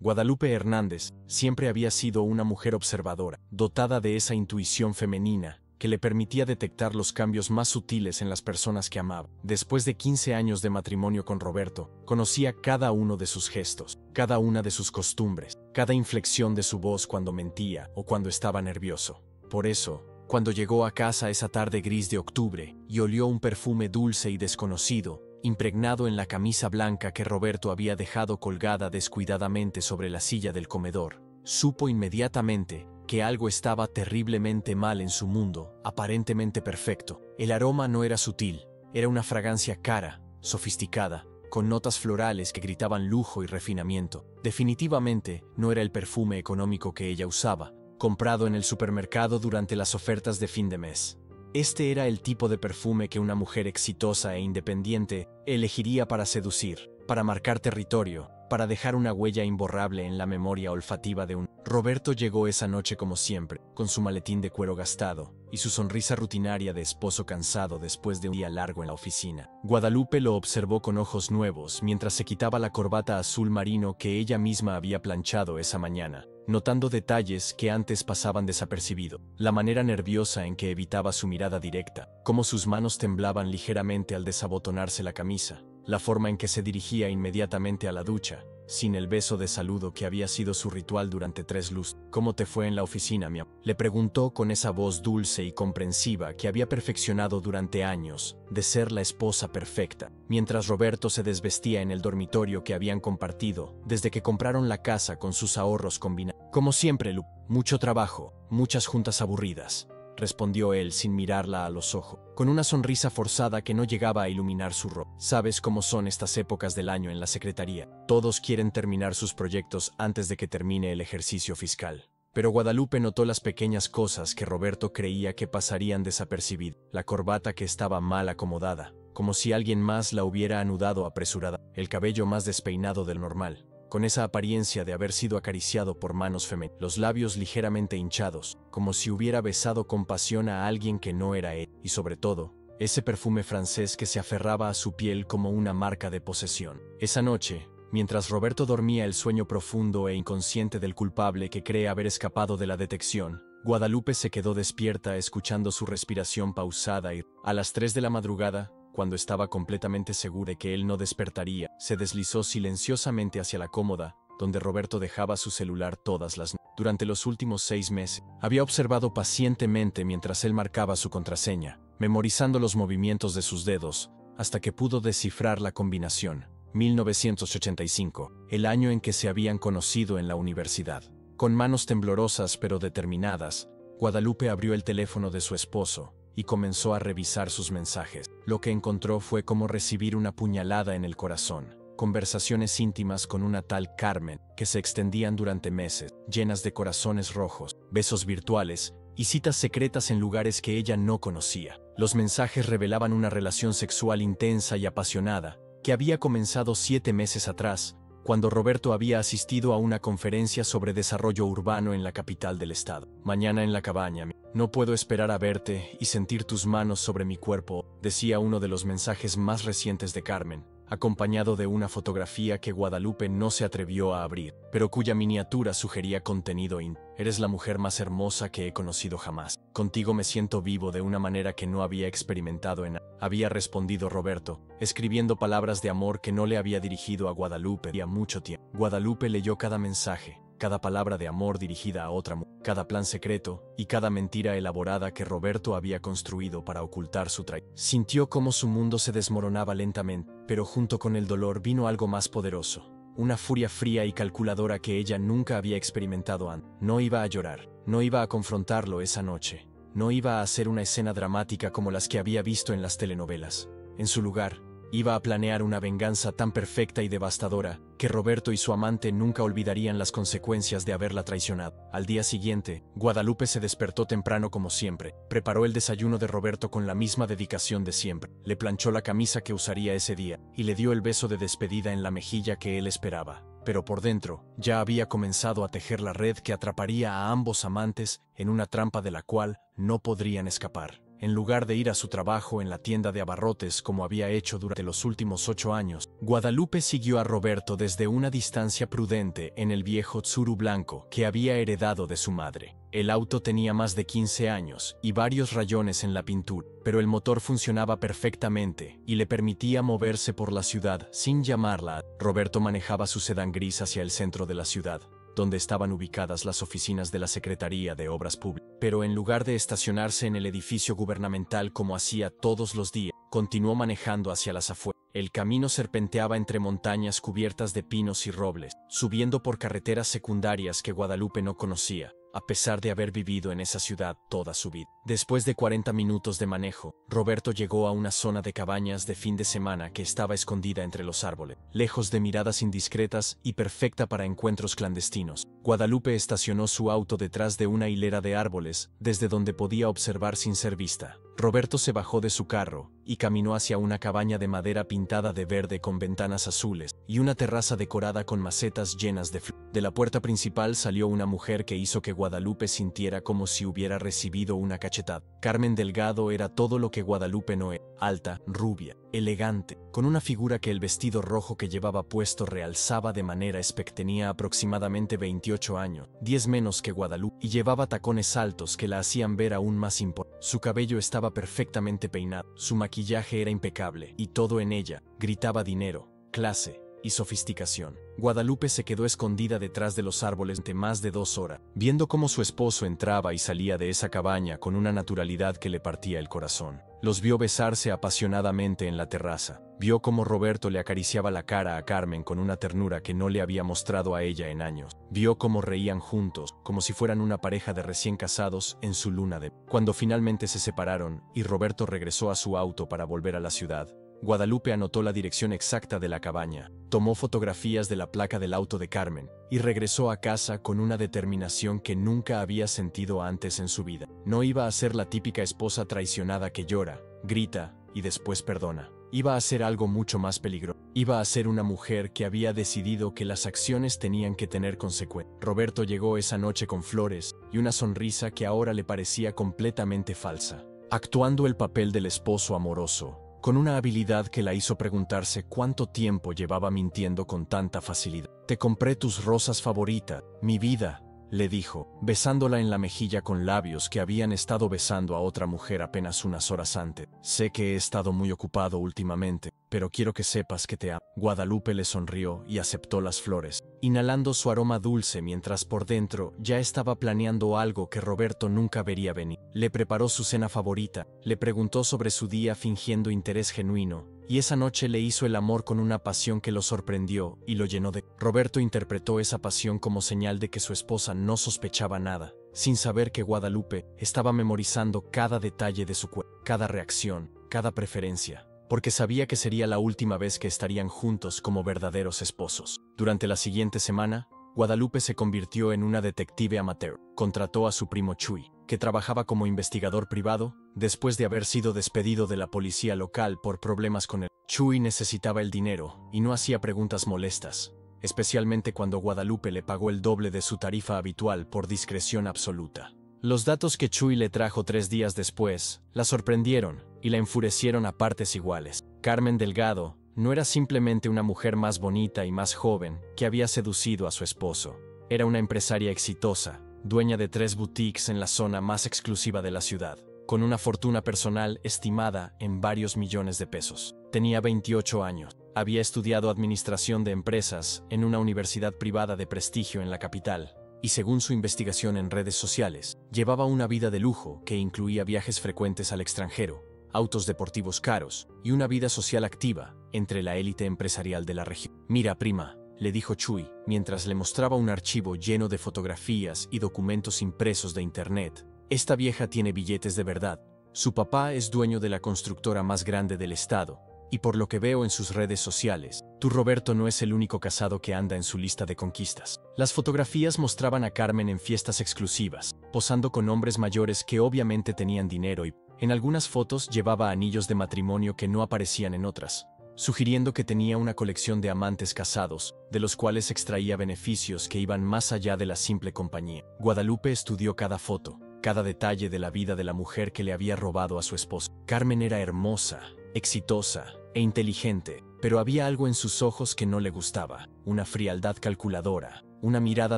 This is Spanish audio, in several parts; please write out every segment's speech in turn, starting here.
Guadalupe Hernández siempre había sido una mujer observadora, dotada de esa intuición femenina que le permitía detectar los cambios más sutiles en las personas que amaba. Después de 15 años de matrimonio con Roberto, conocía cada uno de sus gestos, cada una de sus costumbres, cada inflexión de su voz cuando mentía o cuando estaba nervioso. Por eso, cuando llegó a casa esa tarde gris de octubre y olió un perfume dulce y desconocido, impregnado en la camisa blanca que Roberto había dejado colgada descuidadamente sobre la silla del comedor, supo inmediatamente que algo estaba terriblemente mal en su mundo, aparentemente perfecto. El aroma no era sutil, era una fragancia cara, sofisticada, con notas florales que gritaban lujo y refinamiento. Definitivamente no era el perfume económico que ella usaba, comprado en el supermercado durante las ofertas de fin de mes. Este era el tipo de perfume que una mujer exitosa e independiente elegiría para seducir, para marcar territorio, para dejar una huella imborrable en la memoria olfativa de un... Roberto llegó esa noche como siempre, con su maletín de cuero gastado y su sonrisa rutinaria de esposo cansado después de un día largo en la oficina. Guadalupe lo observó con ojos nuevos mientras se quitaba la corbata azul marino que ella misma había planchado esa mañana, notando detalles que antes pasaban desapercibidos. La manera nerviosa en que evitaba su mirada directa, cómo sus manos temblaban ligeramente al desabotonarse la camisa, la forma en que se dirigía inmediatamente a la ducha, sin el beso de saludo que había sido su ritual durante 3 lustros. ¿Cómo te fue en la oficina, mi amor?, le preguntó con esa voz dulce y comprensiva que había perfeccionado durante años de ser la esposa perfecta, mientras Roberto se desvestía en el dormitorio que habían compartido desde que compraron la casa con sus ahorros combinados. Como siempre, Lu, mucho trabajo, muchas juntas aburridas, respondió él sin mirarla a los ojos, con una sonrisa forzada que no llegaba a iluminar su rostro. Sabes cómo son estas épocas del año en la secretaría. Todos quieren terminar sus proyectos antes de que termine el ejercicio fiscal. Pero Guadalupe notó las pequeñas cosas que Roberto creía que pasarían desapercibidas. La corbata que estaba mal acomodada, como si alguien más la hubiera anudado apresurada. El cabello más despeinado del normal, con esa apariencia de haber sido acariciado por manos femeninas, los labios ligeramente hinchados, como si hubiera besado con pasión a alguien que no era él, y sobre todo, ese perfume francés que se aferraba a su piel como una marca de posesión. Esa noche, mientras Roberto dormía el sueño profundo e inconsciente del culpable que cree haber escapado de la detección, Guadalupe se quedó despierta escuchando su respiración pausada y, a las 3 de la madrugada, cuando estaba completamente segura de que él no despertaría, se deslizó silenciosamente hacia la cómoda, donde Roberto dejaba su celular todas las noches. Durante los últimos 6 meses, había observado pacientemente mientras él marcaba su contraseña, memorizando los movimientos de sus dedos, hasta que pudo descifrar la combinación. 1985, el año en que se habían conocido en la universidad. Con manos temblorosas pero determinadas, Guadalupe abrió el teléfono de su esposo y comenzó a revisar sus mensajes. Lo que encontró fue como recibir una puñalada en el corazón. Conversaciones íntimas con una tal Carmen, que se extendían durante meses, llenas de corazones rojos, besos virtuales y citas secretas en lugares que ella no conocía. Los mensajes revelaban una relación sexual intensa y apasionada, que había comenzado 7 meses atrás, cuando Roberto había asistido a una conferencia sobre desarrollo urbano en la capital del estado. Mañana en la cabaña. No puedo esperar a verte y sentir tus manos sobre mi cuerpo, decía uno de los mensajes más recientes de Carmen, acompañado de una fotografía que Guadalupe no se atrevió a abrir, pero cuya miniatura sugería contenido íntimo. Eres la mujer más hermosa que he conocido jamás. Contigo me siento vivo de una manera que no había experimentado había respondido Roberto, escribiendo palabras de amor que no le había dirigido a Guadalupe hacía mucho tiempo. Guadalupe leyó cada mensaje, cada palabra de amor dirigida a otra mujer, cada plan secreto y cada mentira elaborada que Roberto había construido para ocultar su traición. Sintió cómo su mundo se desmoronaba lentamente, pero junto con el dolor vino algo más poderoso, una furia fría y calculadora que ella nunca había experimentado antes. No iba a llorar, no iba a confrontarlo esa noche, no iba a hacer una escena dramática como las que había visto en las telenovelas. En su lugar, iba a planear una venganza tan perfecta y devastadora que Roberto y su amante nunca olvidarían las consecuencias de haberla traicionado. Al día siguiente, Guadalupe se despertó temprano como siempre, preparó el desayuno de Roberto con la misma dedicación de siempre, le planchó la camisa que usaría ese día y le dio el beso de despedida en la mejilla que él esperaba. Pero por dentro, ya había comenzado a tejer la red que atraparía a ambos amantes en una trampa de la cual no podrían escapar. En lugar de ir a su trabajo en la tienda de abarrotes como había hecho durante los últimos 8 años, Guadalupe siguió a Roberto desde una distancia prudente en el viejo Tsuru blanco que había heredado de su madre. El auto tenía más de 15 años y varios rayones en la pintura, pero el motor funcionaba perfectamente y le permitía moverse por la ciudad sin llamarla. Roberto manejaba su sedán gris hacia el centro de la ciudad, donde estaban ubicadas las oficinas de la Secretaría de Obras Públicas. Pero en lugar de estacionarse en el edificio gubernamental como hacía todos los días, continuó manejando hacia las afueras. El camino serpenteaba entre montañas cubiertas de pinos y robles, subiendo por carreteras secundarias que Guadalupe no conocía, a pesar de haber vivido en esa ciudad toda su vida. Después de 40 minutos de manejo, Roberto llegó a una zona de cabañas de fin de semana que estaba escondida entre los árboles, lejos de miradas indiscretas y perfecta para encuentros clandestinos. Guadalupe estacionó su auto detrás de una hilera de árboles, desde donde podía observar sin ser vista. Roberto se bajó de su carro y caminó hacia una cabaña de madera pintada de verde con ventanas azules y una terraza decorada con macetas llenas de flores. De la puerta principal salió una mujer que hizo que Guadalupe sintiera como si hubiera recibido una cachetada. Carmen Delgado era todo lo que Guadalupe no era: alta, rubia, elegante, con una figura que el vestido rojo que llevaba puesto realzaba de manera espectacular. Tenía aproximadamente 28 años, 10 menos que Guadalupe, y llevaba tacones altos que la hacían ver aún más importante. Su cabello estaba perfectamente peinado, su maquillaje era impecable, y todo en ella gritaba dinero, clase y sofisticación. Guadalupe se quedó escondida detrás de los árboles durante más de 2 horas, viendo cómo su esposo entraba y salía de esa cabaña con una naturalidad que le partía el corazón. Los vio besarse apasionadamente en la terraza. Vio cómo Roberto le acariciaba la cara a Carmen con una ternura que no le había mostrado a ella en años. Vio cómo reían juntos, como si fueran una pareja de recién casados en su luna de... Cuando finalmente se separaron y Roberto regresó a su auto para volver a la ciudad, Guadalupe anotó la dirección exacta de la cabaña, tomó fotografías de la placa del auto de Carmen y regresó a casa con una determinación que nunca había sentido antes en su vida. No iba a ser la típica esposa traicionada que llora, grita y después perdona. Iba a ser algo mucho más peligroso. Iba a ser una mujer que había decidido que las acciones tenían que tener consecuencias. Roberto llegó esa noche con flores y una sonrisa que ahora le parecía completamente falsa, actuando el papel del esposo amoroso, con una habilidad que la hizo preguntarse cuánto tiempo llevaba mintiendo con tanta facilidad. «Te compré tus rosas favoritas, mi vida», le dijo, besándola en la mejilla con labios que habían estado besando a otra mujer apenas unas horas antes. «Sé que he estado muy ocupado últimamente, pero quiero que sepas que te amo». Guadalupe le sonrió y aceptó las flores, inhalando su aroma dulce mientras por dentro ya estaba planeando algo que Roberto nunca vería venir. Le preparó su cena favorita, le preguntó sobre su día fingiendo interés genuino, y esa noche le hizo el amor con una pasión que lo sorprendió y lo llenó de... Roberto interpretó esa pasión como señal de que su esposa no sospechaba nada, sin saber que Guadalupe estaba memorizando cada detalle de su cuerpo, cada reacción, cada preferencia, porque sabía que sería la última vez que estarían juntos como verdaderos esposos. Durante la siguiente semana, Guadalupe se convirtió en una detective amateur. Contrató a su primo Chuy, que trabajaba como investigador privado, después de haber sido despedido de la policía local por problemas con él. Chuy necesitaba el dinero y no hacía preguntas molestas, especialmente cuando Guadalupe le pagó el doble de su tarifa habitual por discreción absoluta. Los datos que Chuy le trajo 3 días después la sorprendieron y la enfurecieron a partes iguales. Carmen Delgado no era simplemente una mujer más bonita y más joven que había seducido a su esposo. Era una empresaria exitosa, dueña de 3 boutiques en la zona más exclusiva de la ciudad, con una fortuna personal estimada en varios millones de pesos. Tenía 28 años, había estudiado administración de empresas en una universidad privada de prestigio en la capital, y según su investigación en redes sociales, llevaba una vida de lujo que incluía viajes frecuentes al extranjero, autos deportivos caros y una vida social activa entre la élite empresarial de la región. «Mira, prima», le dijo Chuy, mientras le mostraba un archivo lleno de fotografías y documentos impresos de internet. «Esta vieja tiene billetes de verdad. Su papá es dueño de la constructora más grande del estado, y por lo que veo en sus redes sociales, tu Roberto no es el único casado que anda en su lista de conquistas». Las fotografías mostraban a Carmen en fiestas exclusivas, posando con hombres mayores que obviamente tenían dinero y, en algunas fotos, llevaba anillos de matrimonio que no aparecían en otras, sugiriendo que tenía una colección de amantes casados, de los cuales extraía beneficios que iban más allá de la simple compañía. Guadalupe estudió cada foto, cada detalle de la vida de la mujer que le había robado a su esposo. Carmen era hermosa, exitosa e inteligente, pero había algo en sus ojos que no le gustaba, una frialdad calculadora, una mirada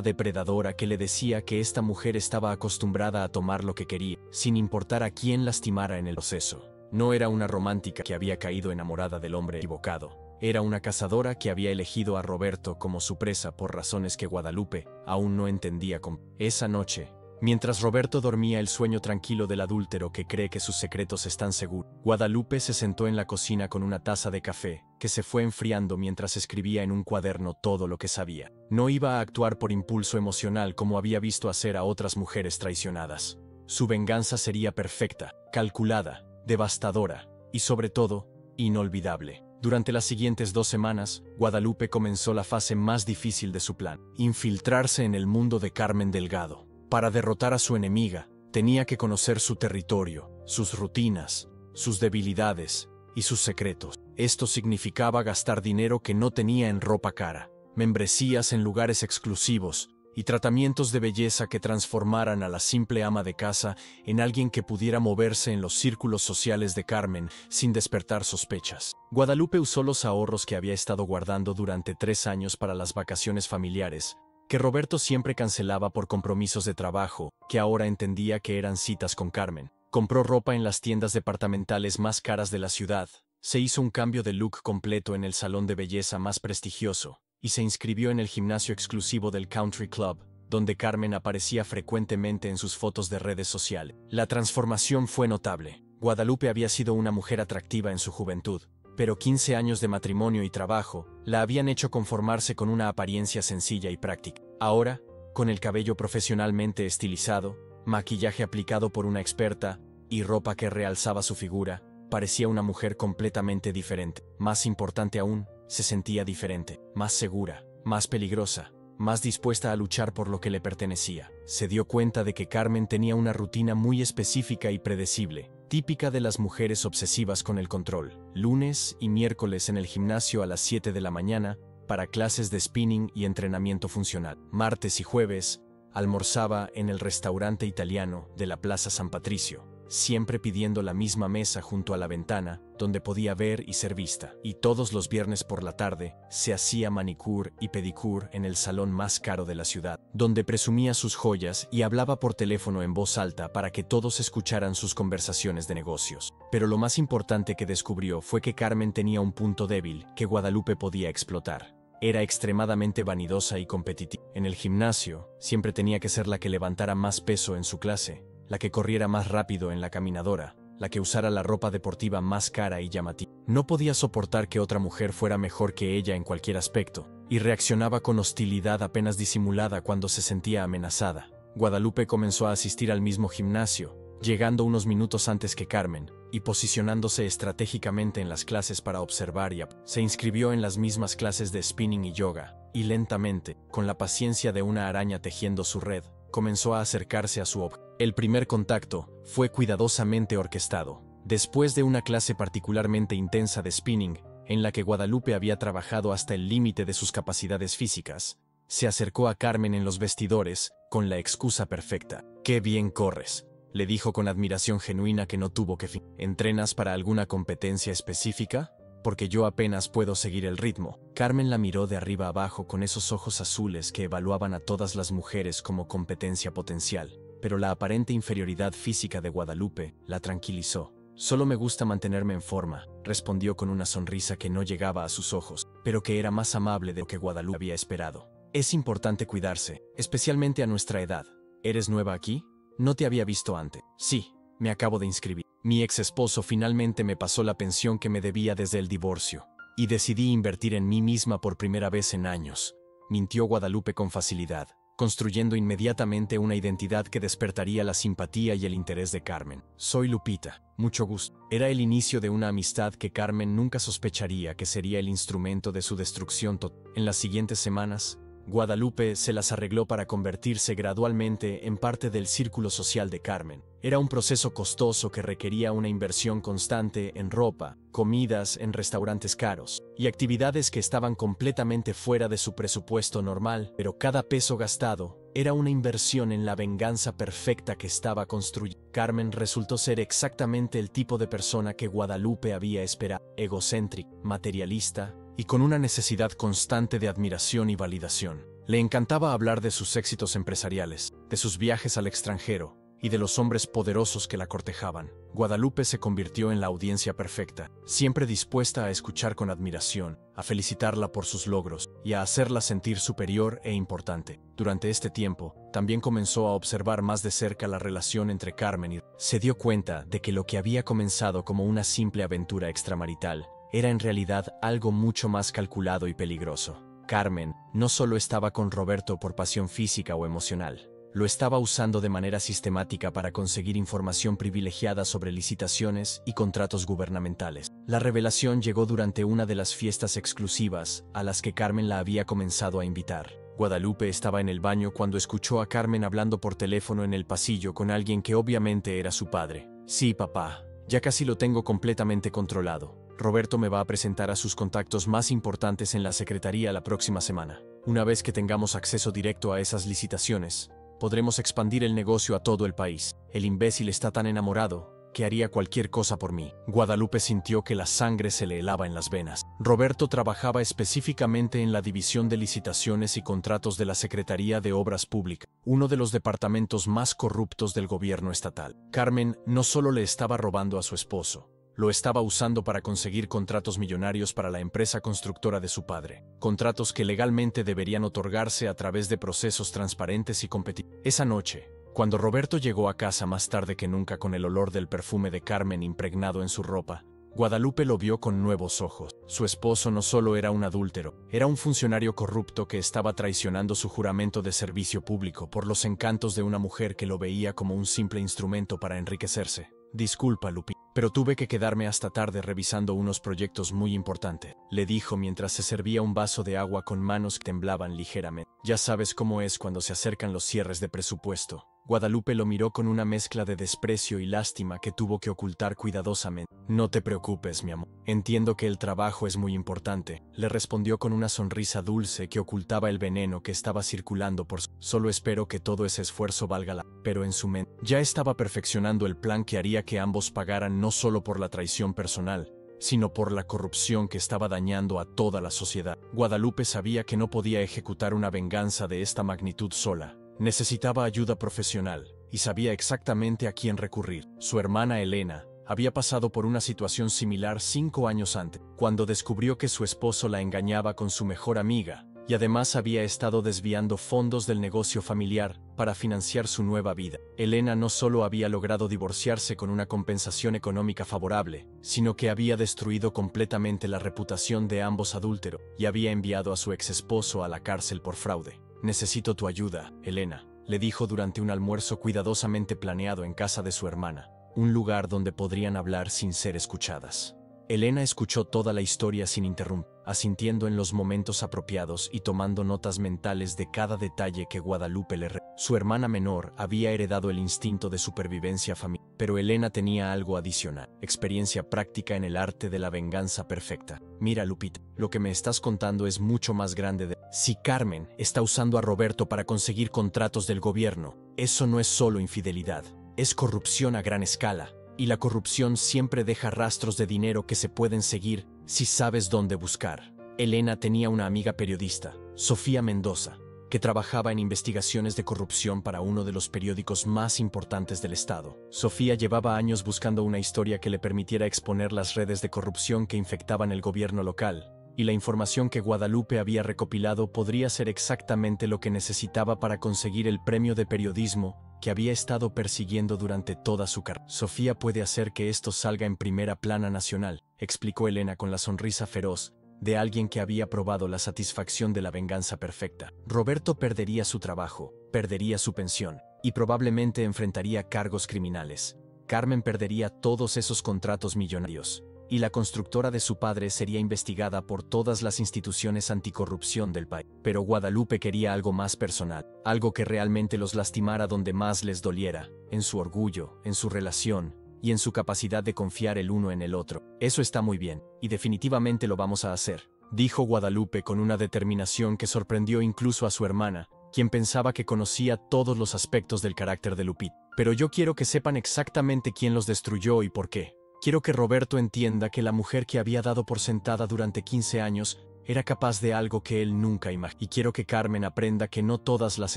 depredadora que le decía que esta mujer estaba acostumbrada a tomar lo que quería, sin importar a quién lastimara en el proceso. No era una romántica que había caído enamorada del hombre equivocado. Era una cazadora que había elegido a Roberto como su presa por razones que Guadalupe aún no entendía. Esa noche, mientras Roberto dormía el sueño tranquilo del adúltero que cree que sus secretos están seguros, Guadalupe se sentó en la cocina con una taza de café que se fue enfriando mientras escribía en un cuaderno todo lo que sabía. No iba a actuar por impulso emocional como había visto hacer a otras mujeres traicionadas. Su venganza sería perfecta, calculada, devastadora y, sobre todo, inolvidable. Durante las siguientes 2 semanas, Guadalupe comenzó la fase más difícil de su plan: infiltrarse en el mundo de Carmen Delgado. Para derrotar a su enemiga, tenía que conocer su territorio, sus rutinas, sus debilidades y sus secretos. Esto significaba gastar dinero que no tenía en ropa cara, membresías en lugares exclusivos y tratamientos de belleza que transformaran a la simple ama de casa en alguien que pudiera moverse en los círculos sociales de Carmen sin despertar sospechas. Guadalupe usó los ahorros que había estado guardando durante 3 años para las vacaciones familiares, que Roberto siempre cancelaba por compromisos de trabajo, que ahora entendía que eran citas con Carmen. Compró ropa en las tiendas departamentales más caras de la ciudad, se hizo un cambio de look completo en el salón de belleza más prestigioso, y se inscribió en el gimnasio exclusivo del Country Club, donde Carmen aparecía frecuentemente en sus fotos de redes sociales. La transformación fue notable. Guadalupe había sido una mujer atractiva en su juventud, pero 15 años de matrimonio y trabajo la habían hecho conformarse con una apariencia sencilla y práctica. Ahora, con el cabello profesionalmente estilizado, maquillaje aplicado por una experta y ropa que realzaba su figura, parecía una mujer completamente diferente. Más importante aún, se sentía diferente, más segura, más peligrosa, más dispuesta a luchar por lo que le pertenecía. Se dio cuenta de que Carmen tenía una rutina muy específica y predecible, típica de las mujeres obsesivas con el control. Lunes y miércoles en el gimnasio a las 7 de la mañana, para clases de spinning y entrenamiento funcional. Martes y jueves, almorzaba en el restaurante italiano de la Plaza San Patricio, siempre pidiendo la misma mesa junto a la ventana, donde podía ver y ser vista. Y todos los viernes por la tarde, se hacía manicure y pedicure en el salón más caro de la ciudad, donde presumía sus joyas y hablaba por teléfono en voz alta para que todos escucharan sus conversaciones de negocios. Pero lo más importante que descubrió fue que Carmen tenía un punto débil que Guadalupe podía explotar. Era extremadamente vanidosa y competitiva. En el gimnasio, siempre tenía que ser la que levantara más peso en su clase, la que corriera más rápido en la caminadora, la que usara la ropa deportiva más cara y llamativa. No podía soportar que otra mujer fuera mejor que ella en cualquier aspecto, y reaccionaba con hostilidad apenas disimulada cuando se sentía amenazada. Guadalupe comenzó a asistir al mismo gimnasio, llegando unos minutos antes que Carmen, y posicionándose estratégicamente en las clases para observar se inscribió en las mismas clases de spinning y yoga, y lentamente, con la paciencia de una araña tejiendo su red, comenzó a acercarse a su objetivo. El primer contacto fue cuidadosamente orquestado. Después de una clase particularmente intensa de spinning, en la que Guadalupe había trabajado hasta el límite de sus capacidades físicas, se acercó a Carmen en los vestidores con la excusa perfecta. «¡Qué bien corres!», le dijo con admiración genuina que no tuvo que fingir. «¿Entrenas para alguna competencia específica? Porque yo apenas puedo seguir el ritmo». Carmen la miró de arriba abajo con esos ojos azules que evaluaban a todas las mujeres como competencia potencial, pero la aparente inferioridad física de Guadalupe la tranquilizó. «Solo me gusta mantenerme en forma», respondió con una sonrisa que no llegaba a sus ojos, pero que era más amable de lo que Guadalupe había esperado. «Es importante cuidarse, especialmente a nuestra edad. ¿Eres nueva aquí? No te había visto antes». «Sí, me acabo de inscribir. Mi ex esposo finalmente me pasó la pensión que me debía desde el divorcio, y decidí invertir en mí misma por primera vez en años», mintió Guadalupe con facilidad, construyendo inmediatamente una identidad que despertaría la simpatía y el interés de Carmen. «Soy Lupita, mucho gusto». Era el inicio de una amistad que Carmen nunca sospecharía que sería el instrumento de su destrucción total. En las siguientes semanas, Guadalupe se las arregló para convertirse gradualmente en parte del círculo social de Carmen. Era un proceso costoso que requería una inversión constante en ropa, comidas en restaurantes caros y actividades que estaban completamente fuera de su presupuesto normal, pero cada peso gastado era una inversión en la venganza perfecta que estaba construyendo. Carmen resultó ser exactamente el tipo de persona que Guadalupe había esperado: egocéntrica, materialista y con una necesidad constante de admiración y validación. Le encantaba hablar de sus éxitos empresariales, de sus viajes al extranjero y de los hombres poderosos que la cortejaban. Guadalupe se convirtió en la audiencia perfecta, siempre dispuesta a escuchar con admiración, a felicitarla por sus logros y a hacerla sentir superior e importante. Durante este tiempo, también comenzó a observar más de cerca la relación entre Carmen y se dio cuenta de que lo que había comenzado como una simple aventura extramarital era en realidad algo mucho más calculado y peligroso. Carmen no solo estaba con Roberto por pasión física o emocional, lo estaba usando de manera sistemática para conseguir información privilegiada sobre licitaciones y contratos gubernamentales. La revelación llegó durante una de las fiestas exclusivas a las que Carmen la había comenzado a invitar. Guadalupe estaba en el baño cuando escuchó a Carmen hablando por teléfono en el pasillo con alguien que obviamente era su padre. Sí, papá, ya casi lo tengo completamente controlado. Roberto me va a presentar a sus contactos más importantes en la secretaría la próxima semana. Una vez que tengamos acceso directo a esas licitaciones, podremos expandir el negocio a todo el país. El imbécil está tan enamorado que haría cualquier cosa por mí. Guadalupe sintió que la sangre se le helaba en las venas. Roberto trabajaba específicamente en la división de licitaciones y contratos de la Secretaría de Obras Públicas, uno de los departamentos más corruptos del gobierno estatal. Carmen no solo le estaba robando a su esposo, lo estaba usando para conseguir contratos millonarios para la empresa constructora de su padre, contratos que legalmente deberían otorgarse a través de procesos transparentes y competitivos. Esa noche, cuando Roberto llegó a casa más tarde que nunca con el olor del perfume de Carmen impregnado en su ropa, Guadalupe lo vio con nuevos ojos. Su esposo no solo era un adúltero, era un funcionario corrupto que estaba traicionando su juramento de servicio público por los encantos de una mujer que lo veía como un simple instrumento para enriquecerse. Disculpa, Lupi, pero tuve que quedarme hasta tarde revisando unos proyectos muy importantes, le dijo mientras se servía un vaso de agua con manos que temblaban ligeramente. Ya sabes cómo es cuando se acercan los cierres de presupuesto. Guadalupe lo miró con una mezcla de desprecio y lástima que tuvo que ocultar cuidadosamente. No te preocupes, mi amor. Entiendo que el trabajo es muy importante, le respondió con una sonrisa dulce que ocultaba el veneno que estaba circulando por su... Solo espero que todo ese esfuerzo valga la... Pero en su mente ya estaba perfeccionando el plan que haría que ambos pagaran no solo por la traición personal, sino por la corrupción que estaba dañando a toda la sociedad. Guadalupe sabía que no podía ejecutar una venganza de esta magnitud sola. Necesitaba ayuda profesional, y sabía exactamente a quién recurrir. Su hermana Elena había pasado por una situación similar 5 años antes, cuando descubrió que su esposo la engañaba con su mejor amiga, y además había estado desviando fondos del negocio familiar para financiar su nueva vida. Elena no solo había logrado divorciarse con una compensación económica favorable, sino que había destruido completamente la reputación de ambos adúlteros y había enviado a su exesposo a la cárcel por fraude. Necesito tu ayuda, Elena, le dijo durante un almuerzo cuidadosamente planeado en casa de su hermana, un lugar donde podrían hablar sin ser escuchadas. Elena escuchó toda la historia sin interrumpir, asintiendo en los momentos apropiados y tomando notas mentales de cada detalle que Guadalupe le relató. Su hermana menor había heredado el instinto de supervivencia familiar, pero Elena tenía algo adicional: experiencia práctica en el arte de la venganza perfecta. Mira, Lupita, lo que me estás contando es mucho más grande de... Si Carmen está usando a Roberto para conseguir contratos del gobierno, eso no es solo infidelidad, es corrupción a gran escala. Y la corrupción siempre deja rastros de dinero que se pueden seguir si sabes dónde buscar. Elena tenía una amiga periodista, Sofía Mendoza, que trabajaba en investigaciones de corrupción para uno de los periódicos más importantes del estado. Sofía llevaba años buscando una historia que le permitiera exponer las redes de corrupción que infectaban el gobierno local, y la información que Guadalupe había recopilado podría ser exactamente lo que necesitaba para conseguir el premio de periodismo que había estado persiguiendo durante toda su carrera. Sofía puede hacer que esto salga en primera plana nacional, explicó Elena con la sonrisa feroz de alguien que había probado la satisfacción de la venganza perfecta. Roberto perdería su trabajo, perdería su pensión, y probablemente enfrentaría cargos criminales. Carmen perdería todos esos contratos millonarios, y la constructora de su padre sería investigada por todas las instituciones anticorrupción del país. Pero Guadalupe quería algo más personal, algo que realmente los lastimara donde más les doliera, en su orgullo, en su relación y en su capacidad de confiar el uno en el otro. Eso está muy bien, y definitivamente lo vamos a hacer, dijo Guadalupe con una determinación que sorprendió incluso a su hermana, quien pensaba que conocía todos los aspectos del carácter de Lupita. Pero yo quiero que sepan exactamente quién los destruyó y por qué. Quiero que Roberto entienda que la mujer que había dado por sentada durante 15 años era capaz de algo que él nunca imaginó. Y quiero que Carmen aprenda que no todas las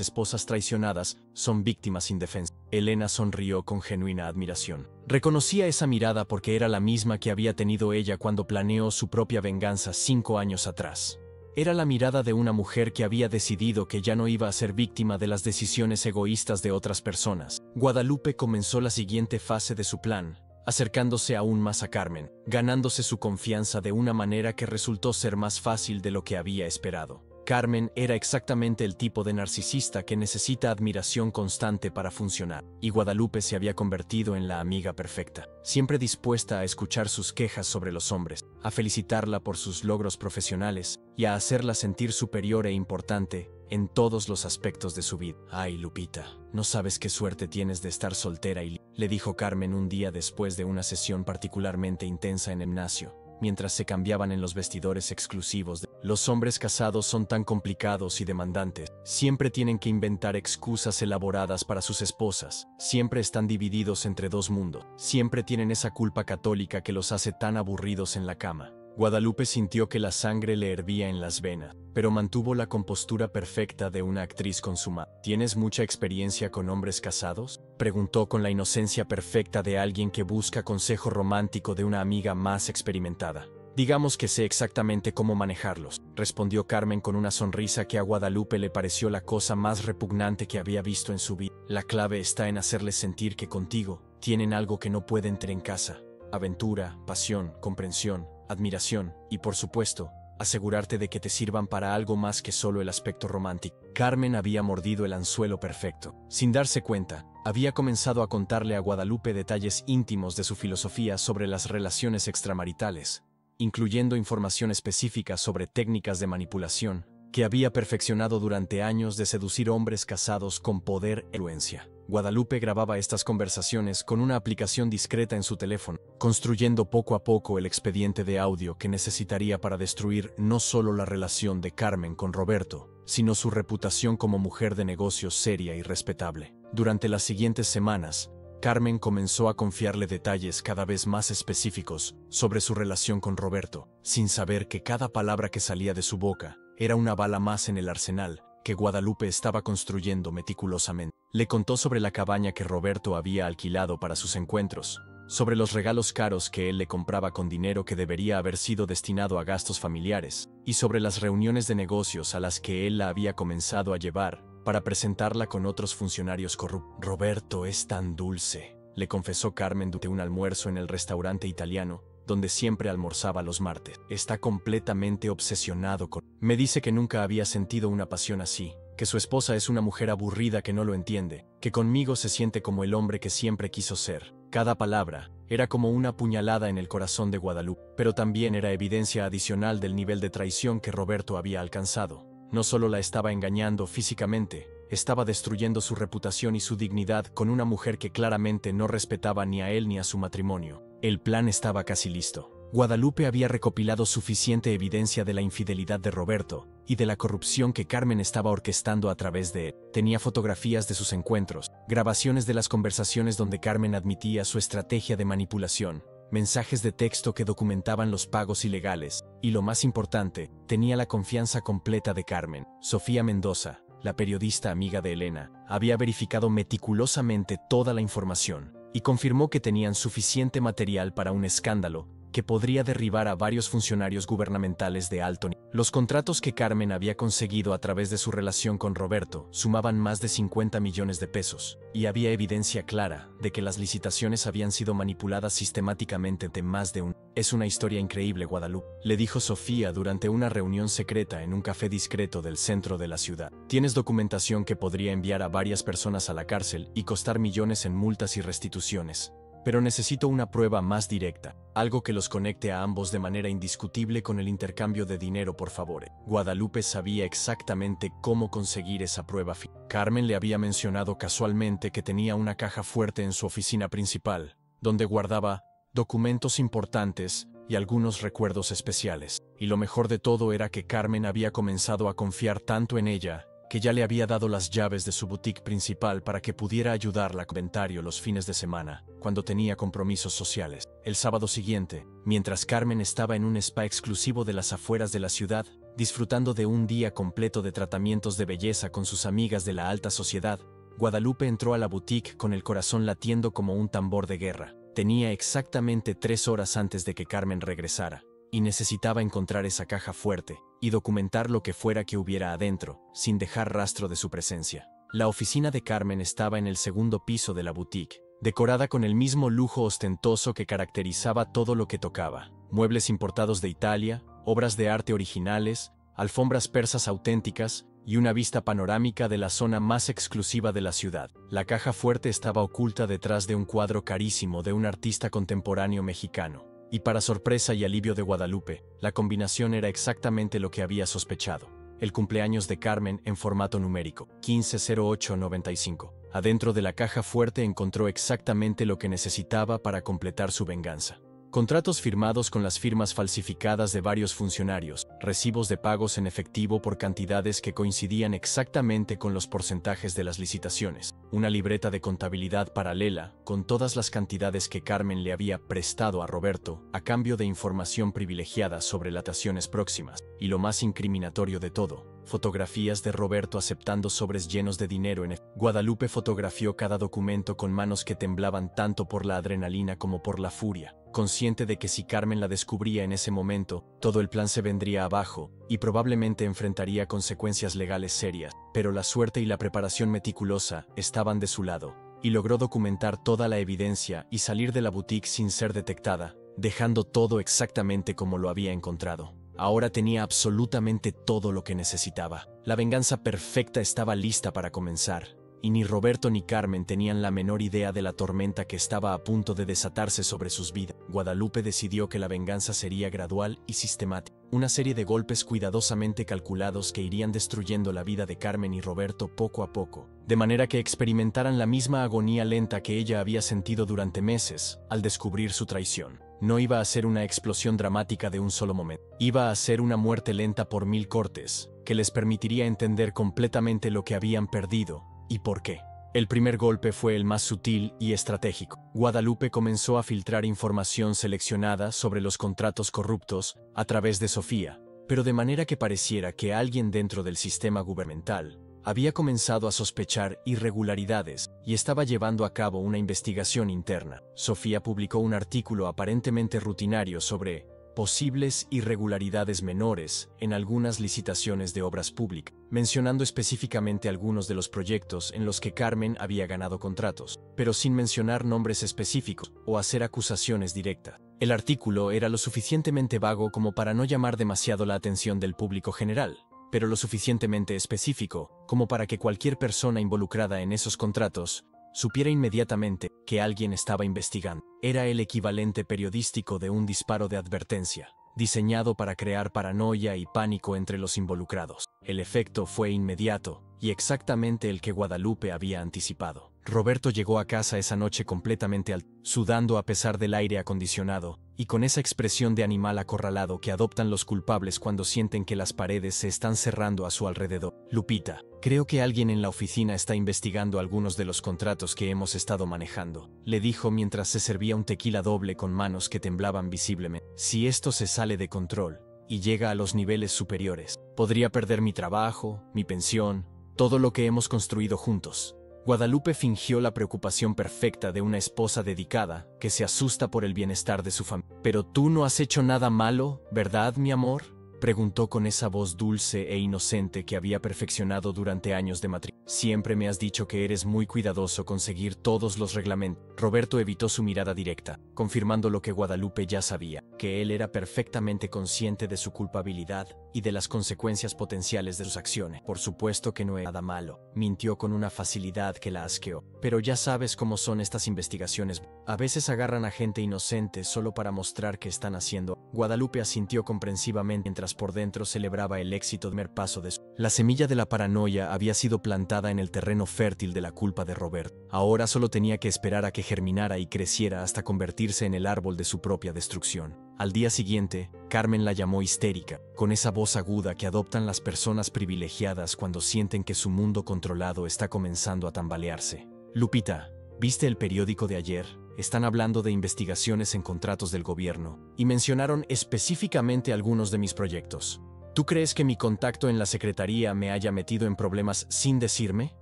esposas traicionadas son víctimas indefensas. Elena sonrió con genuina admiración. Reconocía esa mirada porque era la misma que había tenido ella cuando planeó su propia venganza 5 años atrás. Era la mirada de una mujer que había decidido que ya no iba a ser víctima de las decisiones egoístas de otras personas. Guadalupe comenzó la siguiente fase de su plan, acercándose aún más a Carmen, ganándose su confianza de una manera que resultó ser más fácil de lo que había esperado. Carmen era exactamente el tipo de narcisista que necesita admiración constante para funcionar, y Guadalupe se había convertido en la amiga perfecta, siempre dispuesta a escuchar sus quejas sobre los hombres, a felicitarla por sus logros profesionales y a hacerla sentir superior e importante en todos los aspectos de su vida. Ay, Lupita, no sabes qué suerte tienes de estar soltera le dijo Carmen un día después de una sesión particularmente intensa en el gimnasio, mientras se cambiaban en los vestidores exclusivos. Los hombres casados son tan complicados y demandantes, siempre tienen que inventar excusas elaboradas para sus esposas, siempre están divididos entre dos mundos, siempre tienen esa culpa católica que los hace tan aburridos en la cama. Guadalupe sintió que la sangre le hervía en las venas, pero mantuvo la compostura perfecta de una actriz consumada. ¿Tienes mucha experiencia con hombres casados?, preguntó con la inocencia perfecta de alguien que busca consejo romántico de una amiga más experimentada. Digamos que sé exactamente cómo manejarlos, respondió Carmen con una sonrisa que a Guadalupe le pareció la cosa más repugnante que había visto en su vida. La clave está en hacerles sentir que contigo tienen algo que no pueden tener en casa: aventura, pasión, comprensión, admiración y, por supuesto, asegurarte de que te sirvan para algo más que solo el aspecto romántico. Carmen había mordido el anzuelo perfecto. Sin darse cuenta, había comenzado a contarle a Guadalupe detalles íntimos de su filosofía sobre las relaciones extramaritales, incluyendo información específica sobre técnicas de manipulación que había perfeccionado durante años de seducir hombres casados con poder e influencia. Guadalupe grababa estas conversaciones con una aplicación discreta en su teléfono, construyendo poco a poco el expediente de audio que necesitaría para destruir no solo la relación de Carmen con Roberto, sino su reputación como mujer de negocios seria y respetable. Durante las siguientes semanas, Carmen comenzó a confiarle detalles cada vez más específicos sobre su relación con Roberto, sin saber que cada palabra que salía de su boca era una bala más en el arsenal que Guadalupe estaba construyendo meticulosamente. Le contó sobre la cabaña que Roberto había alquilado para sus encuentros, sobre los regalos caros que él le compraba con dinero que debería haber sido destinado a gastos familiares, y sobre las reuniones de negocios a las que él la había comenzado a llevar para presentarla con otros funcionarios corruptos. Roberto es tan dulce, le confesó Carmen durante un almuerzo en el restaurante italiano, donde siempre almorzaba los martes. Está completamente obsesionado con... Me dice que nunca había sentido una pasión así, que su esposa es una mujer aburrida que no lo entiende, que conmigo se siente como el hombre que siempre quiso ser. Cada palabra era como una puñalada en el corazón de Guadalupe, pero también era evidencia adicional del nivel de traición que Roberto había alcanzado. No solo la estaba engañando físicamente, estaba destruyendo su reputación y su dignidad con una mujer que claramente no respetaba ni a él ni a su matrimonio. El plan estaba casi listo. Guadalupe había recopilado suficiente evidencia de la infidelidad de Roberto y de la corrupción que Carmen estaba orquestando a través de él. Tenía fotografías de sus encuentros, grabaciones de las conversaciones donde Carmen admitía su estrategia de manipulación, mensajes de texto que documentaban los pagos ilegales, y lo más importante, tenía la confianza completa de Carmen. Sofía Mendoza, la periodista amiga de Elena, había verificado meticulosamente toda la información y confirmó que tenían suficiente material para un escándalo que podría derribar a varios funcionarios gubernamentales de alto nivel. Los contratos que Carmen había conseguido a través de su relación con Roberto sumaban más de 50 millones de pesos, y había evidencia clara de que las licitaciones habían sido manipuladas sistemáticamente de más de un... Es una historia increíble, Guadalupe, le dijo Sofía durante una reunión secreta en un café discreto del centro de la ciudad. Tienes documentación que podría enviar a varias personas a la cárcel y costar millones en multas y restituciones. pero necesito una prueba más directa, algo que los conecte a ambos de manera indiscutible con el intercambio de dinero, por favor. Guadalupe sabía exactamente cómo conseguir esa prueba. Carmen le había mencionado casualmente que tenía una caja fuerte en su oficina principal, donde guardaba documentos importantes y algunos recuerdos especiales. Y lo mejor de todo era que Carmen había comenzado a confiar tanto en ella que ya le había dado las llaves de su boutique principal para que pudiera ayudarla con inventario los fines de semana, cuando tenía compromisos sociales. El sábado siguiente, mientras Carmen estaba en un spa exclusivo de las afueras de la ciudad, disfrutando de un día completo de tratamientos de belleza con sus amigas de la alta sociedad, Guadalupe entró a la boutique con el corazón latiendo como un tambor de guerra. Tenía exactamente 3 horas antes de que Carmen regresara, y necesitaba encontrar esa caja fuerte y documentar lo que fuera que hubiera adentro, sin dejar rastro de su presencia. La oficina de Carmen estaba en el segundo piso de la boutique, decorada con el mismo lujo ostentoso que caracterizaba todo lo que tocaba. Muebles importados de Italia, obras de arte originales, alfombras persas auténticas y una vista panorámica de la zona más exclusiva de la ciudad. La caja fuerte estaba oculta detrás de un cuadro carísimo de un artista contemporáneo mexicano. Y para sorpresa y alivio de Guadalupe, la combinación era exactamente lo que había sospechado. El cumpleaños de Carmen en formato numérico, 150895. Adentro de la caja fuerte encontró exactamente lo que necesitaba para completar su venganza. Contratos firmados con las firmas falsificadas de varios funcionarios, recibos de pagos en efectivo por cantidades que coincidían exactamente con los porcentajes de las licitaciones, una libreta de contabilidad paralela con todas las cantidades que Carmen le había prestado a Roberto a cambio de información privilegiada sobre las tasaciones próximas, y lo más incriminatorio de todo, fotografías de Roberto aceptando sobres llenos de dinero en efectivo. Guadalupe fotografió cada documento con manos que temblaban tanto por la adrenalina como por la furia, consciente de que si Carmen la descubría en ese momento, todo el plan se vendría abajo y probablemente enfrentaría consecuencias legales serias. Pero la suerte y la preparación meticulosa estaban de su lado, y logró documentar toda la evidencia y salir de la boutique sin ser detectada, dejando todo exactamente como lo había encontrado. Ahora tenía absolutamente todo lo que necesitaba. La venganza perfecta estaba lista para comenzar, y ni Roberto ni Carmen tenían la menor idea de la tormenta que estaba a punto de desatarse sobre sus vidas. Guadalupe decidió que la venganza sería gradual y sistemática, una serie de golpes cuidadosamente calculados que irían destruyendo la vida de Carmen y Roberto poco a poco, de manera que experimentaran la misma agonía lenta que ella había sentido durante meses al descubrir su traición. No iba a ser una explosión dramática de un solo momento, iba a ser una muerte lenta por 1000 cortes, que les permitiría entender completamente lo que habían perdido y por qué. El primer golpe fue el más sutil y estratégico. Guadalupe comenzó a filtrar información seleccionada sobre los contratos corruptos a través de Sofía, pero de manera que pareciera que alguien dentro del sistema gubernamental había comenzado a sospechar irregularidades y estaba llevando a cabo una investigación interna. Sofía publicó un artículo aparentemente rutinario sobre posibles irregularidades menores en algunas licitaciones de obras públicas, mencionando específicamente algunos de los proyectos en los que Carmen había ganado contratos, pero sin mencionar nombres específicos o hacer acusaciones directas. El artículo era lo suficientemente vago como para no llamar demasiado la atención del público general, pero lo suficientemente específico como para que cualquier persona involucrada en esos contratos supiera inmediatamente que alguien estaba investigando. Era el equivalente periodístico de un disparo de advertencia, diseñado para crear paranoia y pánico entre los involucrados. El efecto fue inmediato y exactamente el que Guadalupe había anticipado. Roberto llegó a casa esa noche completamente sudando a pesar del aire acondicionado, y con esa expresión de animal acorralado que adoptan los culpables cuando sienten que las paredes se están cerrando a su alrededor. Lupita, creo que alguien en la oficina está investigando algunos de los contratos que hemos estado manejando, le dijo mientras se servía un tequila doble con manos que temblaban visiblemente. Si esto se sale de control y llega a los niveles superiores, podría perder mi trabajo, mi pensión, todo lo que hemos construido juntos. Guadalupe fingió la preocupación perfecta de una esposa dedicada que se asusta por el bienestar de su familia. «¿Pero tú no has hecho nada malo, verdad, mi amor?», preguntó con esa voz dulce e inocente que había perfeccionado durante años de matrimonio. «Siempre me has dicho que eres muy cuidadoso con seguir todos los reglamentos». Roberto evitó su mirada directa, confirmando lo que Guadalupe ya sabía, que él era perfectamente consciente de su culpabilidad y de las consecuencias potenciales de sus acciones. Por supuesto que no es nada malo, mintió con una facilidad que la asqueó. Pero ya sabes cómo son estas investigaciones. A veces agarran a gente inocente solo para mostrar que están haciendo. Guadalupe asintió comprensivamente mientras por dentro celebraba el éxito del primer paso de su. La semilla de la paranoia había sido plantada en el terreno fértil de la culpa de Roberto. Ahora solo tenía que esperar a que germinara y creciera hasta convertirse en el árbol de su propia destrucción. Al día siguiente, Carmen la llamó histérica, con esa voz aguda que adoptan las personas privilegiadas cuando sienten que su mundo controlado está comenzando a tambalearse. Lupita, ¿viste el periódico de ayer? Están hablando de investigaciones en contratos del gobierno, y mencionaron específicamente algunos de mis proyectos. ¿Tú crees que mi contacto en la secretaría me haya metido en problemas sin decirme?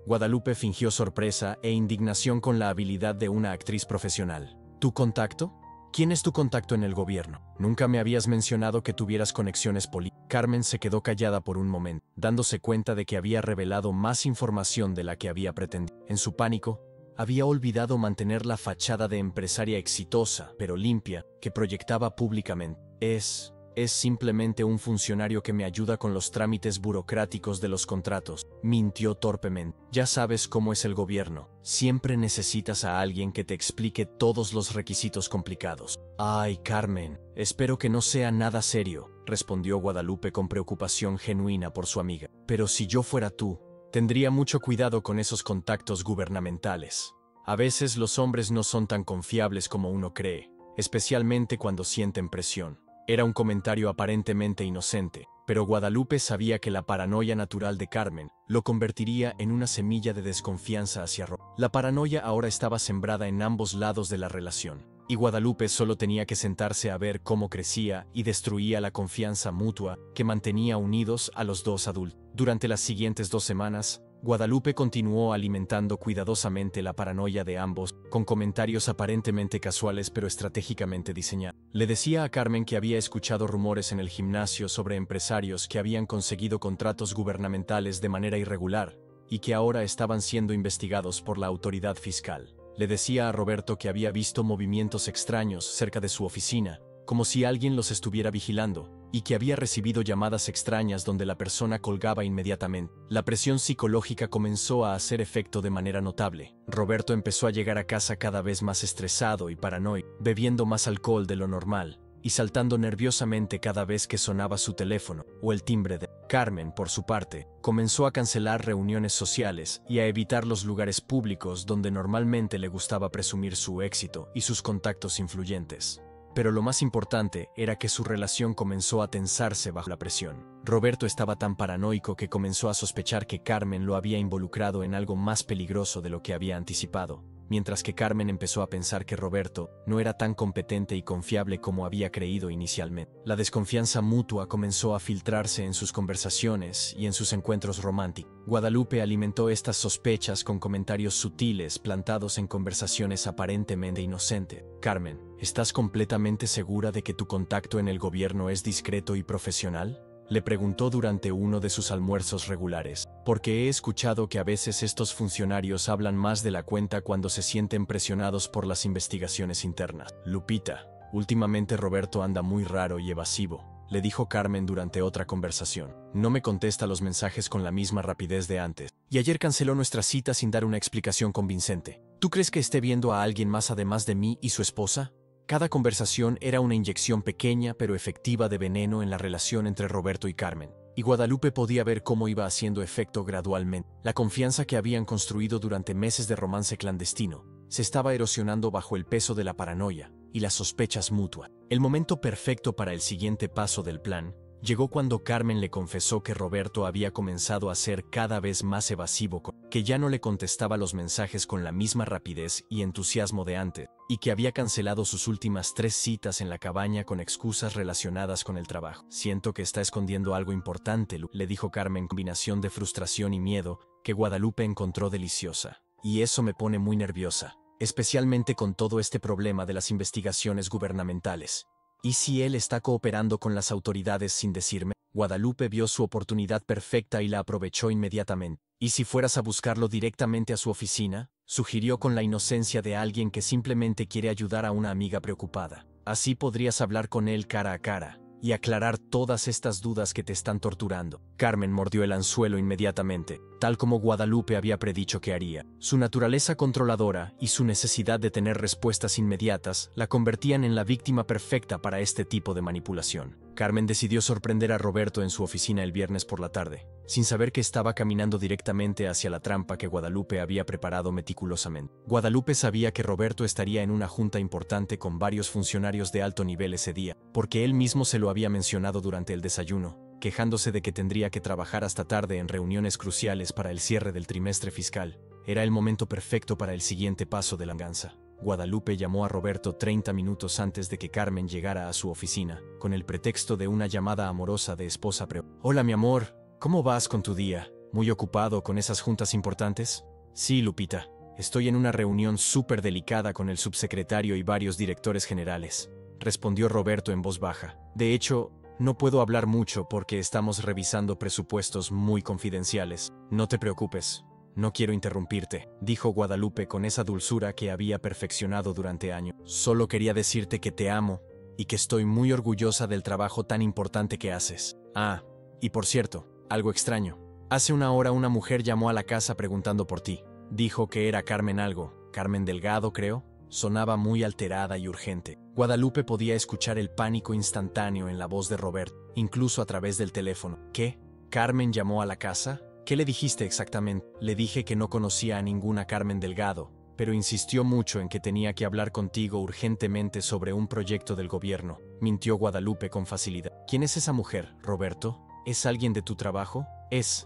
Guadalupe fingió sorpresa e indignación con la habilidad de una actriz profesional. ¿Tu contacto? ¿Quién es tu contacto en el gobierno? Nunca me habías mencionado que tuvieras conexiones políticas. Carmen se quedó callada por un momento, dándose cuenta de que había revelado más información de la que había pretendido. En su pánico, había olvidado mantener la fachada de empresaria exitosa, pero limpia, que proyectaba públicamente. Es simplemente un funcionario que me ayuda con los trámites burocráticos de los contratos, mintió torpemente. Ya sabes cómo es el gobierno, siempre necesitas a alguien que te explique todos los requisitos complicados. Ay, Carmen, espero que no sea nada serio, respondió Guadalupe con preocupación genuina por su amiga. Pero si yo fuera tú, tendría mucho cuidado con esos contactos gubernamentales. A veces los hombres no son tan confiables como uno cree, especialmente cuando sienten presión. Era un comentario aparentemente inocente, pero Guadalupe sabía que la paranoia natural de Carmen lo convertiría en una semilla de desconfianza hacia Roberto. La paranoia ahora estaba sembrada en ambos lados de la relación, y Guadalupe solo tenía que sentarse a ver cómo crecía y destruía la confianza mutua que mantenía unidos a los dos adultos. Durante las siguientes 2 semanas, Guadalupe continuó alimentando cuidadosamente la paranoia de ambos, con comentarios aparentemente casuales pero estratégicamente diseñados. Le decía a Carmen que había escuchado rumores en el gimnasio sobre empresarios que habían conseguido contratos gubernamentales de manera irregular y que ahora estaban siendo investigados por la autoridad fiscal. Le decía a Roberto que había visto movimientos extraños cerca de su oficina, como si alguien los estuviera vigilando, y que había recibido llamadas extrañas donde la persona colgaba inmediatamente. La presión psicológica comenzó a hacer efecto de manera notable. Roberto empezó a llegar a casa cada vez más estresado y paranoico, bebiendo más alcohol de lo normal, y saltando nerviosamente cada vez que sonaba su teléfono o el timbre de Carmen. Por su parte, comenzó a cancelar reuniones sociales y a evitar los lugares públicos donde normalmente le gustaba presumir su éxito y sus contactos influyentes. Pero lo más importante era que su relación comenzó a tensarse bajo la presión. Roberto estaba tan paranoico que comenzó a sospechar que Carmen lo había involucrado en algo más peligroso de lo que había anticipado, mientras que Carmen empezó a pensar que Roberto no era tan competente y confiable como había creído inicialmente. La desconfianza mutua comenzó a filtrarse en sus conversaciones y en sus encuentros románticos. Guadalupe alimentó estas sospechas con comentarios sutiles plantados en conversaciones aparentemente inocentes. Carmen, ¿estás completamente segura de que tu contacto en el gobierno es discreto y profesional? Le preguntó durante uno de sus almuerzos regulares, porque he escuchado que a veces estos funcionarios hablan más de la cuenta cuando se sienten presionados por las investigaciones internas. Lupita, últimamente Roberto anda muy raro y evasivo, le dijo Carmen durante otra conversación. No me contesta los mensajes con la misma rapidez de antes, y ayer canceló nuestra cita sin dar una explicación convincente. ¿Tú crees que esté viendo a alguien más además de mí y su esposa? Cada conversación era una inyección pequeña pero efectiva de veneno en la relación entre Roberto y Carmen, y Guadalupe podía ver cómo iba haciendo efecto gradualmente. La confianza que habían construido durante meses de romance clandestino se estaba erosionando bajo el peso de la paranoia y las sospechas mutuas. El momento perfecto para el siguiente paso del plan llegó cuando Carmen le confesó que Roberto había comenzado a ser cada vez más evasivo, que ya no le contestaba los mensajes con la misma rapidez y entusiasmo de antes, y que había cancelado sus últimas 3 citas en la cabaña con excusas relacionadas con el trabajo. Siento que está escondiendo algo importante, le dijo Carmen, combinación de frustración y miedo que Guadalupe encontró deliciosa. Y eso me pone muy nerviosa, especialmente con todo este problema de las investigaciones gubernamentales. ¿Y si él está cooperando con las autoridades sin decirme? Guadalupe vio su oportunidad perfecta y la aprovechó inmediatamente. ¿Y si fueras a buscarlo directamente a su oficina? Sugirió con la inocencia de alguien que simplemente quiere ayudar a una amiga preocupada. Así podrías hablar con él cara a cara, y aclarar todas estas dudas que te están torturando. Carmen mordió el anzuelo inmediatamente, tal como Guadalupe había predicho que haría. Su naturaleza controladora y su necesidad de tener respuestas inmediatas la convertían en la víctima perfecta para este tipo de manipulación. Carmen decidió sorprender a Roberto en su oficina el viernes por la tarde, sin saber que estaba caminando directamente hacia la trampa que Guadalupe había preparado meticulosamente. Guadalupe sabía que Roberto estaría en una junta importante con varios funcionarios de alto nivel ese día, porque él mismo se lo había mencionado durante el desayuno, quejándose de que tendría que trabajar hasta tarde en reuniones cruciales para el cierre del trimestre fiscal. Era el momento perfecto para el siguiente paso de la venganza. Guadalupe llamó a Roberto 30 minutos antes de que Carmen llegara a su oficina, con el pretexto de una llamada amorosa de esposa Hola, mi amor, ¿cómo vas con tu día? ¿Muy ocupado con esas juntas importantes? Sí, Lupita, estoy en una reunión súper delicada con el subsecretario y varios directores generales, respondió Roberto en voz baja. De hecho, no puedo hablar mucho porque estamos revisando presupuestos muy confidenciales. No te preocupes. No quiero interrumpirte, dijo Guadalupe con esa dulzura que había perfeccionado durante años. Solo quería decirte que te amo y que estoy muy orgullosa del trabajo tan importante que haces. Ah, y por cierto, algo extraño. Hace una hora una mujer llamó a la casa preguntando por ti. Dijo que era Carmen algo. Carmen Delgado, creo. Sonaba muy alterada y urgente. Guadalupe podía escuchar el pánico instantáneo en la voz de Robert, incluso a través del teléfono. ¿Qué? ¿Carmen llamó a la casa? ¿Qué le dijiste exactamente? Le dije que no conocía a ninguna Carmen Delgado, pero insistió mucho en que tenía que hablar contigo urgentemente sobre un proyecto del gobierno. Mintió Guadalupe con facilidad. ¿Quién es esa mujer, Roberto? ¿Es alguien de tu trabajo? Es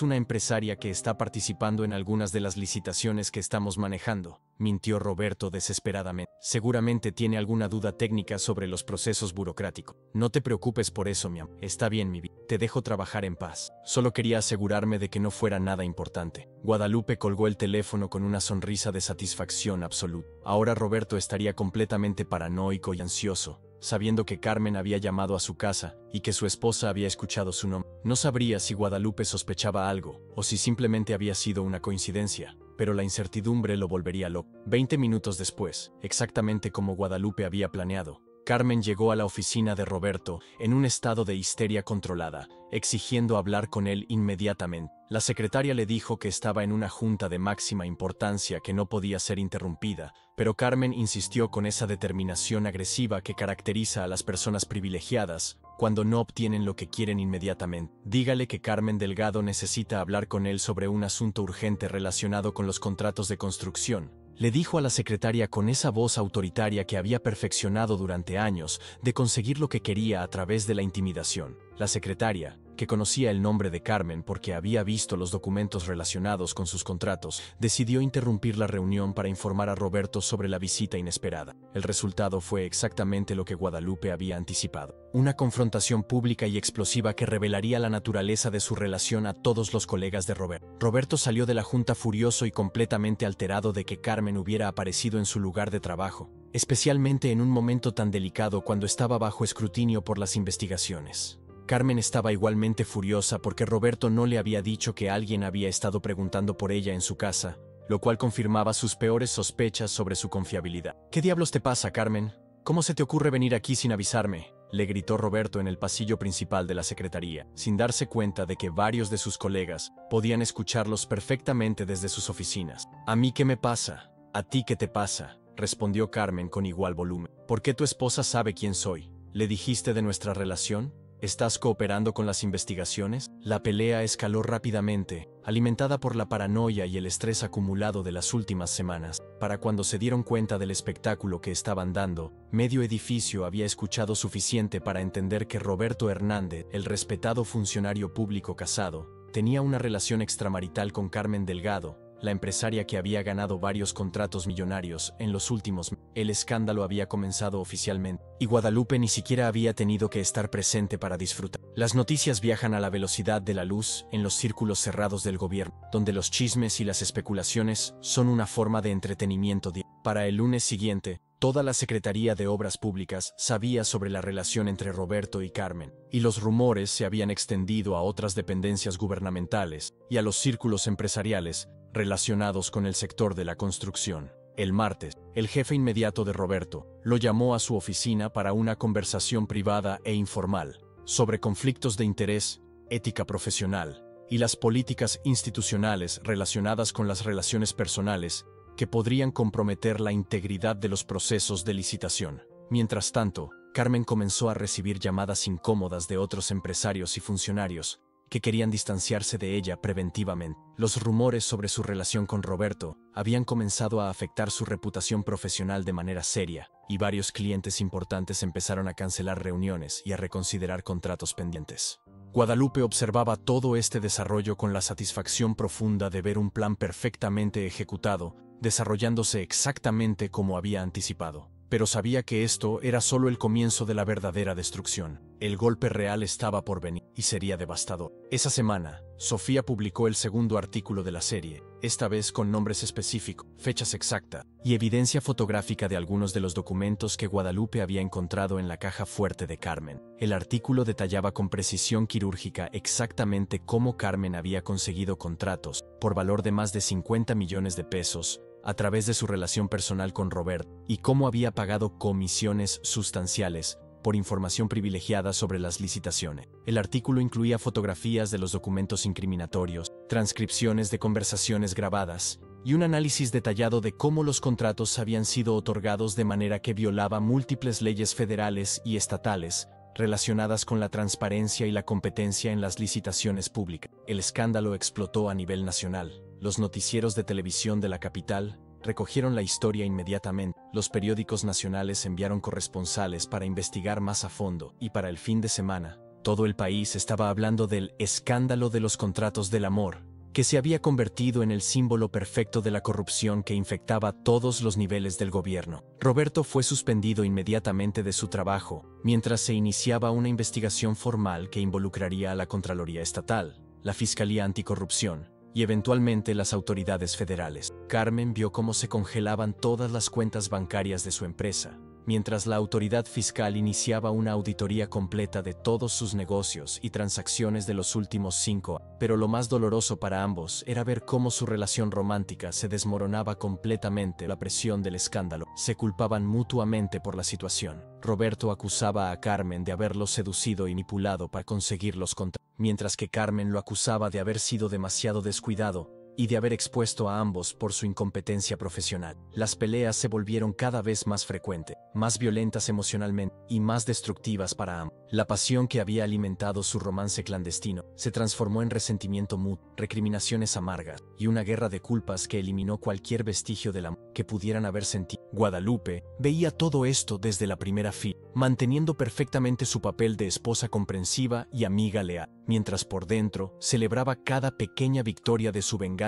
una empresaria que está participando en algunas de las licitaciones que estamos manejando, mintió Roberto desesperadamente. Seguramente tiene alguna duda técnica sobre los procesos burocráticos. No te preocupes por eso, mi amor. Está bien, mi vida. Te dejo trabajar en paz. Solo quería asegurarme de que no fuera nada importante. Guadalupe colgó el teléfono con una sonrisa de satisfacción absoluta. Ahora Roberto estaría completamente paranoico y ansioso, sabiendo que Carmen había llamado a su casa y que su esposa había escuchado su nombre. No sabría si Guadalupe sospechaba algo o si simplemente había sido una coincidencia, pero la incertidumbre lo volvería loco. 20 minutos después, exactamente como Guadalupe había planeado, Carmen llegó a la oficina de Roberto en un estado de histeria controlada, exigiendo hablar con él inmediatamente. La secretaria le dijo que estaba en una junta de máxima importancia que no podía ser interrumpida, pero Carmen insistió con esa determinación agresiva que caracteriza a las personas privilegiadas cuando no obtienen lo que quieren inmediatamente. Dígale que Carmen Delgado necesita hablar con él sobre un asunto urgente relacionado con los contratos de construcción, le dijo a la secretaria con esa voz autoritaria que había perfeccionado durante años de conseguir lo que quería a través de la intimidación. La secretaria, que conocía el nombre de Carmen porque había visto los documentos relacionados con sus contratos, decidió interrumpir la reunión para informar a Roberto sobre la visita inesperada. El resultado fue exactamente lo que Guadalupe había anticipado: una confrontación pública y explosiva que revelaría la naturaleza de su relación a todos los colegas de Roberto. Roberto salió de la junta furioso y completamente alterado de que Carmen hubiera aparecido en su lugar de trabajo, especialmente en un momento tan delicado cuando estaba bajo escrutinio por las investigaciones. Carmen estaba igualmente furiosa porque Roberto no le había dicho que alguien había estado preguntando por ella en su casa, lo cual confirmaba sus peores sospechas sobre su confiabilidad. ¿Qué diablos te pasa, Carmen? ¿Cómo se te ocurre venir aquí sin avisarme?, le gritó Roberto en el pasillo principal de la secretaría, sin darse cuenta de que varios de sus colegas podían escucharlos perfectamente desde sus oficinas. ¿A mí qué me pasa? ¿A ti qué te pasa?, respondió Carmen con igual volumen. ¿Por qué tu esposa sabe quién soy? ¿Le dijiste de nuestra relación? ¿Estás cooperando con las investigaciones? La pelea escaló rápidamente, alimentada por la paranoia y el estrés acumulado de las últimas semanas. Para cuando se dieron cuenta del espectáculo que estaban dando, medio edificio había escuchado suficiente para entender que Roberto Hernández, el respetado funcionario público casado, tenía una relación extramarital con Carmen Delgado, la empresaria que había ganado varios contratos millonarios en los últimos meses. El escándalo había comenzado oficialmente, y Guadalupe ni siquiera había tenido que estar presente para disfrutar. Las noticias viajan a la velocidad de la luz en los círculos cerrados del gobierno, donde los chismes y las especulaciones son una forma de entretenimiento diario. Para el lunes siguiente, toda la Secretaría de Obras Públicas sabía sobre la relación entre Roberto y Carmen, y los rumores se habían extendido a otras dependencias gubernamentales y a los círculos empresariales relacionados con el sector de la construcción. El martes, el jefe inmediato de Roberto lo llamó a su oficina para una conversación privada e informal sobre conflictos de interés, ética profesional y las políticas institucionales relacionadas con las relaciones personales que podrían comprometer la integridad de los procesos de licitación. Mientras tanto, Carmen comenzó a recibir llamadas incómodas de otros empresarios y funcionarios que querían distanciarse de ella preventivamente. Los rumores sobre su relación con Roberto habían comenzado a afectar su reputación profesional de manera seria, y varios clientes importantes empezaron a cancelar reuniones y a reconsiderar contratos pendientes. Guadalupe observaba todo este desarrollo con la satisfacción profunda de ver un plan perfectamente ejecutado, desarrollándose exactamente como había anticipado. Pero sabía que esto era solo el comienzo de la verdadera destrucción. El golpe real estaba por venir y sería devastador. Esa semana, Sofía publicó el segundo artículo de la serie, esta vez con nombres específicos, fechas exactas y evidencia fotográfica de algunos de los documentos que Guadalupe había encontrado en la caja fuerte de Carmen. El artículo detallaba con precisión quirúrgica exactamente cómo Carmen había conseguido contratos por valor de más de 50 millones de pesos a través de su relación personal con Robert, y cómo había pagado comisiones sustanciales por información privilegiada sobre las licitaciones. El artículo incluía fotografías de los documentos incriminatorios, transcripciones de conversaciones grabadas y un análisis detallado de cómo los contratos habían sido otorgados de manera que violaba múltiples leyes federales y estatales relacionadas con la transparencia y la competencia en las licitaciones públicas. El escándalo explotó a nivel nacional. Los noticieros de televisión de la capital recogieron la historia inmediatamente. Los periódicos nacionales enviaron corresponsales para investigar más a fondo, y para el fin de semana, todo el país estaba hablando del escándalo de los contratos del amor, que se había convertido en el símbolo perfecto de la corrupción que infectaba todos los niveles del gobierno. Roberto fue suspendido inmediatamente de su trabajo, mientras se iniciaba una investigación formal que involucraría a la Contraloría Estatal, la Fiscalía Anticorrupción y eventualmente las autoridades federales. Carmen vio cómo se congelaban todas las cuentas bancarias de su empresa, mientras la autoridad fiscal iniciaba una auditoría completa de todos sus negocios y transacciones de los últimos 5 años. Pero lo más doloroso para ambos era ver cómo su relación romántica se desmoronaba completamente. La presión del escándalo. Se culpaban mutuamente por la situación. Roberto acusaba a Carmen de haberlo seducido y manipulado para conseguir los contratos, mientras que Carmen lo acusaba de haber sido demasiado descuidado y de haber expuesto a ambos por su incompetencia profesional. Las peleas se volvieron cada vez más frecuentes, más violentas emocionalmente y más destructivas para ambos. La pasión que había alimentado su romance clandestino se transformó en resentimiento mutuo, recriminaciones amargas y una guerra de culpas que eliminó cualquier vestigio del amor que pudieran haber sentido. Guadalupe veía todo esto desde la primera fila, manteniendo perfectamente su papel de esposa comprensiva y amiga leal, mientras por dentro celebraba cada pequeña victoria de su venganza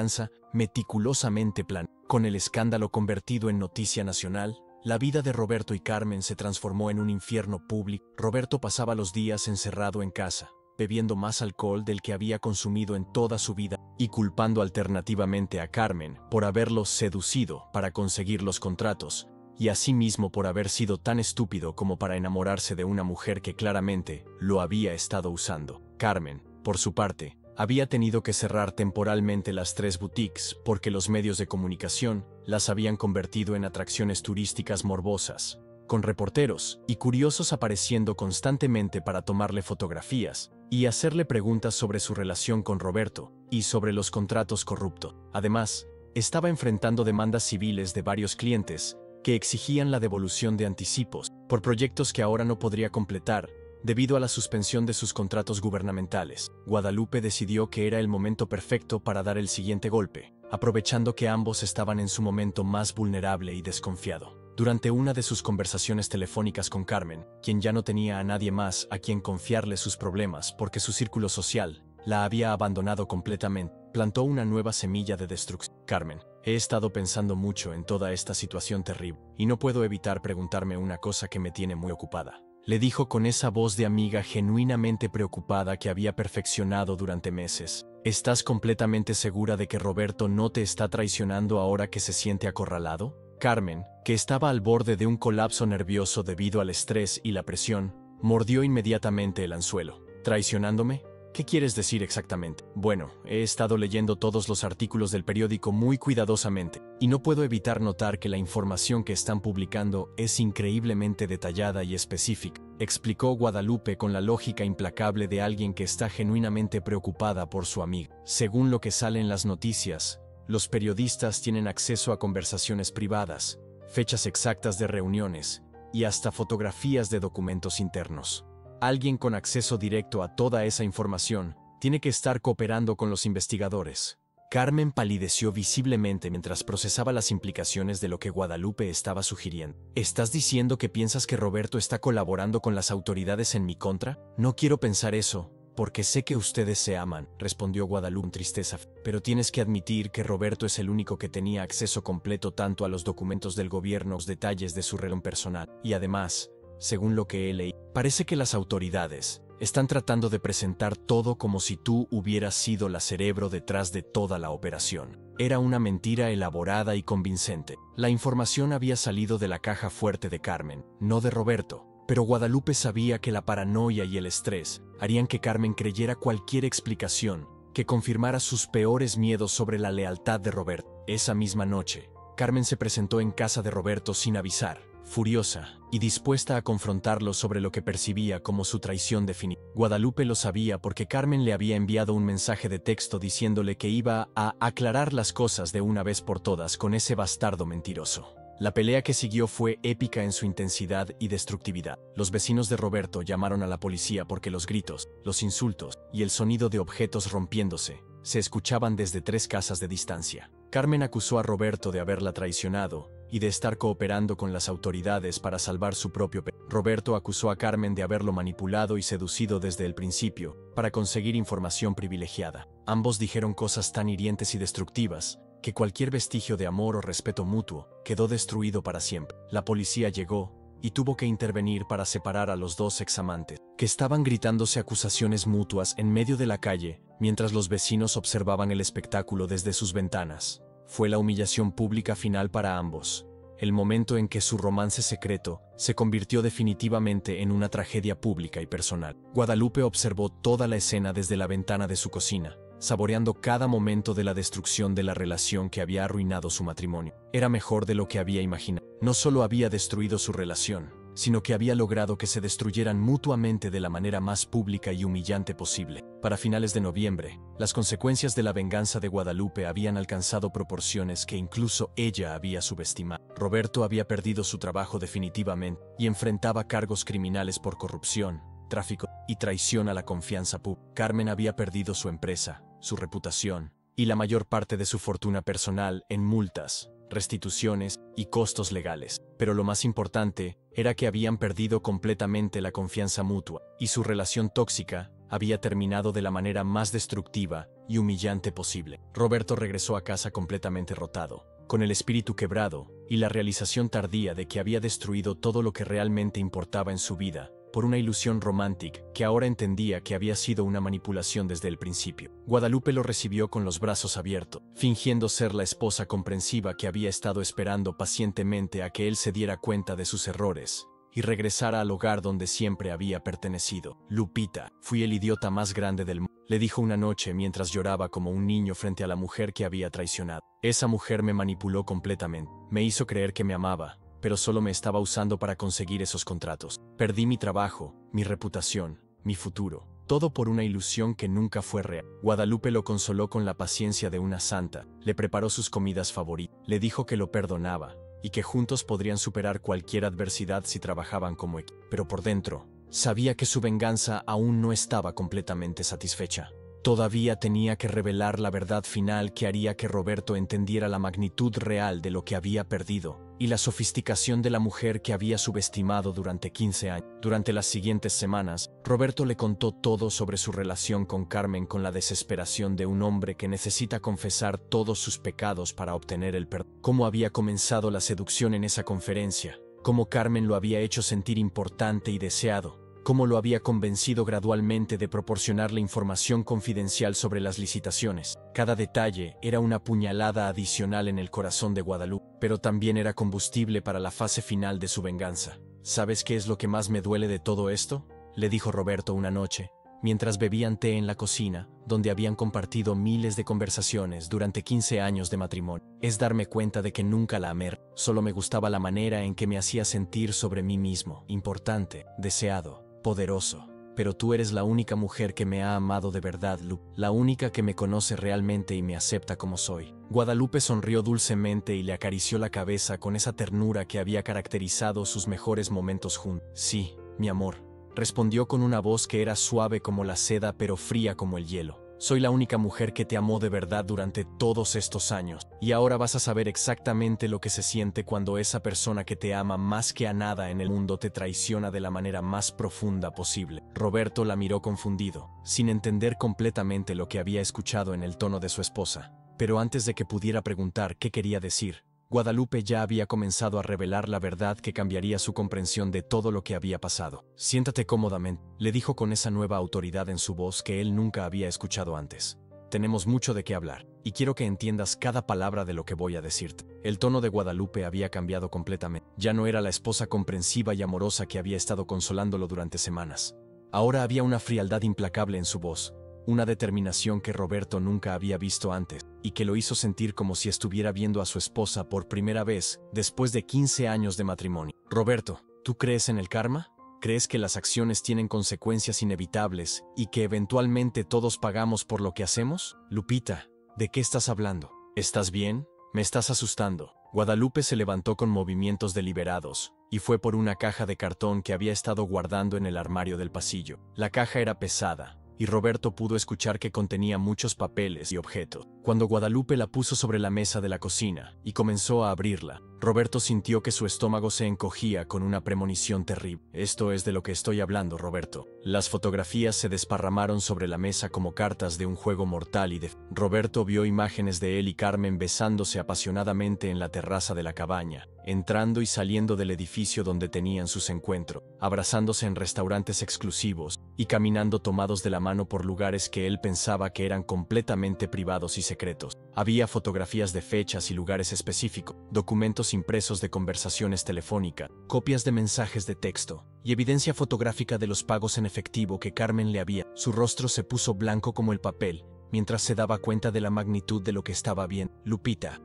meticulosamente planeada. Con el escándalo convertido en noticia nacional, la vida de Roberto y Carmen se transformó en un infierno público. Roberto pasaba los días encerrado en casa, bebiendo más alcohol del que había consumido en toda su vida, y culpando alternativamente a Carmen por haberlo seducido para conseguir los contratos, y asimismo por haber sido tan estúpido como para enamorarse de una mujer que claramente lo había estado usando. Carmen, por su parte, había tenido que cerrar temporalmente las 3 boutiques porque los medios de comunicación las habían convertido en atracciones turísticas morbosas, con reporteros y curiosos apareciendo constantemente para tomarle fotografías y hacerle preguntas sobre su relación con Roberto y sobre los contratos corruptos. Además, estaba enfrentando demandas civiles de varios clientes que exigían la devolución de anticipos por proyectos que ahora no podría completar debido a la suspensión de sus contratos gubernamentales. Guadalupe decidió que era el momento perfecto para dar el siguiente golpe, aprovechando que ambos estaban en su momento más vulnerable y desconfiado. Durante una de sus conversaciones telefónicas con Carmen, quien ya no tenía a nadie más a quien confiarle sus problemas porque su círculo social la había abandonado completamente, plantó una nueva semilla de destrucción. Carmen, he estado pensando mucho en toda esta situación terrible, y no puedo evitar preguntarme una cosa que me tiene muy ocupada. Le dijo con esa voz de amiga genuinamente preocupada que había perfeccionado durante meses. ¿Estás completamente segura de que Roberto no te está traicionando ahora que se siente acorralado? Carmen, que estaba al borde de un colapso nervioso debido al estrés y la presión, mordió inmediatamente el anzuelo. ¿Traicionándome? ¿Qué quieres decir exactamente? Bueno, he estado leyendo todos los artículos del periódico muy cuidadosamente, y no puedo evitar notar que la información que están publicando es increíblemente detallada y específica, explicó Guadalupe con la lógica implacable de alguien que está genuinamente preocupada por su amiga. Según lo que sale en las noticias, los periodistas tienen acceso a conversaciones privadas, fechas exactas de reuniones, y hasta fotografías de documentos internos. Alguien con acceso directo a toda esa información tiene que estar cooperando con los investigadores. Carmen palideció visiblemente mientras procesaba las implicaciones de lo que Guadalupe estaba sugiriendo. ¿Estás diciendo que piensas que Roberto está colaborando con las autoridades en mi contra? No quiero pensar eso, porque sé que ustedes se aman, respondió Guadalupe con tristeza. Pero tienes que admitir que Roberto es el único que tenía acceso completo tanto a los documentos del gobierno como a los detalles de su relación personal. Y además, según lo que he leído, parece que las autoridades están tratando de presentar todo como si tú hubieras sido la cerebro detrás de toda la operación. Era una mentira elaborada y convincente. La información había salido de la caja fuerte de Carmen, no de Roberto. Pero Guadalupe sabía que la paranoia y el estrés harían que Carmen creyera cualquier explicación que confirmara sus peores miedos sobre la lealtad de Roberto. Esa misma noche, Carmen se presentó en casa de Roberto sin avisar, furiosa y dispuesta a confrontarlo sobre lo que percibía como su traición definitiva. Guadalupe lo sabía porque Carmen le había enviado un mensaje de texto diciéndole que iba a aclarar las cosas de una vez por todas con ese bastardo mentiroso. La pelea que siguió fue épica en su intensidad y destructividad. Los vecinos de Roberto llamaron a la policía porque los gritos, los insultos y el sonido de objetos rompiéndose se escuchaban desde 3 casas de distancia. Carmen acusó a Roberto de haberla traicionado y de estar cooperando con las autoridades para salvar su propio pellejo. Roberto acusó a Carmen de haberlo manipulado y seducido desde el principio para conseguir información privilegiada. Ambos dijeron cosas tan hirientes y destructivas que cualquier vestigio de amor o respeto mutuo quedó destruido para siempre. La policía llegó y tuvo que intervenir para separar a los 2 examantes, que estaban gritándose acusaciones mutuas en medio de la calle mientras los vecinos observaban el espectáculo desde sus ventanas. Fue la humillación pública final para ambos, el momento en que su romance secreto se convirtió definitivamente en una tragedia pública y personal. Guadalupe observó toda la escena desde la ventana de su cocina, saboreando cada momento de la destrucción de la relación que había arruinado su matrimonio. Era mejor de lo que había imaginado. No solo había destruido su relación, sino que había logrado que se destruyeran mutuamente de la manera más pública y humillante posible. Para finales de noviembre, las consecuencias de la venganza de Guadalupe habían alcanzado proporciones que incluso ella había subestimado. Roberto había perdido su trabajo definitivamente y enfrentaba cargos criminales por corrupción, tráfico y traición a la confianza pública. Carmen había perdido su empresa, su reputación y la mayor parte de su fortuna personal en multas, restituciones y costos legales. Pero lo más importante era que habían perdido completamente la confianza mutua, y su relación tóxica había terminado de la manera más destructiva y humillante posible. Roberto regresó a casa completamente rotado, con el espíritu quebrado y la realización tardía de que había destruido todo lo que realmente importaba en su vida por una ilusión romántica que ahora entendía que había sido una manipulación desde el principio. Guadalupe lo recibió con los brazos abiertos, fingiendo ser la esposa comprensiva que había estado esperando pacientemente a que él se diera cuenta de sus errores y regresara al hogar donde siempre había pertenecido. Lupita, fui el idiota más grande del mundo, le dijo una noche mientras lloraba como un niño frente a la mujer que había traicionado. Esa mujer me manipuló completamente, me hizo creer que me amaba, pero solo me estaba usando para conseguir esos contratos. Perdí mi trabajo, mi reputación, mi futuro, todo por una ilusión que nunca fue real. Guadalupe lo consoló con la paciencia de una santa, le preparó sus comidas favoritas, le dijo que lo perdonaba y que juntos podrían superar cualquier adversidad si trabajaban como equipo. Pero por dentro, sabía que su venganza aún no estaba completamente satisfecha. Todavía tenía que revelar la verdad final que haría que Roberto entendiera la magnitud real de lo que había perdido y la sofisticación de la mujer que había subestimado durante 15 años. Durante las siguientes semanas, Roberto le contó todo sobre su relación con Carmen con la desesperación de un hombre que necesita confesar todos sus pecados para obtener el perdón. Cómo había comenzado la seducción en esa conferencia, cómo Carmen lo había hecho sentir importante y deseado, cómo lo había convencido gradualmente de proporcionarle información confidencial sobre las licitaciones. Cada detalle era una puñalada adicional en el corazón de Guadalupe, pero también era combustible para la fase final de su venganza. ¿Sabes qué es lo que más me duele de todo esto?, le dijo Roberto una noche, mientras bebían té en la cocina, donde habían compartido miles de conversaciones durante 15 años de matrimonio. Es darme cuenta de que nunca la amé, solo me gustaba la manera en que me hacía sentir sobre mí mismo, importante, deseado, poderoso. Pero tú eres la única mujer que me ha amado de verdad, Lu, la única que me conoce realmente y me acepta como soy. Guadalupe sonrió dulcemente y le acarició la cabeza con esa ternura que había caracterizado sus mejores momentos juntos. Sí, mi amor, respondió con una voz que era suave como la seda pero fría como el hielo. Soy la única mujer que te amó de verdad durante todos estos años, y ahora vas a saber exactamente lo que se siente cuando esa persona que te ama más que a nada en el mundo te traiciona de la manera más profunda posible. Roberto la miró confundido, sin entender completamente lo que había escuchado en el tono de su esposa. Pero antes de que pudiera preguntar qué quería decir, Guadalupe ya había comenzado a revelar la verdad que cambiaría su comprensión de todo lo que había pasado. Siéntate cómodamente, le dijo con esa nueva autoridad en su voz que él nunca había escuchado antes. Tenemos mucho de qué hablar, y quiero que entiendas cada palabra de lo que voy a decirte. El tono de Guadalupe había cambiado completamente. Ya no era la esposa comprensiva y amorosa que había estado consolándolo durante semanas. Ahora había una frialdad implacable en su voz, una determinación que Roberto nunca había visto antes, y que lo hizo sentir como si estuviera viendo a su esposa por primera vez después de 15 años de matrimonio. Roberto, ¿tú crees en el karma? ¿Crees que las acciones tienen consecuencias inevitables y que eventualmente todos pagamos por lo que hacemos? Lupita, ¿de qué estás hablando? ¿Estás bien? Me estás asustando. Guadalupe se levantó con movimientos deliberados y fue por una caja de cartón que había estado guardando en el armario del pasillo. La caja era pesada, y Roberto pudo escuchar que contenía muchos papeles y objetos. Cuando Guadalupe la puso sobre la mesa de la cocina y comenzó a abrirla, Roberto sintió que su estómago se encogía con una premonición terrible. Esto es de lo que estoy hablando, Roberto. Las fotografías se desparramaron sobre la mesa como cartas de un juego mortal y Roberto vio imágenes de él y Carmen besándose apasionadamente en la terraza de la cabaña, entrando y saliendo del edificio donde tenían sus encuentros, abrazándose en restaurantes exclusivos y caminando tomados de la mano por lugares que él pensaba que eran completamente privados y secretos. Había fotografías de fechas y lugares específicos, documentos impresos de conversaciones telefónicas, copias de mensajes de texto y evidencia fotográfica de los pagos en efectivo que Carmen le había. Su rostro se puso blanco como el papel mientras se daba cuenta de la magnitud de lo que estaba viendo. Lupita,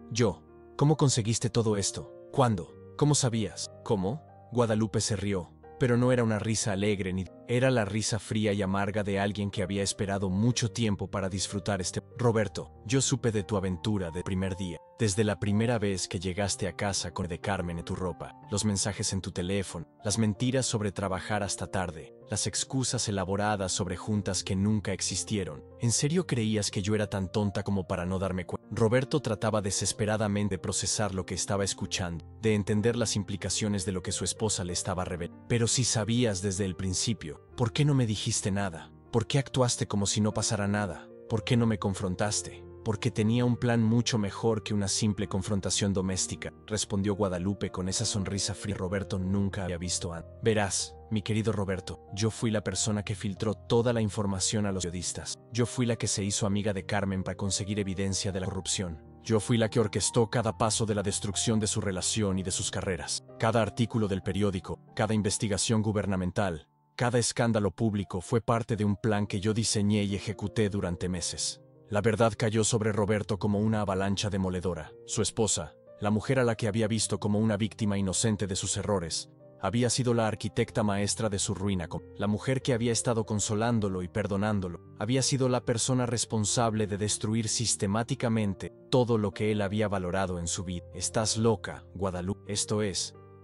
¿cómo conseguiste todo esto? ¿Cuándo? ¿Cómo sabías? ¿Cómo? Guadalupe se rió, pero no era una risa alegre ni... Era la risa fría y amarga de alguien que había esperado mucho tiempo para disfrutar este... Roberto, yo supe de tu aventura del primer día, desde la primera vez que llegaste a casa con de Carmen en tu ropa, los mensajes en tu teléfono, las mentiras sobre trabajar hasta tarde, las excusas elaboradas sobre juntas que nunca existieron. ¿En serio creías que yo era tan tonta como para no darme cuenta? Roberto trataba desesperadamente de procesar lo que estaba escuchando, de entender las implicaciones de lo que su esposa le estaba revelando. Pero si sabías desde el principio, ¿por qué no me dijiste nada? ¿Por qué actuaste como si no pasara nada? ¿Por qué no me confrontaste? Porque tenía un plan mucho mejor que una simple confrontación doméstica, respondió Guadalupe con esa sonrisa fría que Roberto nunca había visto antes. Verás, mi querido Roberto, yo fui la persona que filtró toda la información a los periodistas. Yo fui la que se hizo amiga de Carmen para conseguir evidencia de la corrupción. Yo fui la que orquestó cada paso de la destrucción de su relación y de sus carreras. Cada artículo del periódico, cada investigación gubernamental, cada escándalo público fue parte de un plan que yo diseñé y ejecuté durante meses. La verdad cayó sobre Roberto como una avalancha demoledora. Su esposa, la mujer a la que había visto como una víctima inocente de sus errores, había sido la arquitecta maestra de su ruina. La mujer que había estado consolándolo y perdonándolo, había sido la persona responsable de destruir sistemáticamente todo lo que él había valorado en su vida. Estás loca, Guadalupe.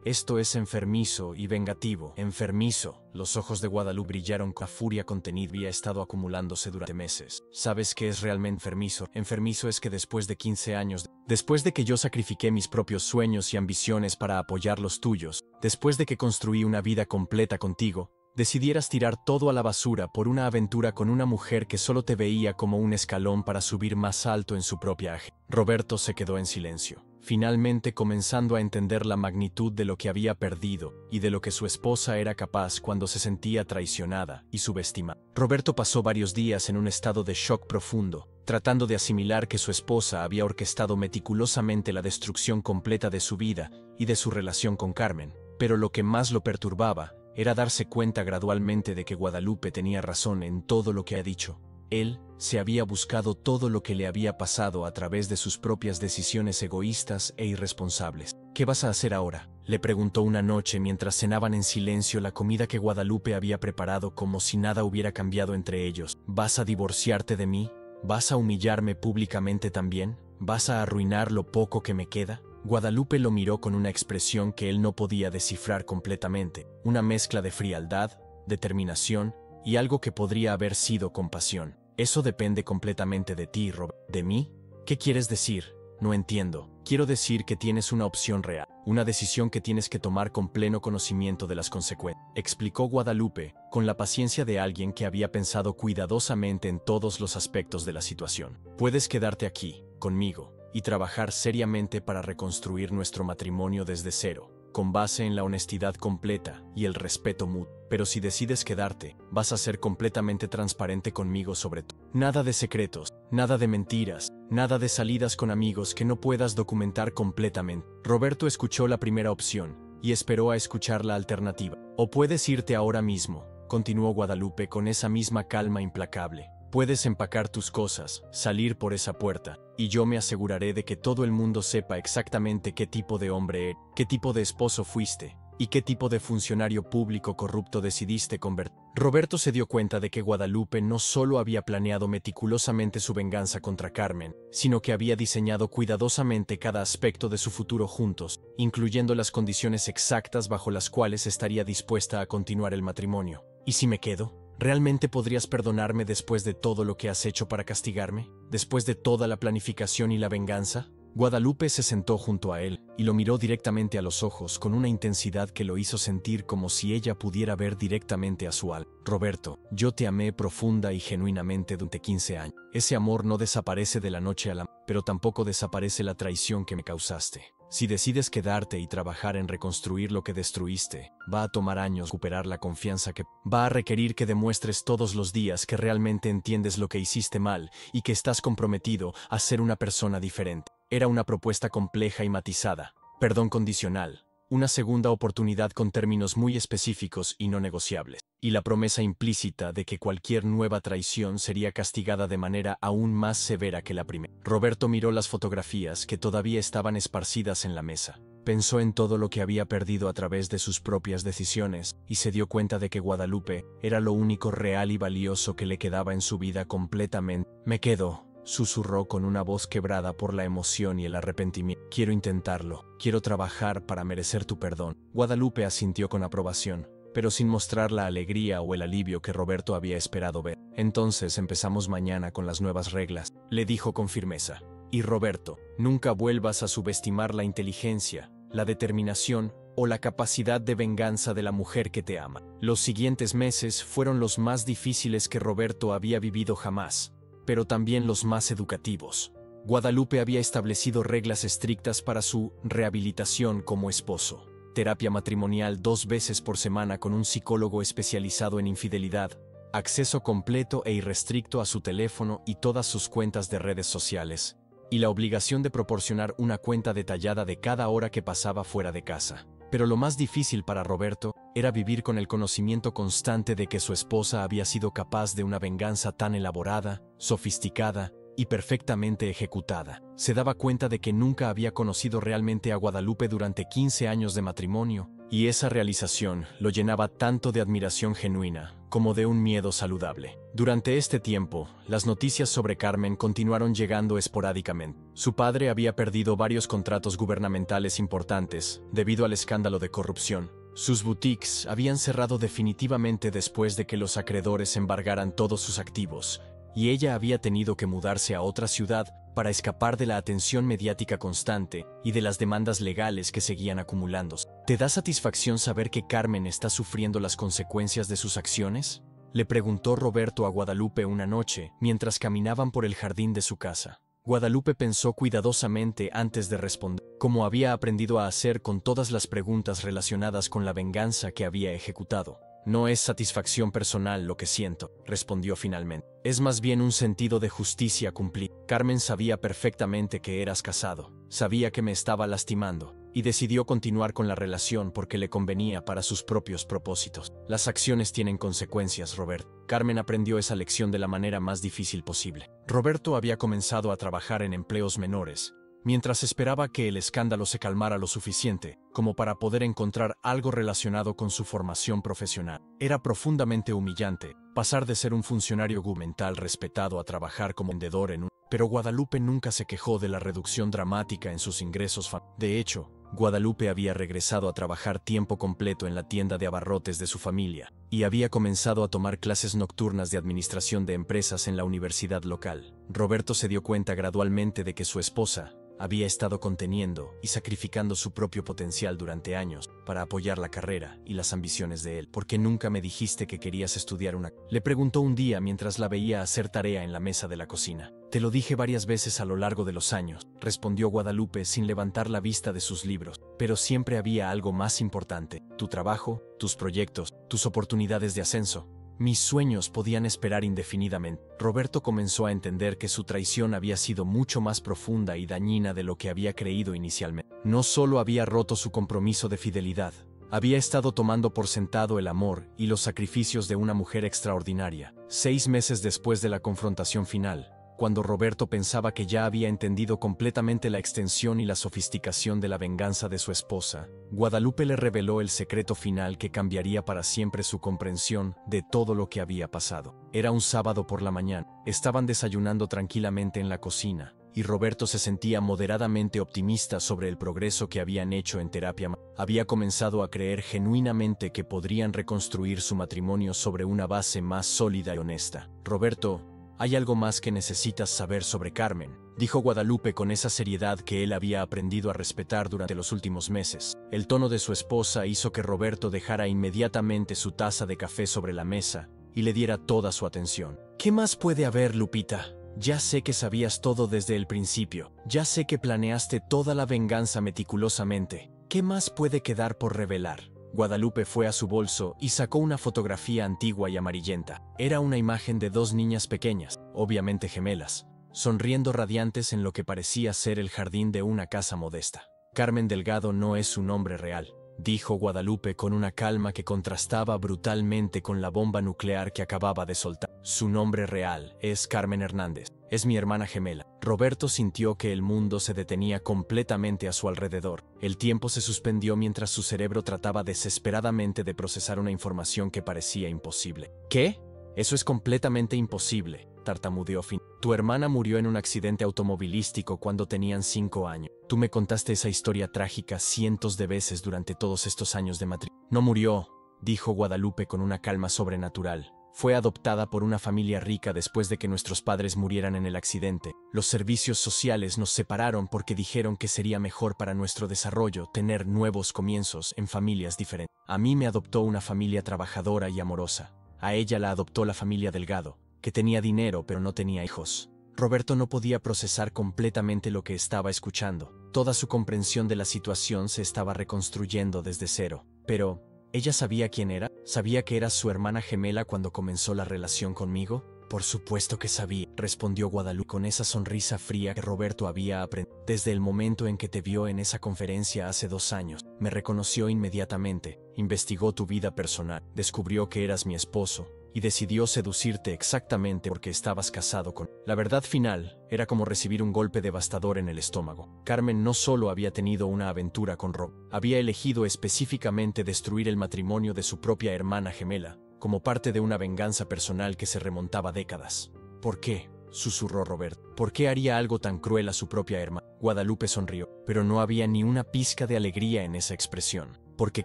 Esto es enfermizo y vengativo. Enfermizo. Los ojos de Guadalupe brillaron con la furia contenida que había estado acumulándose durante meses. ¿Sabes qué es realmente enfermizo? Enfermizo es que después de 15 años, después de que yo sacrifiqué mis propios sueños y ambiciones para apoyar los tuyos, después de que construí una vida completa contigo, decidieras tirar todo a la basura por una aventura con una mujer que solo te veía como un escalón para subir más alto en su propia agenda. Roberto se quedó en silencio, finalmente comenzando a entender la magnitud de lo que había perdido y de lo que su esposa era capaz cuando se sentía traicionada y subestimada. Roberto pasó varios días en un estado de shock profundo, tratando de asimilar que su esposa había orquestado meticulosamente la destrucción completa de su vida y de su relación con Carmen, pero lo que más lo perturbaba era darse cuenta gradualmente de que Guadalupe tenía razón en todo lo que ha dicho. Él se había buscado todo lo que le había pasado a través de sus propias decisiones egoístas e irresponsables. ¿Qué vas a hacer ahora?, le preguntó una noche mientras cenaban en silencio la comida que Guadalupe había preparado como si nada hubiera cambiado entre ellos. ¿Vas a divorciarte de mí? ¿Vas a humillarme públicamente también? ¿Vas a arruinar lo poco que me queda? Guadalupe lo miró con una expresión que él no podía descifrar completamente, una mezcla de frialdad, determinación y algo que podría haber sido compasión. Eso depende completamente de ti, Robert. ¿De mí? ¿Qué quieres decir? No entiendo. Quiero decir que tienes una opción real, una decisión que tienes que tomar con pleno conocimiento de las consecuencias, explicó Guadalupe, con la paciencia de alguien que había pensado cuidadosamente en todos los aspectos de la situación. Puedes quedarte aquí, conmigo, y trabajar seriamente para reconstruir nuestro matrimonio desde cero, con base en la honestidad completa y el respeto mutuo. Pero si decides quedarte, vas a ser completamente transparente conmigo sobre todo. Nada de secretos, nada de mentiras, nada de salidas con amigos que no puedas documentar completamente. Roberto escuchó la primera opción y esperó a escuchar la alternativa. O puedes irte ahora mismo, continuó Guadalupe con esa misma calma implacable. Puedes empacar tus cosas, salir por esa puerta, y yo me aseguraré de que todo el mundo sepa exactamente qué tipo de hombre eres, qué tipo de esposo fuiste, y qué tipo de funcionario público corrupto decidiste convertir. Roberto se dio cuenta de que Guadalupe no solo había planeado meticulosamente su venganza contra Carmen, sino que había diseñado cuidadosamente cada aspecto de su futuro juntos, incluyendo las condiciones exactas bajo las cuales estaría dispuesta a continuar el matrimonio. ¿Y si me quedo? ¿Realmente podrías perdonarme después de todo lo que has hecho para castigarme? ¿Después de toda la planificación y la venganza? Guadalupe se sentó junto a él y lo miró directamente a los ojos con una intensidad que lo hizo sentir como si ella pudiera ver directamente a su alma. Roberto, yo te amé profunda y genuinamente durante 15 años. Ese amor no desaparece de la noche a la mañana, pero tampoco desaparece la traición que me causaste. Si decides quedarte y trabajar en reconstruir lo que destruiste, va a tomar años recuperar la confianza que va a requerir que demuestres todos los días que realmente entiendes lo que hiciste mal y que estás comprometido a ser una persona diferente. Era una propuesta compleja y matizada, perdón condicional, una segunda oportunidad con términos muy específicos y no negociables, y la promesa implícita de que cualquier nueva traición sería castigada de manera aún más severa que la primera. Roberto miró las fotografías que todavía estaban esparcidas en la mesa. Pensó en todo lo que había perdido a través de sus propias decisiones y se dio cuenta de que Guadalupe era lo único real y valioso que le quedaba en su vida completamente. Me quedo, susurró con una voz quebrada por la emoción y el arrepentimiento. Quiero intentarlo. Quiero trabajar para merecer tu perdón. Guadalupe asintió con aprobación, pero sin mostrar la alegría o el alivio que Roberto había esperado ver. Entonces empezamos mañana con las nuevas reglas, le dijo con firmeza. Y Roberto, nunca vuelvas a subestimar la inteligencia, la determinación o la capacidad de venganza de la mujer que te ama. Los siguientes meses fueron los más difíciles que Roberto había vivido jamás, pero también los más educativos. Guadalupe había establecido reglas estrictas para su rehabilitación como esposo. Terapia matrimonial 2 veces por semana con un psicólogo especializado en infidelidad, acceso completo e irrestricto a su teléfono y todas sus cuentas de redes sociales, y la obligación de proporcionar una cuenta detallada de cada hora que pasaba fuera de casa. Pero lo más difícil para Roberto era vivir con el conocimiento constante de que su esposa había sido capaz de una venganza tan elaborada, sofisticada y perfectamente ejecutada. Se daba cuenta de que nunca había conocido realmente a Guadalupe durante 15 años de matrimonio, y esa realización lo llenaba tanto de admiración genuina como de un miedo saludable. Durante este tiempo, las noticias sobre Carmen continuaron llegando esporádicamente. Su padre había perdido varios contratos gubernamentales importantes debido al escándalo de corrupción. Sus boutiques habían cerrado definitivamente después de que los acreedores embargaran todos sus activos, y ella había tenido que mudarse a otra ciudad para escapar de la atención mediática constante y de las demandas legales que seguían acumulándose. ¿Te da satisfacción saber que Carmen está sufriendo las consecuencias de sus acciones?, le preguntó Roberto a Guadalupe una noche mientras caminaban por el jardín de su casa. Guadalupe pensó cuidadosamente antes de responder, como había aprendido a hacer con todas las preguntas relacionadas con la venganza que había ejecutado. No es satisfacción personal lo que siento, respondió finalmente. Es más bien un sentido de justicia cumplida. Carmen sabía perfectamente que eras casado. Sabía que me estaba lastimando. y decidió continuar con la relación porque le convenía para sus propios propósitos. Las acciones tienen consecuencias, Robert. Carmen aprendió esa lección de la manera más difícil posible. Roberto había comenzado a trabajar en empleos menores, mientras esperaba que el escándalo se calmara lo suficiente como para poder encontrar algo relacionado con su formación profesional. Era profundamente humillante pasar de ser un funcionario gubernamental respetado a trabajar como vendedor en un... Pero Guadalupe nunca se quejó de la reducción dramática en sus ingresos. De hecho, Guadalupe había regresado a trabajar tiempo completo en la tienda de abarrotes de su familia y había comenzado a tomar clases nocturnas de administración de empresas en la universidad local. Roberto se dio cuenta gradualmente de que su esposa había estado conteniendo y sacrificando su propio potencial durante años para apoyar la carrera y las ambiciones de él. ¿Por qué nunca me dijiste que querías estudiar una...? Le preguntó un día mientras la veía hacer tarea en la mesa de la cocina. Te lo dije varias veces a lo largo de los años, respondió Guadalupe sin levantar la vista de sus libros, pero siempre había algo más importante: tu trabajo, tus proyectos, tus oportunidades de ascenso. Mis sueños podían esperar indefinidamente. Roberto comenzó a entender que su traición había sido mucho más profunda y dañina de lo que había creído inicialmente. No solo había roto su compromiso de fidelidad, había estado tomando por sentado el amor y los sacrificios de una mujer extraordinaria. 6 meses después de la confrontación final, cuando Roberto pensaba que ya había entendido completamente la extensión y la sofisticación de la venganza de su esposa, Guadalupe le reveló el secreto final que cambiaría para siempre su comprensión de todo lo que había pasado. Era un sábado por la mañana, estaban desayunando tranquilamente en la cocina, y Roberto se sentía moderadamente optimista sobre el progreso que habían hecho en terapia. Había comenzado a creer genuinamente que podrían reconstruir su matrimonio sobre una base más sólida y honesta. Roberto, hay algo más que necesitas saber sobre Carmen, dijo Guadalupe con esa seriedad que él había aprendido a respetar durante los últimos meses. El tono de su esposa hizo que Roberto dejara inmediatamente su taza de café sobre la mesa y le diera toda su atención. ¿Qué más puede haber, Lupita? Ya sé que sabías todo desde el principio. Ya sé que planeaste toda la venganza meticulosamente. ¿Qué más puede quedar por revelar? Guadalupe fue a su bolso y sacó una fotografía antigua y amarillenta. Era una imagen de 2 niñas pequeñas, obviamente gemelas, sonriendo radiantes en lo que parecía ser el jardín de una casa modesta. Carmen Delgado no es su nombre real, dijo Guadalupe con una calma que contrastaba brutalmente con la bomba nuclear que acababa de soltar. Su nombre real es Carmen Hernández. Es mi hermana gemela. Roberto sintió que el mundo se detenía completamente a su alrededor. El tiempo se suspendió mientras su cerebro trataba desesperadamente de procesar una información que parecía imposible. ¿Qué? Eso es completamente imposible, tartamudeó Finn. Tu hermana murió en un accidente automovilístico cuando tenían 5 años. Tú me contaste esa historia trágica cientos de veces durante todos estos años de matrimonio. No murió, dijo Guadalupe con una calma sobrenatural. Fue adoptada por una familia rica después de que nuestros padres murieran en el accidente. Los servicios sociales nos separaron porque dijeron que sería mejor para nuestro desarrollo tener nuevos comienzos en familias diferentes. A mí me adoptó una familia trabajadora y amorosa. A ella la adoptó la familia Delgado, que tenía dinero pero no tenía hijos. Roberto no podía procesar completamente lo que estaba escuchando. Toda su comprensión de la situación se estaba reconstruyendo desde cero. Pero ¿ella sabía quién era? ¿Sabía que era su hermana gemela cuando comenzó la relación conmigo? Por supuesto que sabía, respondió Guadalupe con esa sonrisa fría que Roberto había aprendido. Desde el momento en que te vio en esa conferencia hace 2 años, me reconoció inmediatamente, investigó tu vida personal, descubrió que eras mi esposo, y decidió seducirte exactamente porque estabas casado con... La verdad final era como recibir un golpe devastador en el estómago. Carmen no solo había tenido una aventura con Rob, había elegido específicamente destruir el matrimonio de su propia hermana gemela, como parte de una venganza personal que se remontaba décadas. ¿Por qué?, susurró Robert. ¿Por qué haría algo tan cruel a su propia hermana? Guadalupe sonrió, pero no había ni una pizca de alegría en esa expresión. Porque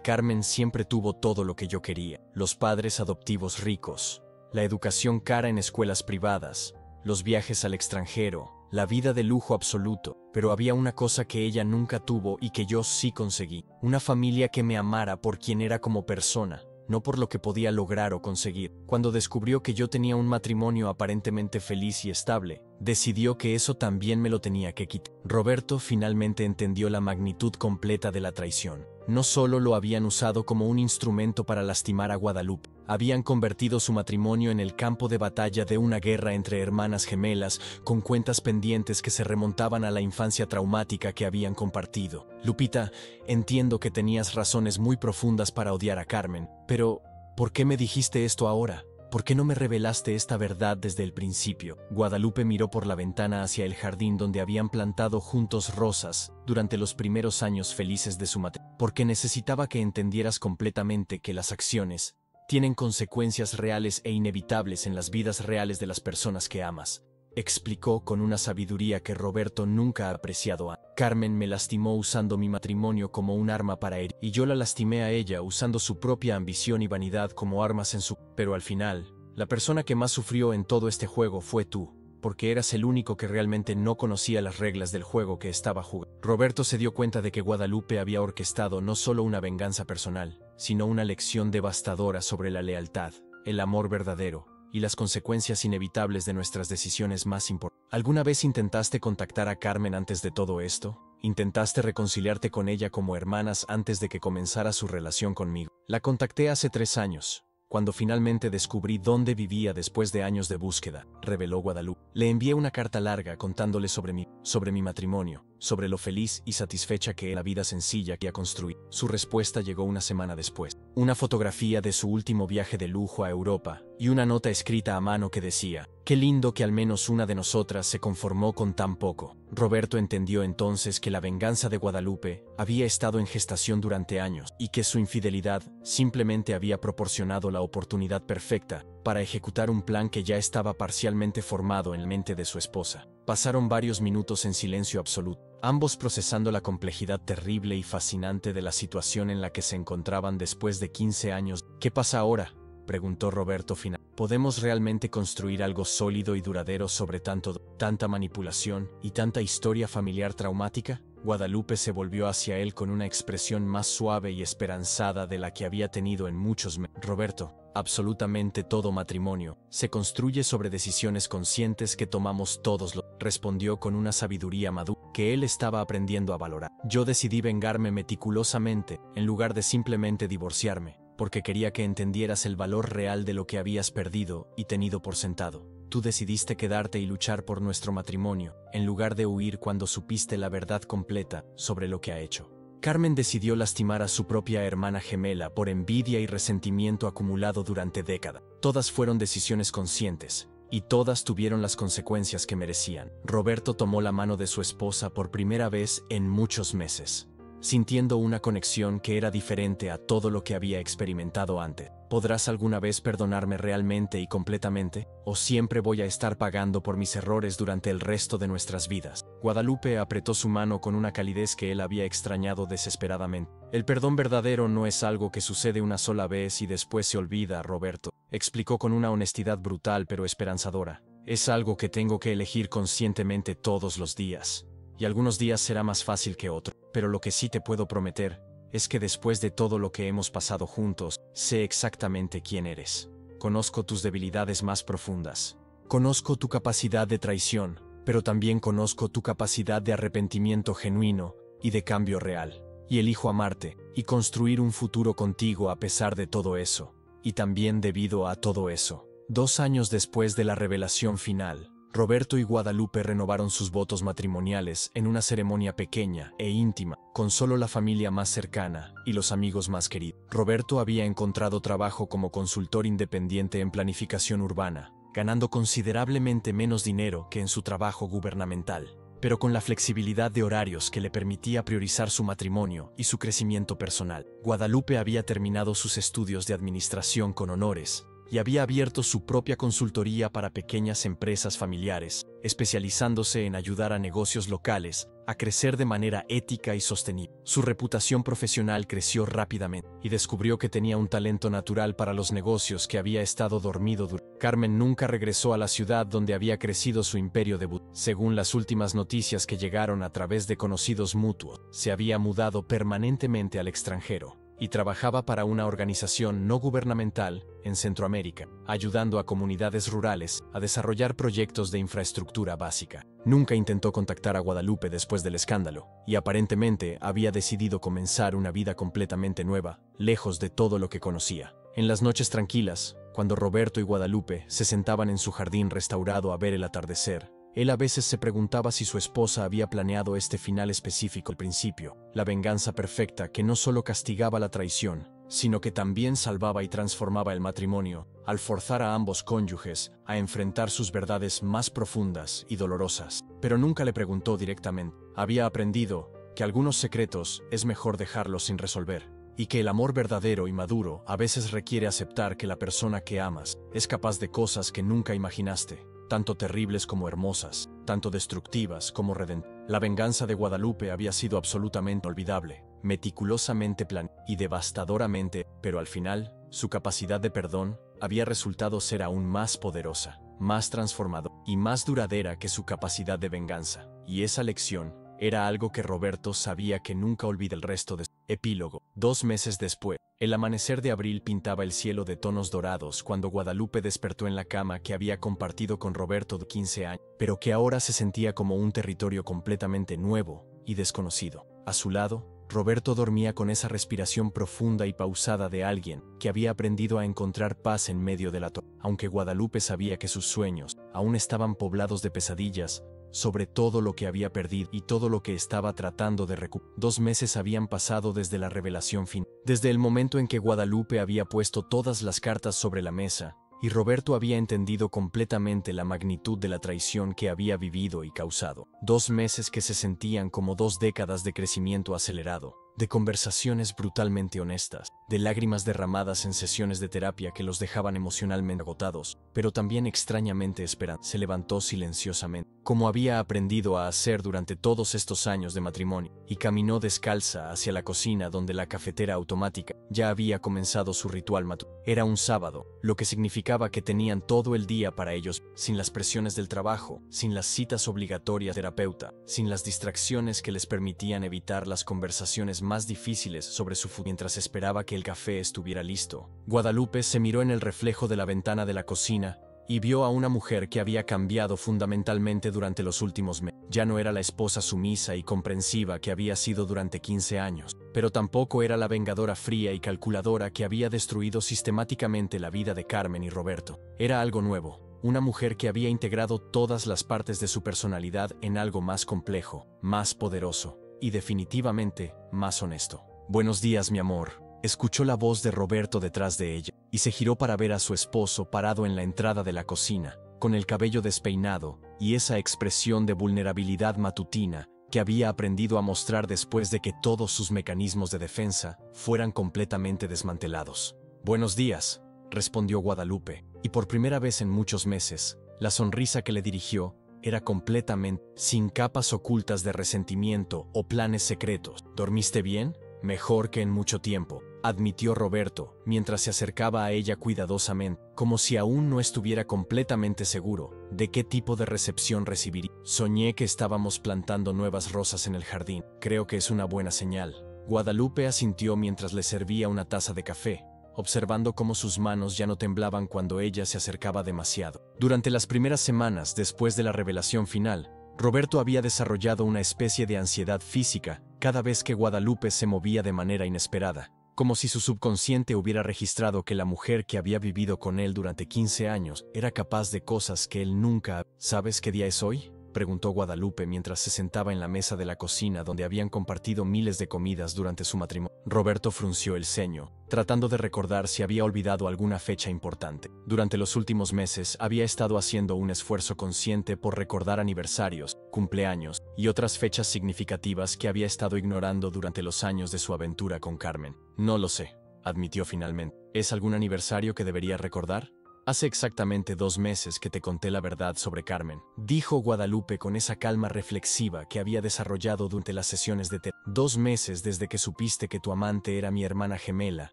Carmen siempre tuvo todo lo que yo quería: los padres adoptivos ricos, la educación cara en escuelas privadas, los viajes al extranjero, la vida de lujo absoluto. Pero había una cosa que ella nunca tuvo y que yo sí conseguí: una familia que me amara por quien era como persona, no por lo que podía lograr o conseguir. Cuando descubrió que yo tenía un matrimonio aparentemente feliz y estable, decidió que eso también me lo tenía que quitar. Roberto finalmente entendió la magnitud completa de la traición. No solo lo habían usado como un instrumento para lastimar a Guadalupe, habían convertido su matrimonio en el campo de batalla de una guerra entre hermanas gemelas con cuentas pendientes que se remontaban a la infancia traumática que habían compartido. Lupita, entiendo que tenías razones muy profundas para odiar a Carmen, pero ¿por qué me dijiste esto ahora? ¿Por qué no me revelaste esta verdad desde el principio? Guadalupe miró por la ventana hacia el jardín donde habían plantado juntos rosas durante los primeros años felices de su matrimonio. Porque necesitaba que entendieras completamente que las acciones tienen consecuencias reales e inevitables en las vidas reales de las personas que amas. Explicó con una sabiduría que Roberto nunca ha apreciado antes. Carmen me lastimó usando mi matrimonio como un arma para herir, y yo la lastimé a ella usando su propia ambición y vanidad como armas en su... Pero al final, la persona que más sufrió en todo este juego fue tú, porque eras el único que realmente no conocía las reglas del juego que estaba jugando. Roberto se dio cuenta de que Guadalupe había orquestado no solo una venganza personal, sino una lección devastadora sobre la lealtad, el amor verdadero y las consecuencias inevitables de nuestras decisiones más importantes. ¿Alguna vez intentaste contactar a Carmen antes de todo esto? ¿Intentaste reconciliarte con ella como hermanas antes de que comenzara su relación conmigo? La contacté hace 3 años, cuando finalmente descubrí dónde vivía después de años de búsqueda, reveló Guadalupe. Le envié una carta larga contándole sobre mi matrimonio, sobre lo feliz y satisfecha que era la vida sencilla que ha construido. Su respuesta llegó una semana después. Una fotografía de su último viaje de lujo a Europa y una nota escrita a mano que decía: «Qué lindo que al menos una de nosotras se conformó con tan poco». Roberto entendió entonces que la venganza de Guadalupe había estado en gestación durante años y que su infidelidad simplemente había proporcionado la oportunidad perfecta para ejecutar un plan que ya estaba parcialmente formado en la mente de su esposa. Pasaron varios minutos en silencio absoluto, ambos procesando la complejidad terrible y fascinante de la situación en la que se encontraban después de 15 años. «¿Qué pasa ahora?», preguntó Roberto finalmente. ¿Podemos realmente construir algo sólido y duradero sobre tanta manipulación y tanta historia familiar traumática? Guadalupe se volvió hacia él con una expresión más suave y esperanzada de la que había tenido en muchos meses. «Roberto, absolutamente todo matrimonio se construye sobre decisiones conscientes que tomamos todos», respondió con una sabiduría madura que él estaba aprendiendo a valorar. «Yo decidí vengarme meticulosamente en lugar de simplemente divorciarme, porque quería que entendieras el valor real de lo que habías perdido y tenido por sentado. Tú decidiste quedarte y luchar por nuestro matrimonio, en lugar de huir cuando supiste la verdad completa sobre lo que ha hecho». Carmen decidió lastimar a su propia hermana gemela por envidia y resentimiento acumulado durante décadas. Todas fueron decisiones conscientes, y todas tuvieron las consecuencias que merecían. Roberto tomó la mano de su esposa por primera vez en muchos meses, sintiendo una conexión que era diferente a todo lo que había experimentado antes. ¿Podrás alguna vez perdonarme realmente y completamente? ¿O siempre voy a estar pagando por mis errores durante el resto de nuestras vidas? Guadalupe apretó su mano con una calidez que él había extrañado desesperadamente. «El perdón verdadero no es algo que sucede una sola vez y después se olvida, Roberto», explicó con una honestidad brutal pero esperanzadora. «Es algo que tengo que elegir conscientemente todos los días. Y algunos días será más fácil que otros. Pero lo que sí te puedo prometer es que después de todo lo que hemos pasado juntos, sé exactamente quién eres. Conozco tus debilidades más profundas. Conozco tu capacidad de traición, pero también conozco tu capacidad de arrepentimiento genuino y de cambio real. Y elijo amarte y construir un futuro contigo a pesar de todo eso. Y también debido a todo eso». 2 años después de la revelación final, Roberto y Guadalupe renovaron sus votos matrimoniales en una ceremonia pequeña e íntima, con solo la familia más cercana y los amigos más queridos. Roberto había encontrado trabajo como consultor independiente en planificación urbana, ganando considerablemente menos dinero que en su trabajo gubernamental, pero con la flexibilidad de horarios que le permitía priorizar su matrimonio y su crecimiento personal. Guadalupe había terminado sus estudios de administración con honores y había abierto su propia consultoría para pequeñas empresas familiares, especializándose en ayudar a negocios locales a crecer de manera ética y sostenible. Su reputación profesional creció rápidamente y descubrió que tenía un talento natural para los negocios que había estado dormido durante. Carmen nunca regresó a la ciudad donde había crecido su imperio de boutique. Según las últimas noticias que llegaron a través de conocidos mutuos, se había mudado permanentemente al extranjero, y trabajaba para una organización no gubernamental en Centroamérica, ayudando a comunidades rurales a desarrollar proyectos de infraestructura básica. Nunca intentó contactar a Guadalupe después del escándalo, y aparentemente había decidido comenzar una vida completamente nueva, lejos de todo lo que conocía. En las noches tranquilas, cuando Roberto y Guadalupe se sentaban en su jardín restaurado a ver el atardecer, él a veces se preguntaba si su esposa había planeado este final específico al principio, la venganza perfecta que no solo castigaba la traición, sino que también salvaba y transformaba el matrimonio, al forzar a ambos cónyuges a enfrentar sus verdades más profundas y dolorosas. Pero nunca le preguntó directamente. Había aprendido que algunos secretos es mejor dejarlos sin resolver, y que el amor verdadero y maduro a veces requiere aceptar que la persona que amas es capaz de cosas que nunca imaginaste, tanto terribles como hermosas, tanto destructivas como redentoras. La venganza de Guadalupe había sido absolutamente olvidable, meticulosamente planeada y devastadoramente, pero al final, su capacidad de perdón había resultado ser aún más poderosa, más transformadora y más duradera que su capacidad de venganza. Y esa lección era algo que Roberto sabía que nunca olvida el resto de su epílogo. 2 meses después, el amanecer de abril pintaba el cielo de tonos dorados cuando Guadalupe despertó en la cama que había compartido con Roberto de 15 años, pero que ahora se sentía como un territorio completamente nuevo y desconocido. A su lado, Roberto dormía con esa respiración profunda y pausada de alguien que había aprendido a encontrar paz en medio de la tormenta. Aunque Guadalupe sabía que sus sueños aún estaban poblados de pesadillas sobre todo lo que había perdido y todo lo que estaba tratando de recuperar. 2 meses habían pasado desde la revelación final, desde el momento en que Guadalupe había puesto todas las cartas sobre la mesa, y Roberto había entendido completamente la magnitud de la traición que había vivido y causado. 2 meses que se sentían como 2 décadas de crecimiento acelerado, de conversaciones brutalmente honestas, de lágrimas derramadas en sesiones de terapia que los dejaban emocionalmente agotados, pero también extrañamente esperanzados. Se levantó silenciosamente, como había aprendido a hacer durante todos estos años de matrimonio, y caminó descalza hacia la cocina donde la cafetera automática ya había comenzado su ritual matutino. Era un sábado, lo que significaba que tenían todo el día para ellos, sin las presiones del trabajo, sin las citas obligatorias de terapeuta, sin las distracciones que les permitían evitar las conversaciones más difíciles sobre su futuro. Mientras esperaba que el café estuviera listo, Guadalupe se miró en el reflejo de la ventana de la cocina y vio a una mujer que había cambiado fundamentalmente durante los últimos meses. Ya no era la esposa sumisa y comprensiva que había sido durante 15 años, pero tampoco era la vengadora fría y calculadora que había destruido sistemáticamente la vida de Carmen y Roberto. Era algo nuevo, una mujer que había integrado todas las partes de su personalidad en algo más complejo, más poderoso y definitivamente más honesto. «Buenos días, mi amor», escuchó la voz de Roberto detrás de ella, y se giró para ver a su esposo parado en la entrada de la cocina, con el cabello despeinado y esa expresión de vulnerabilidad matutina que había aprendido a mostrar después de que todos sus mecanismos de defensa fueran completamente desmantelados. «Buenos días», respondió Guadalupe, y por primera vez en muchos meses, la sonrisa que le dirigió era completamente sin capas ocultas de resentimiento o planes secretos. «¿Dormiste bien?» «Mejor que en mucho tiempo», admitió Roberto, mientras se acercaba a ella cuidadosamente, como si aún no estuviera completamente seguro de qué tipo de recepción recibiría. «Soñé que estábamos plantando nuevas rosas en el jardín. Creo que es una buena señal». Guadalupe asintió mientras le servía una taza de café, observando cómo sus manos ya no temblaban cuando ella se acercaba demasiado. Durante las primeras semanas después de la revelación final, Roberto había desarrollado una especie de ansiedad física cada vez que Guadalupe se movía de manera inesperada, como si su subconsciente hubiera registrado que la mujer que había vivido con él durante 15 años era capaz de cosas que él nunca... «¿Sabes qué día es hoy?», preguntó Guadalupe mientras se sentaba en la mesa de la cocina donde habían compartido miles de comidas durante su matrimonio. Roberto frunció el ceño, tratando de recordar si había olvidado alguna fecha importante. Durante los últimos meses había estado haciendo un esfuerzo consciente por recordar aniversarios, cumpleaños y otras fechas significativas que había estado ignorando durante los años de su aventura con Carmen. «No lo sé», admitió finalmente. «¿Es algún aniversario que debería recordar?» «Hace exactamente 2 meses que te conté la verdad sobre Carmen», dijo Guadalupe con esa calma reflexiva que había desarrollado durante las sesiones de terapia. «2 meses desde que supiste que tu amante era mi hermana gemela,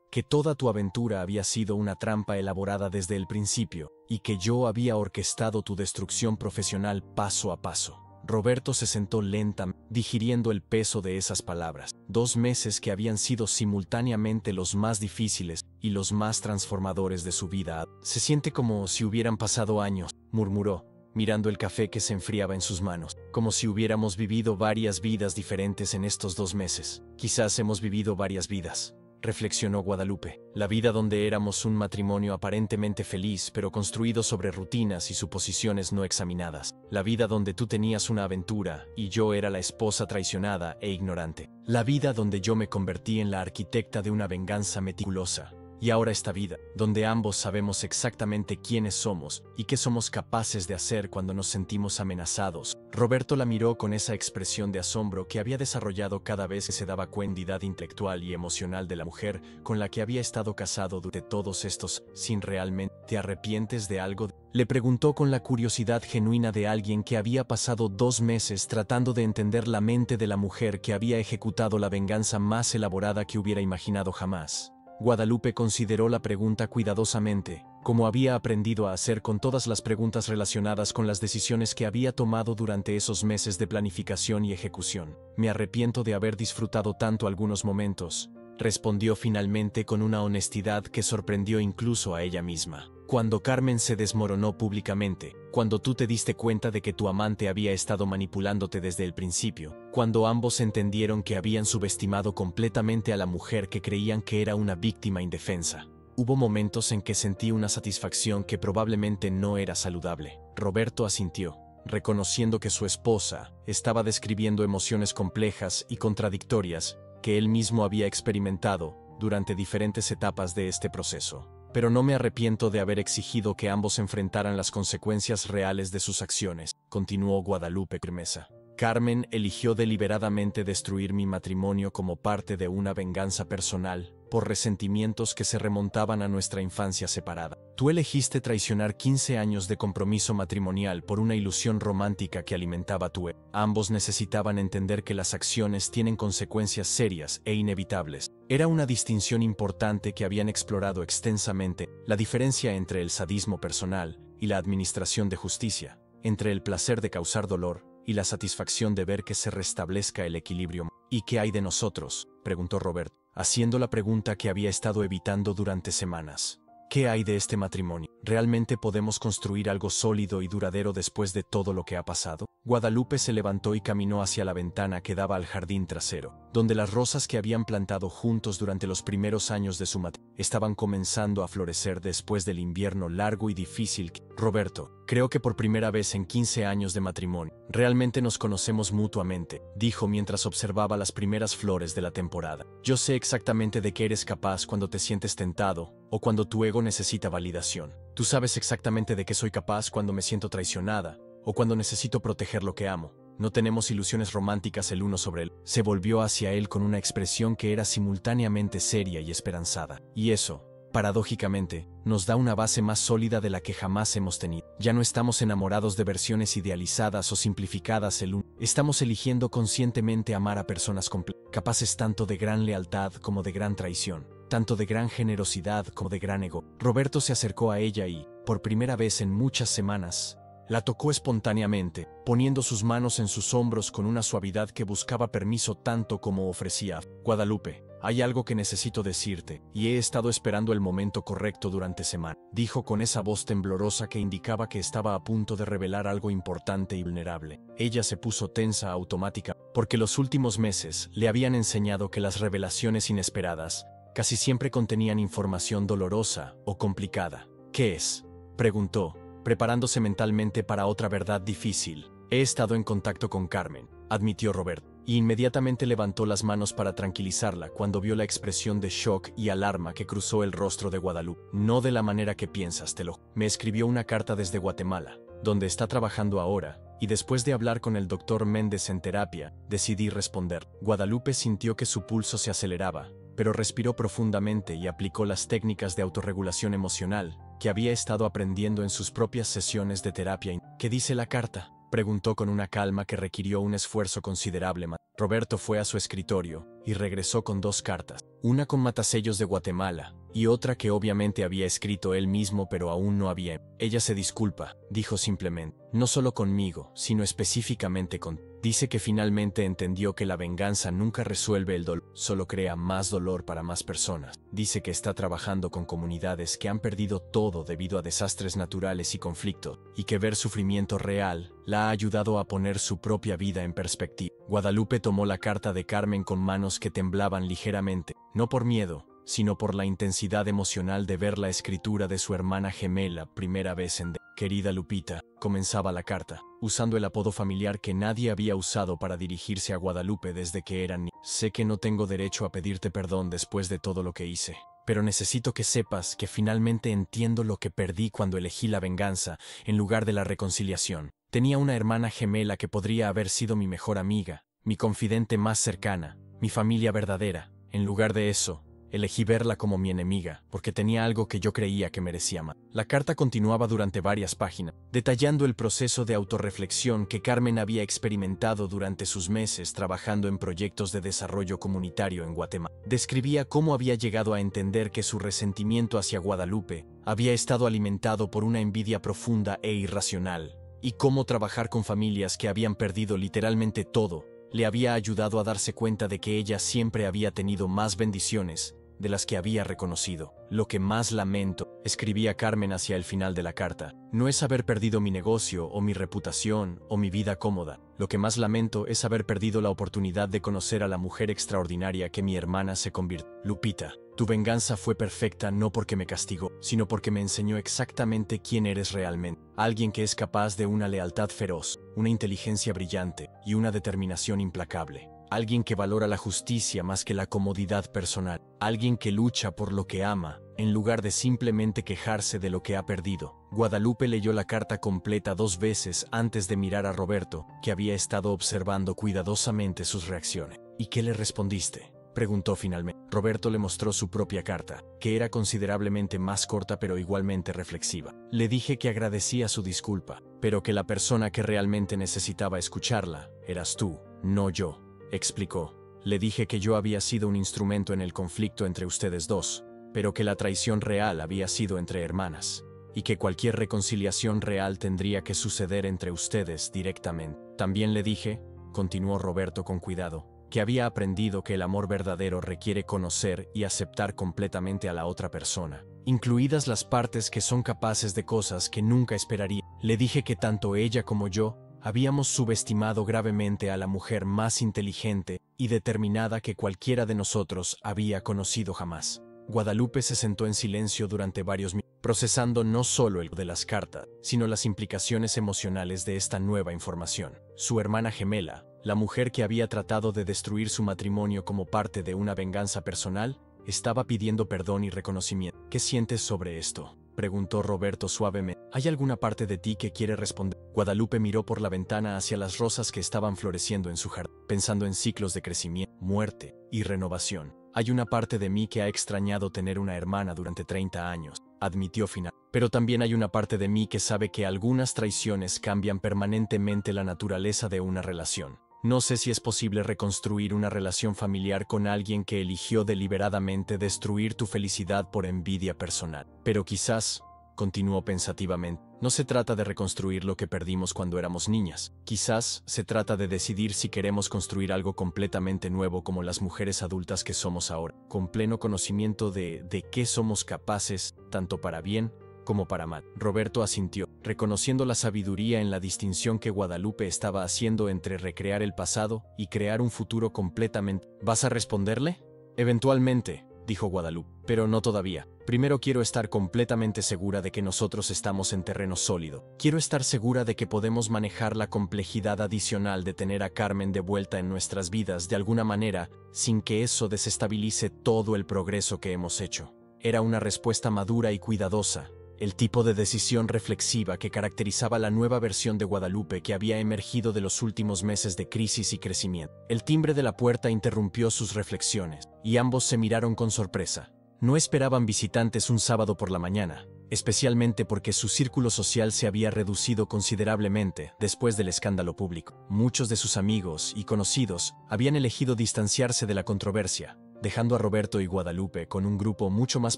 que toda tu aventura había sido una trampa elaborada desde el principio, y que yo había orquestado tu destrucción profesional paso a paso. Roberto se sentó lentamente, digiriendo el peso de esas palabras. 2 meses que habían sido simultáneamente los más difíciles y los más transformadores de su vida. Se siente como si hubieran pasado años, murmuró, mirando el café que se enfriaba en sus manos, como si hubiéramos vivido varias vidas diferentes en estos 2 meses. Quizás hemos vivido varias vidas, reflexionó Guadalupe. La vida donde éramos un matrimonio aparentemente feliz, pero construido sobre rutinas y suposiciones no examinadas. La vida donde tú tenías una aventura y yo era la esposa traicionada e ignorante. La vida donde yo me convertí en la arquitecta de una venganza meticulosa. Y ahora esta vida, donde ambos sabemos exactamente quiénes somos y qué somos capaces de hacer cuando nos sentimos amenazados. Roberto la miró con esa expresión de asombro que había desarrollado cada vez que se daba cuenta de la identidad intelectual y emocional de la mujer con la que había estado casado durante todos estos, sin realmente. ¿Te arrepientes de algo? Le preguntó con la curiosidad genuina de alguien que había pasado 2 meses tratando de entender la mente de la mujer que había ejecutado la venganza más elaborada que hubiera imaginado jamás. Guadalupe consideró la pregunta cuidadosamente, como había aprendido a hacer con todas las preguntas relacionadas con las decisiones que había tomado durante esos meses de planificación y ejecución. Me arrepiento de haber disfrutado tanto algunos momentos, respondió finalmente con una honestidad que sorprendió incluso a ella misma. Cuando Carmen se desmoronó públicamente, cuando tú te diste cuenta de que tu amante había estado manipulándote desde el principio, cuando ambos entendieron que habían subestimado completamente a la mujer que creían que era una víctima indefensa. Hubo momentos en que sentí una satisfacción que probablemente no era saludable. Roberto asintió, reconociendo que su esposa estaba describiendo emociones complejas y contradictorias que él mismo había experimentado durante diferentes etapas de este proceso. Pero no me arrepiento de haber exigido que ambos enfrentaran las consecuencias reales de sus acciones, continuó Guadalupe firmeza. Carmen eligió deliberadamente destruir mi matrimonio como parte de una venganza personal, por resentimientos que se remontaban a nuestra infancia separada. Tú elegiste traicionar 15 años de compromiso matrimonial por una ilusión romántica que alimentaba tu ego. Ambos necesitaban entender que las acciones tienen consecuencias serias e inevitables. Era una distinción importante que habían explorado extensamente, la diferencia entre el sadismo personal y la administración de justicia, entre el placer de causar dolor y la satisfacción de ver que se restablezca el equilibrio. ¿Y qué hay de nosotros?, preguntó Roberto, haciendo la pregunta que había estado evitando durante semanas. ¿Qué hay de este matrimonio? ¿Realmente podemos construir algo sólido y duradero después de todo lo que ha pasado? Guadalupe se levantó y caminó hacia la ventana que daba al jardín trasero, donde las rosas que habían plantado juntos durante los primeros años de su matrimonio estaban comenzando a florecer después del invierno largo y difícil. Roberto, creo que por primera vez en 15 años de matrimonio, realmente nos conocemos mutuamente, dijo mientras observaba las primeras flores de la temporada. Yo sé exactamente de qué eres capaz cuando te sientes tentado, o cuando tu ego necesita validación. Tú sabes exactamente de qué soy capaz cuando me siento traicionada, o cuando necesito proteger lo que amo. No tenemos ilusiones románticas el uno sobre él. Se volvió hacia él con una expresión que era simultáneamente seria y esperanzada. Y eso, paradójicamente, nos da una base más sólida de la que jamás hemos tenido. Ya no estamos enamorados de versiones idealizadas o simplificadas el uno. Estamos eligiendo conscientemente amar a personas capaces tanto de gran lealtad como de gran traición, tanto de gran generosidad como de gran ego. Roberto se acercó a ella y, por primera vez en muchas semanas, la tocó espontáneamente, poniendo sus manos en sus hombros con una suavidad que buscaba permiso tanto como ofrecía. Guadalupe, hay algo que necesito decirte, y he estado esperando el momento correcto durante semanas, dijo con esa voz temblorosa que indicaba que estaba a punto de revelar algo importante y vulnerable. Ella se puso tensa automática, porque los últimos meses le habían enseñado que las revelaciones inesperadas casi siempre contenían información dolorosa o complicada. ¿Qué es?, preguntó, preparándose mentalmente para otra verdad difícil. He estado en contacto con Carmen, admitió Roberto, y inmediatamente levantó las manos para tranquilizarla cuando vio la expresión de shock y alarma que cruzó el rostro de Guadalupe. No de la manera que piensas, te lo juro. Me escribió una carta desde Guatemala, donde está trabajando ahora, y después de hablar con el doctor Méndez en terapia, decidí responder. Guadalupe sintió que su pulso se aceleraba, pero respiró profundamente y aplicó las técnicas de autorregulación emocional que había estado aprendiendo en sus propias sesiones de terapia. ¿Qué dice la carta?, preguntó con una calma que requirió un esfuerzo considerable. Roberto fue a su escritorio y regresó con 2 cartas, una con matasellos de Guatemala y otra que obviamente había escrito él mismo pero aún no había. Ella se disculpa, dijo simplemente, no solo conmigo, sino específicamente con. Dice que finalmente entendió que la venganza nunca resuelve el dolor, solo crea más dolor para más personas. Dice que está trabajando con comunidades que han perdido todo debido a desastres naturales y conflictos, y que ver sufrimiento real la ha ayudado a poner su propia vida en perspectiva. Guadalupe tomó la carta de Carmen con manos que temblaban ligeramente, no por miedo, sino por la intensidad emocional de ver la escritura de su hermana gemela primera vez en Querida Lupita, comenzaba la carta, usando el apodo familiar que nadie había usado para dirigirse a Guadalupe desde que eran niños. Sé que no tengo derecho a pedirte perdón después de todo lo que hice, pero necesito que sepas que finalmente entiendo lo que perdí cuando elegí la venganza en lugar de la reconciliación. Tenía una hermana gemela que podría haber sido mi mejor amiga, mi confidente más cercana, mi familia verdadera. En lugar de eso, elegí verla como mi enemiga, porque tenía algo que yo creía que merecía más. La carta continuaba durante varias páginas, detallando el proceso de autorreflexión que Carmen había experimentado durante sus meses trabajando en proyectos de desarrollo comunitario en Guatemala. Describía cómo había llegado a entender que su resentimiento hacia Guadalupe había estado alimentado por una envidia profunda e irracional, y cómo trabajar con familias que habían perdido literalmente todo le había ayudado a darse cuenta de que ella siempre había tenido más bendiciones de las que había reconocido. Lo que más lamento, escribía Carmen hacia el final de la carta, no es haber perdido mi negocio o mi reputación o mi vida cómoda. Lo que más lamento es haber perdido la oportunidad de conocer a la mujer extraordinaria que mi hermana se convirtió. Lupita, tu venganza fue perfecta no porque me castigó, sino porque me enseñó exactamente quién eres realmente. Alguien que es capaz de una lealtad feroz, una inteligencia brillante y una determinación implacable. Alguien que valora la justicia más que la comodidad personal. Alguien que lucha por lo que ama, en lugar de simplemente quejarse de lo que ha perdido. Guadalupe leyó la carta completa 2 veces antes de mirar a Roberto, que había estado observando cuidadosamente sus reacciones. ¿Y qué le respondiste?, preguntó finalmente. Roberto le mostró su propia carta, que era considerablemente más corta pero igualmente reflexiva. Le dije que agradecía su disculpa, pero que la persona que realmente necesitaba escucharla eras tú, no yo, explicó. Le dije que yo había sido un instrumento en el conflicto entre ustedes dos, pero que la traición real había sido entre hermanas, y que cualquier reconciliación real tendría que suceder entre ustedes directamente. También le dije, continuó Roberto con cuidado, que había aprendido que el amor verdadero requiere conocer y aceptar completamente a la otra persona, incluidas las partes que son capaces de cosas que nunca esperaría. Le dije que tanto ella como yo habíamos subestimado gravemente a la mujer más inteligente y determinada que cualquiera de nosotros había conocido jamás. Guadalupe se sentó en silencio durante varios minutos, procesando no solo el de las cartas, sino las implicaciones emocionales de esta nueva información. Su hermana gemela, la mujer que había tratado de destruir su matrimonio como parte de una venganza personal, estaba pidiendo perdón y reconocimiento. ¿Qué sientes sobre esto?, preguntó Roberto suavemente. ¿Hay alguna parte de ti que quiere responder? Guadalupe miró por la ventana hacia las rosas que estaban floreciendo en su jardín, pensando en ciclos de crecimiento, muerte y renovación. Hay una parte de mí que ha extrañado tener una hermana durante 30 años, admitió final. Pero también hay una parte de mí que sabe que algunas traiciones cambian permanentemente la naturaleza de una relación. No sé si es posible reconstruir una relación familiar con alguien que eligió deliberadamente destruir tu felicidad por envidia personal. Pero quizás, continuó pensativamente, no se trata de reconstruir lo que perdimos cuando éramos niñas. Quizás se trata de decidir si queremos construir algo completamente nuevo como las mujeres adultas que somos ahora, con pleno conocimiento de qué somos capaces, tanto para bien como para mal. Roberto asintió, reconociendo la sabiduría en la distinción que Guadalupe estaba haciendo entre recrear el pasado y crear un futuro completamente. ¿Vas a responderle? Eventualmente, dijo Guadalupe, pero no todavía. Primero quiero estar completamente segura de que nosotros estamos en terreno sólido. Quiero estar segura de que podemos manejar la complejidad adicional de tener a Carmen de vuelta en nuestras vidas de alguna manera, sin que eso desestabilice todo el progreso que hemos hecho. Era una respuesta madura y cuidadosa, el tipo de decisión reflexiva que caracterizaba la nueva versión de Guadalupe que había emergido de los últimos meses de crisis y crecimiento. El timbre de la puerta interrumpió sus reflexiones, y ambos se miraron con sorpresa. No esperaban visitantes un sábado por la mañana, especialmente porque su círculo social se había reducido considerablemente después del escándalo público. Muchos de sus amigos y conocidos habían elegido distanciarse de la controversia, dejando a Roberto y Guadalupe con un grupo mucho más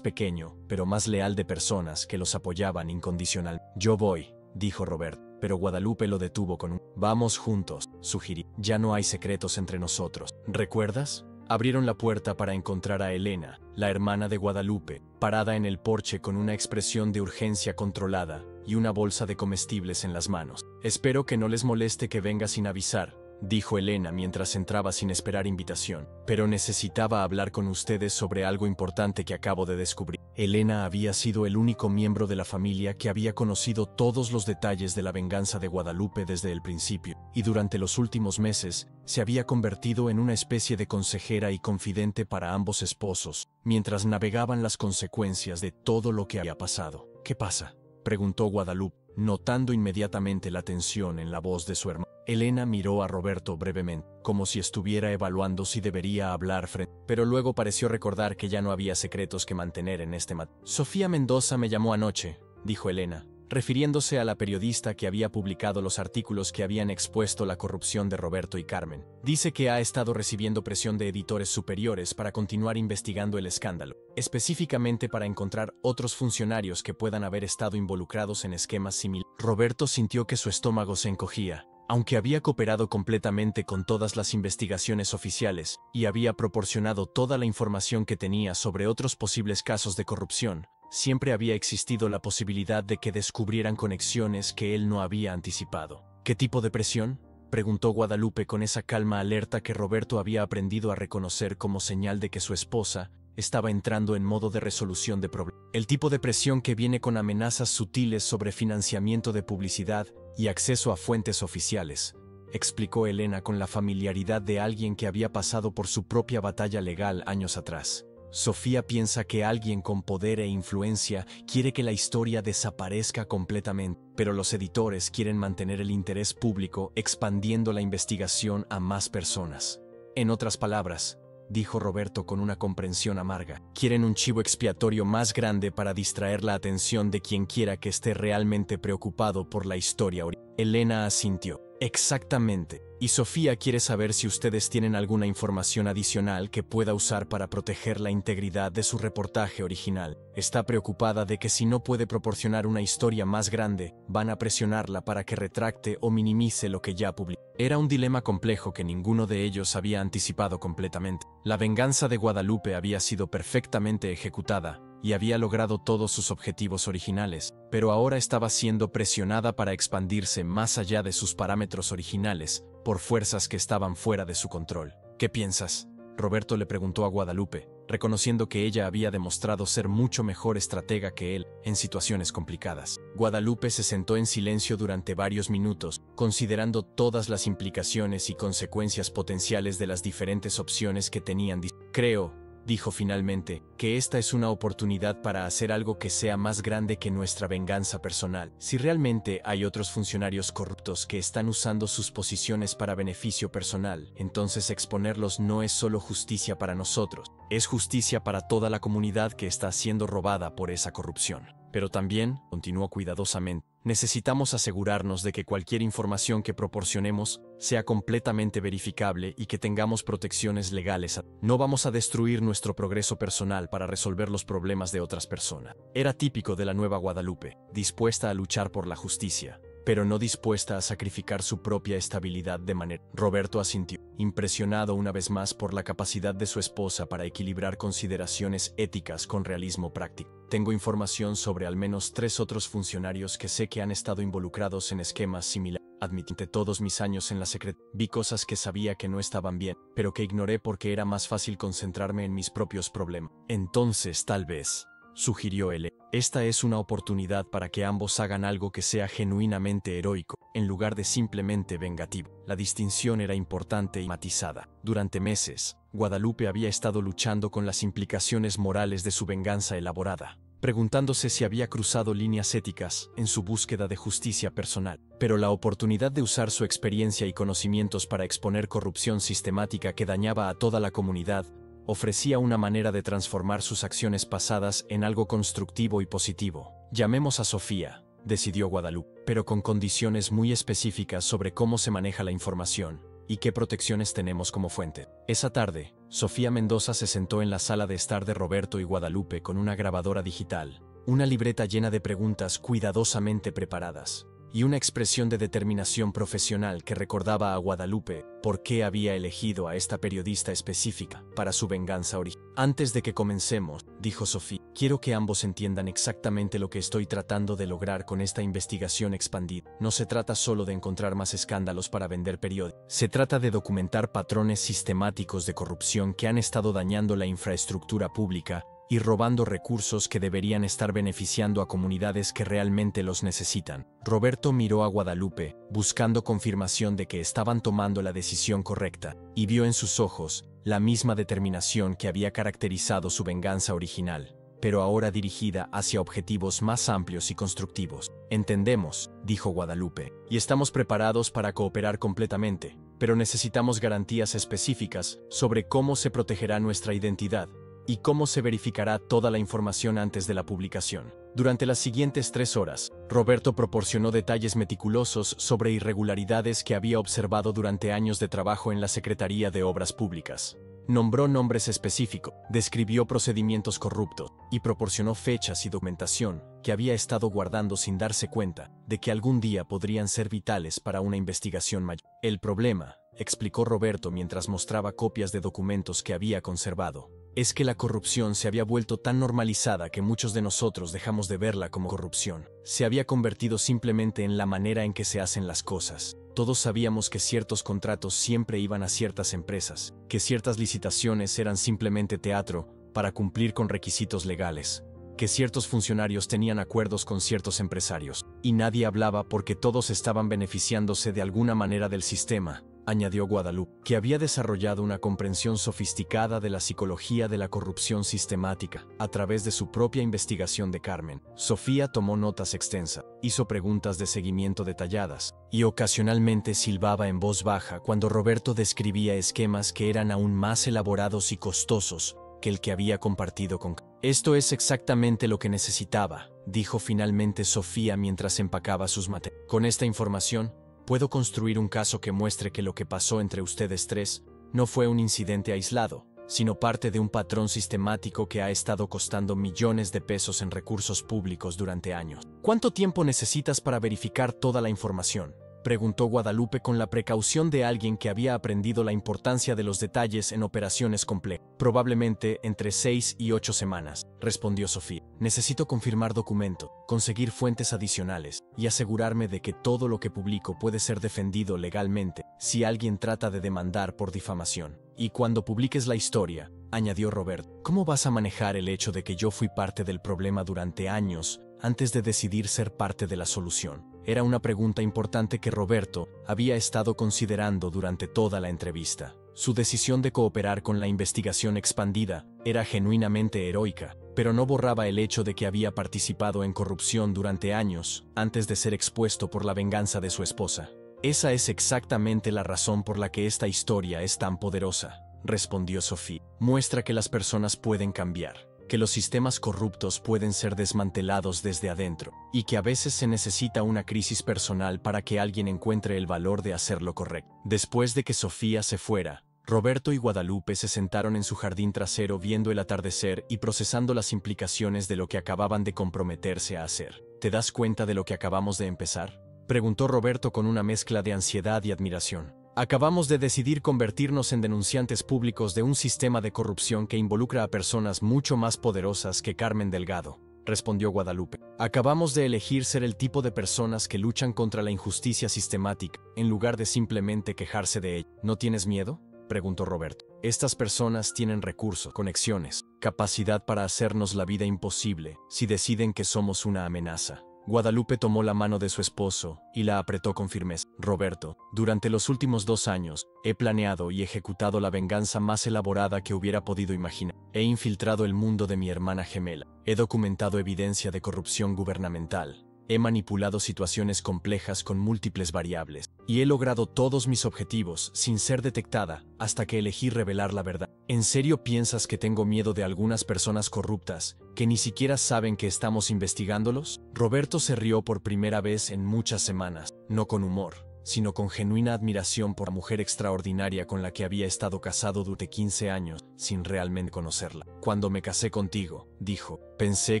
pequeño, pero más leal de personas que los apoyaban incondicional. Yo voy, dijo Roberto, pero Guadalupe lo detuvo con un «Vamos juntos», sugirió. Ya no hay secretos entre nosotros. ¿Recuerdas? Abrieron la puerta para encontrar a Elena, la hermana de Guadalupe, parada en el porche con una expresión de urgencia controlada y una bolsa de comestibles en las manos. «Espero que no les moleste que venga sin avisar», dijo Elena mientras entraba sin esperar invitación. «Pero necesitaba hablar con ustedes sobre algo importante que acabo de descubrir». Elena había sido el único miembro de la familia que había conocido todos los detalles de la venganza de Guadalupe desde el principio, y durante los últimos meses se había convertido en una especie de consejera y confidente para ambos esposos, mientras navegaban las consecuencias de todo lo que había pasado. «¿Qué pasa?», preguntó Guadalupe, notando inmediatamente la tensión en la voz de su hermano. Elena miró a Roberto brevemente, como si estuviera evaluando si debería hablar pero luego pareció recordar que ya no había secretos que mantener en este matrimonio. «Sofía Mendoza me llamó anoche», dijo Elena, refiriéndose a la periodista que había publicado los artículos que habían expuesto la corrupción de Roberto y Carmen. «Dice que ha estado recibiendo presión de editores superiores para continuar investigando el escándalo, específicamente para encontrar otros funcionarios que puedan haber estado involucrados en esquemas similares». Roberto sintió que su estómago se encogía. Aunque había cooperado completamente con todas las investigaciones oficiales y había proporcionado toda la información que tenía sobre otros posibles casos de corrupción, siempre había existido la posibilidad de que descubrieran conexiones que él no había anticipado. «¿Qué tipo de presión?», preguntó Guadalupe con esa calma alerta que Roberto había aprendido a reconocer como señal de que su esposa estaba entrando en modo de resolución de problemas. «El tipo de presión que viene con amenazas sutiles sobre financiamiento de publicidad y acceso a fuentes oficiales», explicó Elena con la familiaridad de alguien que había pasado por su propia batalla legal años atrás. «Sofía piensa que alguien con poder e influencia quiere que la historia desaparezca completamente, pero los editores quieren mantener el interés público expandiendo la investigación a más personas. En otras palabras», dijo Roberto con una comprensión amarga, «quieren un chivo expiatorio más grande para distraer la atención de quien quiera que esté realmente preocupado por la historia original». Elena asintió. «Exactamente. Y Sofía quiere saber si ustedes tienen alguna información adicional que pueda usar para proteger la integridad de su reportaje original. Está preocupada de que si no puede proporcionar una historia más grande, van a presionarla para que retracte o minimice lo que ya publicó». Era un dilema complejo que ninguno de ellos había anticipado completamente. La venganza de Guadalupe había sido perfectamente ejecutada y había logrado todos sus objetivos originales, pero ahora estaba siendo presionada para expandirse más allá de sus parámetros originales por fuerzas que estaban fuera de su control. «¿Qué piensas?», Roberto le preguntó a Guadalupe, reconociendo que ella había demostrado ser mucho mejor estratega que él en situaciones complicadas. Guadalupe se sentó en silencio durante varios minutos, considerando todas las implicaciones y consecuencias potenciales de las diferentes opciones que tenían. «Creo», dijo finalmente, «que esta es una oportunidad para hacer algo que sea más grande que nuestra venganza personal. Si realmente hay otros funcionarios corruptos que están usando sus posiciones para beneficio personal, entonces exponerlos no es solo justicia para nosotros, es justicia para toda la comunidad que está siendo robada por esa corrupción. Pero también», continuó cuidadosamente, «necesitamos asegurarnos de que cualquier información que proporcionemos sea completamente verificable y que tengamos protecciones legales. No vamos a destruir nuestro progreso personal para resolver los problemas de otras personas». Era típico de la nueva Guadalupe, dispuesta a luchar por la justicia, pero no dispuesta a sacrificar su propia estabilidad de manera. Roberto asintió, impresionado una vez más por la capacidad de su esposa para equilibrar consideraciones éticas con realismo práctico. «Tengo información sobre al menos 3 otros funcionarios que sé que han estado involucrados en esquemas similares. Admití todos mis años en la secretaría. Vi cosas que sabía que no estaban bien, pero que ignoré porque era más fácil concentrarme en mis propios problemas». «Entonces, tal vez», sugirió él, «esta es una oportunidad para que ambos hagan algo que sea genuinamente heroico, en lugar de simplemente vengativo». La distinción era importante y matizada. Durante meses, Guadalupe había estado luchando con las implicaciones morales de su venganza elaborada, preguntándose si había cruzado líneas éticas en su búsqueda de justicia personal. Pero la oportunidad de usar su experiencia y conocimientos para exponer corrupción sistemática que dañaba a toda la comunidad ofrecía una manera de transformar sus acciones pasadas en algo constructivo y positivo. «Llamemos a Sofía», decidió Guadalupe, «pero con condiciones muy específicas sobre cómo se maneja la información y qué protecciones tenemos como fuente». Esa tarde, Sofía Mendoza se sentó en la sala de estar de Roberto y Guadalupe con una grabadora digital, una libreta llena de preguntas cuidadosamente preparadas, y una expresión de determinación profesional que recordaba a Guadalupe por qué había elegido a esta periodista específica para su venganza original. Antes de que comencemos, dijo Sofía, quiero que ambos entiendan exactamente lo que estoy tratando de lograr con esta investigación expandida. No se trata solo de encontrar más escándalos para vender periódicos. Se trata de documentar patrones sistemáticos de corrupción que han estado dañando la infraestructura pública y robando recursos que deberían estar beneficiando a comunidades que realmente los necesitan. Roberto miró a Guadalupe, buscando confirmación de que estaban tomando la decisión correcta, y vio en sus ojos la misma determinación que había caracterizado su venganza original, pero ahora dirigida hacia objetivos más amplios y constructivos. Entendemos, dijo Guadalupe, y estamos preparados para cooperar completamente, pero necesitamos garantías específicas sobre cómo se protegerá nuestra identidad y cómo se verificará toda la información antes de la publicación. Durante las siguientes 3 horas, Roberto proporcionó detalles meticulosos sobre irregularidades que había observado durante años de trabajo en la Secretaría de Obras Públicas. Nombró nombres específicos, describió procedimientos corruptos y proporcionó fechas y documentación que había estado guardando sin darse cuenta de que algún día podrían ser vitales para una investigación mayor. El problema, explicó Roberto mientras mostraba copias de documentos que había conservado, es que la corrupción se había vuelto tan normalizada que muchos de nosotros dejamos de verla como corrupción. Se había convertido simplemente en la manera en que se hacen las cosas. Todos sabíamos que ciertos contratos siempre iban a ciertas empresas, que ciertas licitaciones eran simplemente teatro para cumplir con requisitos legales, que ciertos funcionarios tenían acuerdos con ciertos empresarios, y nadie hablaba porque todos estaban beneficiándose de alguna manera del sistema, añadió Guadalupe, que había desarrollado una comprensión sofisticada de la psicología de la corrupción sistemática a través de su propia investigación de Carmen. Sofía tomó notas extensas, hizo preguntas de seguimiento detalladas, y ocasionalmente silbaba en voz baja cuando Roberto describía esquemas que eran aún más elaborados y costosos que el que había compartido con Carmen. Esto es exactamente lo que necesitaba, dijo finalmente Sofía mientras empacaba sus materias. Con esta información, puedo construir un caso que muestre que lo que pasó entre ustedes 3 no fue un incidente aislado, sino parte de un patrón sistemático que ha estado costando millones de pesos en recursos públicos durante años. ¿Cuánto tiempo necesitas para verificar toda la información?, preguntó Guadalupe con la precaución de alguien que había aprendido la importancia de los detalles en operaciones complejas. Probablemente entre 6 y 8 semanas, respondió Sofía. Necesito confirmar documento, conseguir fuentes adicionales y asegurarme de que todo lo que publico puede ser defendido legalmente si alguien trata de demandar por difamación. Y cuando publiques la historia, añadió Roberto, ¿cómo vas a manejar el hecho de que yo fui parte del problema durante años antes de decidir ser parte de la solución? Era una pregunta importante que Roberto había estado considerando durante toda la entrevista. Su decisión de cooperar con la investigación expandida era genuinamente heroica, pero no borraba el hecho de que había participado en corrupción durante años antes de ser expuesto por la venganza de su esposa. Esa es exactamente la razón por la que esta historia es tan poderosa, respondió Sofía. Muestra que las personas pueden cambiar, que los sistemas corruptos pueden ser desmantelados desde adentro, y que a veces se necesita una crisis personal para que alguien encuentre el valor de hacer lo correcto. Después de que Sofía se fuera, Roberto y Guadalupe se sentaron en su jardín trasero viendo el atardecer y procesando las implicaciones de lo que acababan de comprometerse a hacer. ¿Te das cuenta de lo que acabamos de empezar?, preguntó Roberto con una mezcla de ansiedad y admiración. Acabamos de decidir convertirnos en denunciantes públicos de un sistema de corrupción que involucra a personas mucho más poderosas que Carmen Delgado, respondió Guadalupe. Acabamos de elegir ser el tipo de personas que luchan contra la injusticia sistemática, en lugar de simplemente quejarse de ella. ¿No tienes miedo?, preguntó Roberto. Estas personas tienen recursos, conexiones, capacidad para hacernos la vida imposible si deciden que somos una amenaza. Guadalupe tomó la mano de su esposo y la apretó con firmeza. Roberto, durante los últimos 2 años, he planeado y ejecutado la venganza más elaborada que hubiera podido imaginar. He infiltrado el mundo de mi hermana gemela. He documentado evidencia de corrupción gubernamental. He manipulado situaciones complejas con múltiples variables. Y he logrado todos mis objetivos sin ser detectada hasta que elegí revelar la verdad. ¿En serio piensas que tengo miedo de algunas personas corruptas que ni siquiera saben que estamos investigándolos? Roberto se rió por primera vez en muchas semanas, no con humor, sino con genuina admiración por la mujer extraordinaria con la que había estado casado durante 15 años, sin realmente conocerla. Cuando me casé contigo, dijo, pensé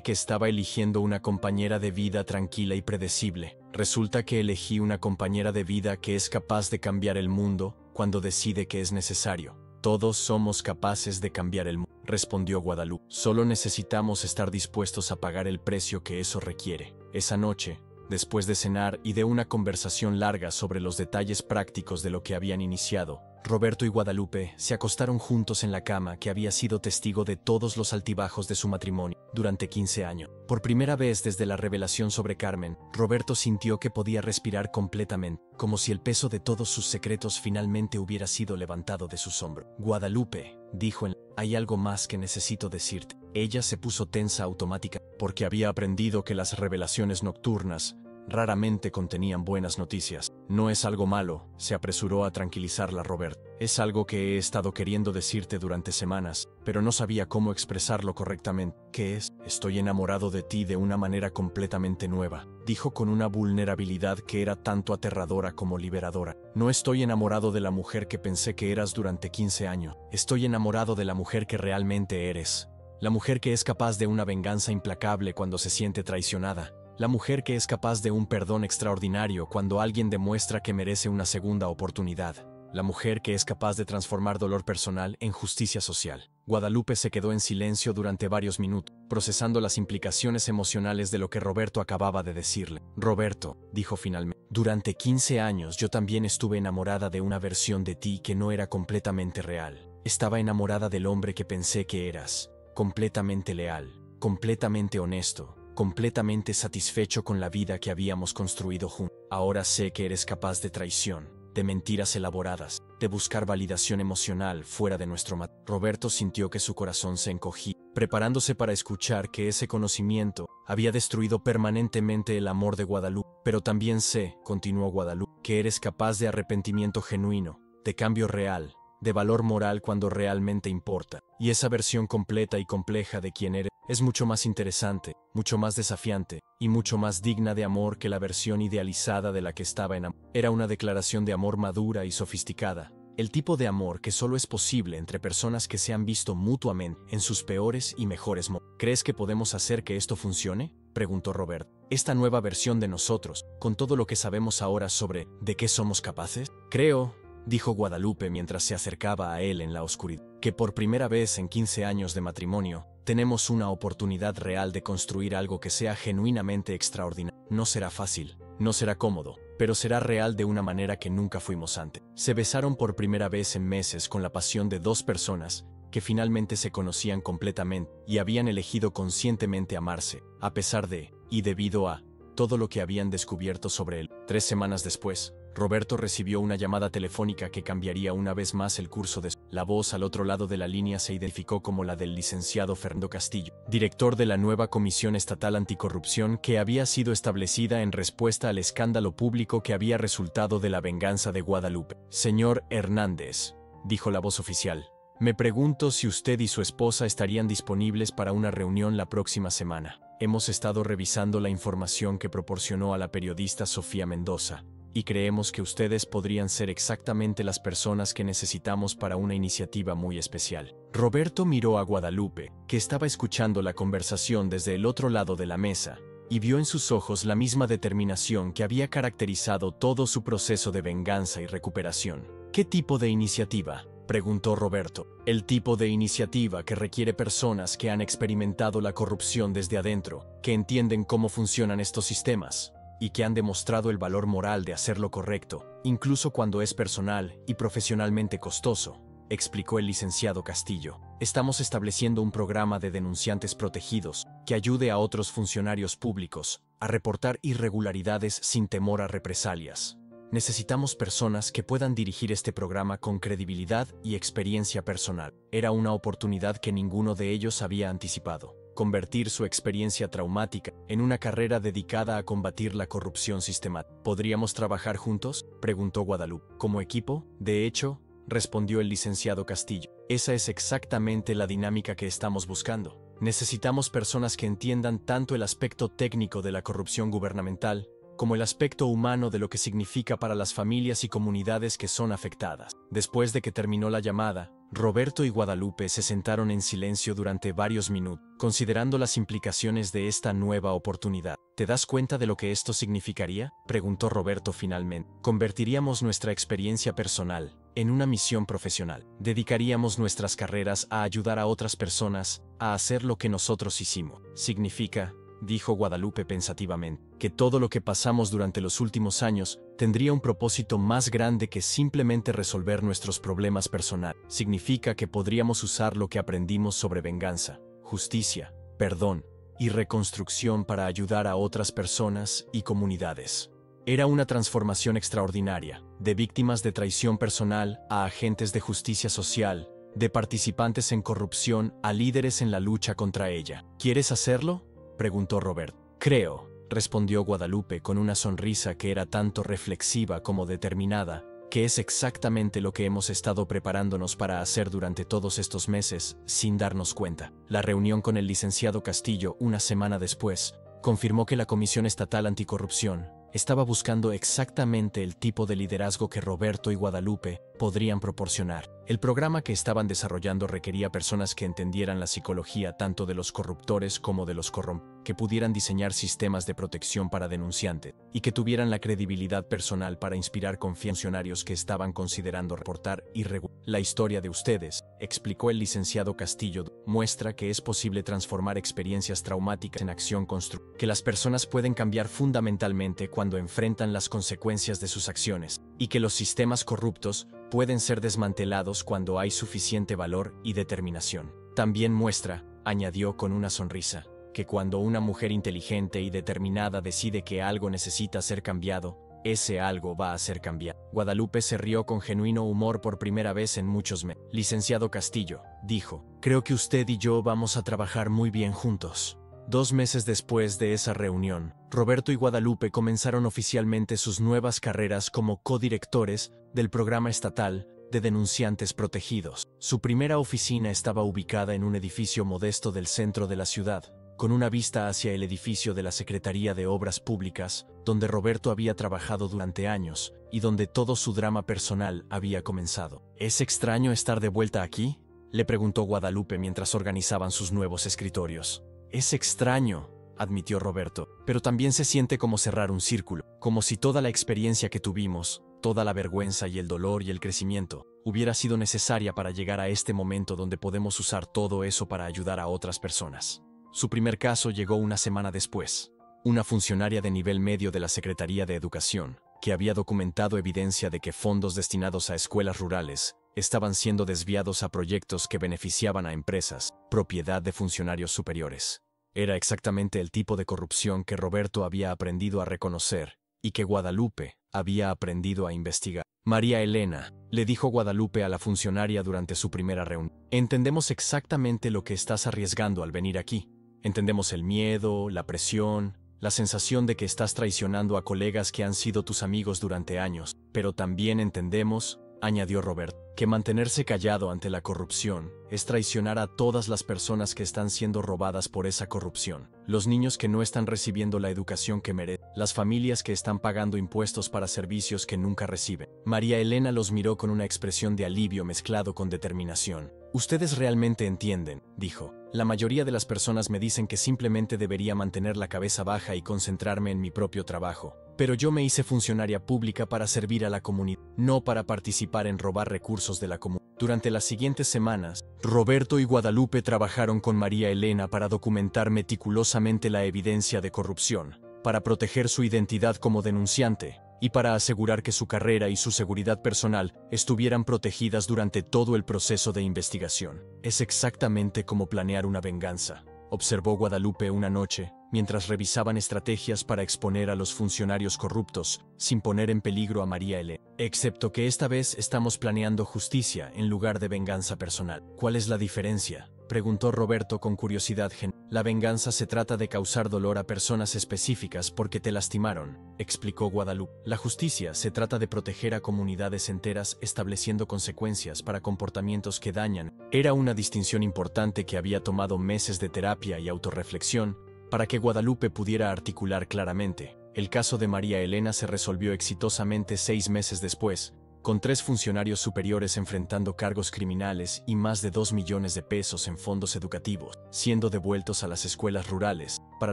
que estaba eligiendo una compañera de vida tranquila y predecible. Resulta que elegí una compañera de vida que es capaz de cambiar el mundo cuando decide que es necesario. Todos somos capaces de cambiar el mundo, respondió Guadalupe. Solo necesitamos estar dispuestos a pagar el precio que eso requiere. Esa noche, después de cenar y de una conversación larga sobre los detalles prácticos de lo que habían iniciado, Roberto y Guadalupe se acostaron juntos en la cama que había sido testigo de todos los altibajos de su matrimonio durante 15 años. Por primera vez desde la revelación sobre Carmen, Roberto sintió que podía respirar completamente, como si el peso de todos sus secretos finalmente hubiera sido levantado de sus hombros. Guadalupe, dijo él, hay algo más que necesito decirte. Ella se puso tensa automática, porque había aprendido que las revelaciones nocturnas raramente contenían buenas noticias. No es algo malo, se apresuró a tranquilizarla Robert. Es algo que he estado queriendo decirte durante semanas, pero no sabía cómo expresarlo correctamente. ¿Qué es? Estoy enamorado de ti de una manera completamente nueva, dijo con una vulnerabilidad que era tanto aterradora como liberadora. No estoy enamorado de la mujer que pensé que eras durante 15 años. Estoy enamorado de la mujer que realmente eres. La mujer que es capaz de una venganza implacable cuando se siente traicionada. La mujer que es capaz de un perdón extraordinario cuando alguien demuestra que merece una segunda oportunidad. La mujer que es capaz de transformar dolor personal en justicia social. Guadalupe se quedó en silencio durante varios minutos, procesando las implicaciones emocionales de lo que Roberto acababa de decirle. Roberto, dijo finalmente, durante 15 años yo también estuve enamorada de una versión de ti que no era completamente real. Estaba enamorada del hombre que pensé que eras. Completamente leal, completamente honesto, completamente satisfecho con la vida que habíamos construido juntos. Ahora sé que eres capaz de traición, de mentiras elaboradas, de buscar validación emocional fuera de nuestro matrimonio. Roberto sintió que su corazón se encogía, preparándose para escuchar que ese conocimiento había destruido permanentemente el amor de Guadalupe. Pero también sé, continuó Guadalupe, que eres capaz de arrepentimiento genuino, de cambio real, de valor moral cuando realmente importa. Y esa versión completa y compleja de quien eres es mucho más interesante, mucho más desafiante y mucho más digna de amor que la versión idealizada de la que estaba enamorado. Era una declaración de amor madura y sofisticada, el tipo de amor que solo es posible entre personas que se han visto mutuamente en sus peores y mejores momentos. ¿Crees que podemos hacer que esto funcione?, preguntó Robert. Esta nueva versión de nosotros, con todo lo que sabemos ahora sobre ¿de qué somos capaces? Creo, dijo Guadalupe mientras se acercaba a él en la oscuridad, que por primera vez en 15 años de matrimonio, tenemos una oportunidad real de construir algo que sea genuinamente extraordinario. No será fácil, no será cómodo, pero será real de una manera que nunca fuimos antes. Se besaron por primera vez en meses con la pasión de dos personas que finalmente se conocían completamente y habían elegido conscientemente amarse, a pesar de, y debido a, todo lo que habían descubierto sobre él. 3 semanas después, Roberto recibió una llamada telefónica que cambiaría una vez más el curso de su. La voz al otro lado de la línea se identificó como la del licenciado Fernando Castillo, director de la nueva Comisión Estatal Anticorrupción que había sido establecida en respuesta al escándalo público que había resultado de la venganza de Guadalupe. Señor Hernández, dijo la voz oficial, me pregunto si usted y su esposa estarían disponibles para una reunión la próxima semana. Hemos estado revisando la información que proporcionó a la periodista Sofía Mendoza, y creemos que ustedes podrían ser exactamente las personas que necesitamos para una iniciativa muy especial. Roberto miró a Guadalupe, que estaba escuchando la conversación desde el otro lado de la mesa, y vio en sus ojos la misma determinación que había caracterizado todo su proceso de venganza y recuperación. ¿Qué tipo de iniciativa?, preguntó Roberto. El tipo de iniciativa que requiere personas que han experimentado la corrupción desde adentro, que entienden cómo funcionan estos sistemas, y que han demostrado el valor moral de hacer lo correcto, incluso cuando es personal y profesionalmente costoso, explicó el licenciado Castillo. Estamos estableciendo un programa de denunciantes protegidos que ayude a otros funcionarios públicos a reportar irregularidades sin temor a represalias. Necesitamos personas que puedan dirigir este programa con credibilidad y experiencia personal. Era una oportunidad que ninguno de ellos había anticipado. Convertir su experiencia traumática en una carrera dedicada a combatir la corrupción sistemática. ¿Podríamos trabajar juntos?, preguntó Guadalupe. ¿Como equipo? De hecho, respondió el licenciado Castillo, esa es exactamente la dinámica que estamos buscando. Necesitamos personas que entiendan tanto el aspecto técnico de la corrupción gubernamental como el aspecto humano de lo que significa para las familias y comunidades que son afectadas. Después de que terminó la llamada, Roberto y Guadalupe se sentaron en silencio durante varios minutos, considerando las implicaciones de esta nueva oportunidad. ¿Te das cuenta de lo que esto significaría?, preguntó Roberto finalmente. Convertiríamos nuestra experiencia personal en una misión profesional. Dedicaríamos nuestras carreras a ayudar a otras personas a hacer lo que nosotros hicimos. Significa, dijo Guadalupe pensativamente, que todo lo que pasamos durante los últimos años tendría un propósito más grande que simplemente resolver nuestros problemas personales. Significa que podríamos usar lo que aprendimos sobre venganza, justicia, perdón y reconstrucción para ayudar a otras personas y comunidades. Era una transformación extraordinaria, de víctimas de traición personal a agentes de justicia social, de participantes en corrupción a líderes en la lucha contra ella. ¿Quieres hacerlo?, preguntó Robert. Creo, respondió Guadalupe con una sonrisa que era tanto reflexiva como determinada, que es exactamente lo que hemos estado preparándonos para hacer durante todos estos meses, sin darnos cuenta. La reunión con el licenciado Castillo, una semana después, confirmó que la Comisión Estatal Anticorrupción estaba buscando exactamente el tipo de liderazgo que Roberto y Guadalupe podrían proporcionar. El programa que estaban desarrollando requería personas que entendieran la psicología tanto de los corruptores como de los corrompidos, que pudieran diseñar sistemas de protección para denunciantes y que tuvieran la credibilidad personal para inspirar confianza en funcionarios que estaban considerando reportar irregularidades. La historia de ustedes, explicó el licenciado Castillo, muestra que es posible transformar experiencias traumáticas en acción constructiva, que las personas pueden cambiar fundamentalmente cuando enfrentan las consecuencias de sus acciones, y que los sistemas corruptos pueden ser desmantelados cuando hay suficiente valor y determinación. También muestra, añadió con una sonrisa, que cuando una mujer inteligente y determinada decide que algo necesita ser cambiado, ese algo va a ser cambiado. Guadalupe se rió con genuino humor por primera vez en muchos meses. Licenciado Castillo, dijo, creo que usted y yo vamos a trabajar muy bien juntos. 2 meses después de esa reunión, Roberto y Guadalupe comenzaron oficialmente sus nuevas carreras como codirectores del programa estatal de denunciantes protegidos. Su primera oficina estaba ubicada en un edificio modesto del centro de la ciudad, con una vista hacia el edificio de la Secretaría de Obras Públicas, donde Roberto había trabajado durante años y donde todo su drama personal había comenzado. ¿Es extraño estar de vuelta aquí?, le preguntó Guadalupe mientras organizaban sus nuevos escritorios. Es extraño, admitió Roberto, pero también se siente como cerrar un círculo, como si toda la experiencia que tuvimos, toda la vergüenza y el dolor y el crecimiento, hubiera sido necesaria para llegar a este momento donde podemos usar todo eso para ayudar a otras personas. Su primer caso llegó una semana después. Una funcionaria de nivel medio de la Secretaría de Educación, que había documentado evidencia de que fondos destinados a escuelas rurales estaban siendo desviados a proyectos que beneficiaban a empresas, propiedad de funcionarios superiores. Era exactamente el tipo de corrupción que Roberto había aprendido a reconocer y que Guadalupe había aprendido a investigar. María Elena, le dijo Guadalupe a la funcionaria durante su primera reunión, entendemos exactamente lo que estás arriesgando al venir aquí. Entendemos el miedo, la presión, la sensación de que estás traicionando a colegas que han sido tus amigos durante años, pero también entendemos, añadió Robert, que mantenerse callado ante la corrupción es traicionar a todas las personas que están siendo robadas por esa corrupción, los niños que no están recibiendo la educación que merecen, las familias que están pagando impuestos para servicios que nunca reciben. María Elena los miró con una expresión de alivio mezclado con determinación. Ustedes realmente entienden, dijo. La mayoría de las personas me dicen que simplemente debería mantener la cabeza baja y concentrarme en mi propio trabajo. Pero yo me hice funcionaria pública para servir a la comunidad, no para participar en robar recursos de la comunidad. Durante las siguientes semanas, Roberto y Guadalupe trabajaron con María Elena para documentar meticulosamente la evidencia de corrupción, para proteger su identidad como denunciante y para asegurar que su carrera y su seguridad personal estuvieran protegidas durante todo el proceso de investigación. Es exactamente como planear una venganza, observó Guadalupe una noche, mientras revisaban estrategias para exponer a los funcionarios corruptos, sin poner en peligro a María Elena. Excepto que esta vez estamos planeando justicia en lugar de venganza personal. ¿Cuál es la diferencia?, preguntó Roberto con curiosidad. La venganza se trata de causar dolor a personas específicas porque te lastimaron, explicó Guadalupe. La justicia se trata de proteger a comunidades enteras estableciendo consecuencias para comportamientos que dañan. Era una distinción importante que había tomado meses de terapia y autorreflexión para que Guadalupe pudiera articular claramente. El caso de María Elena se resolvió exitosamente 6 meses después, con 3 funcionarios superiores enfrentando cargos criminales y más de 2 millones de pesos en fondos educativos, siendo devueltos a las escuelas rurales, para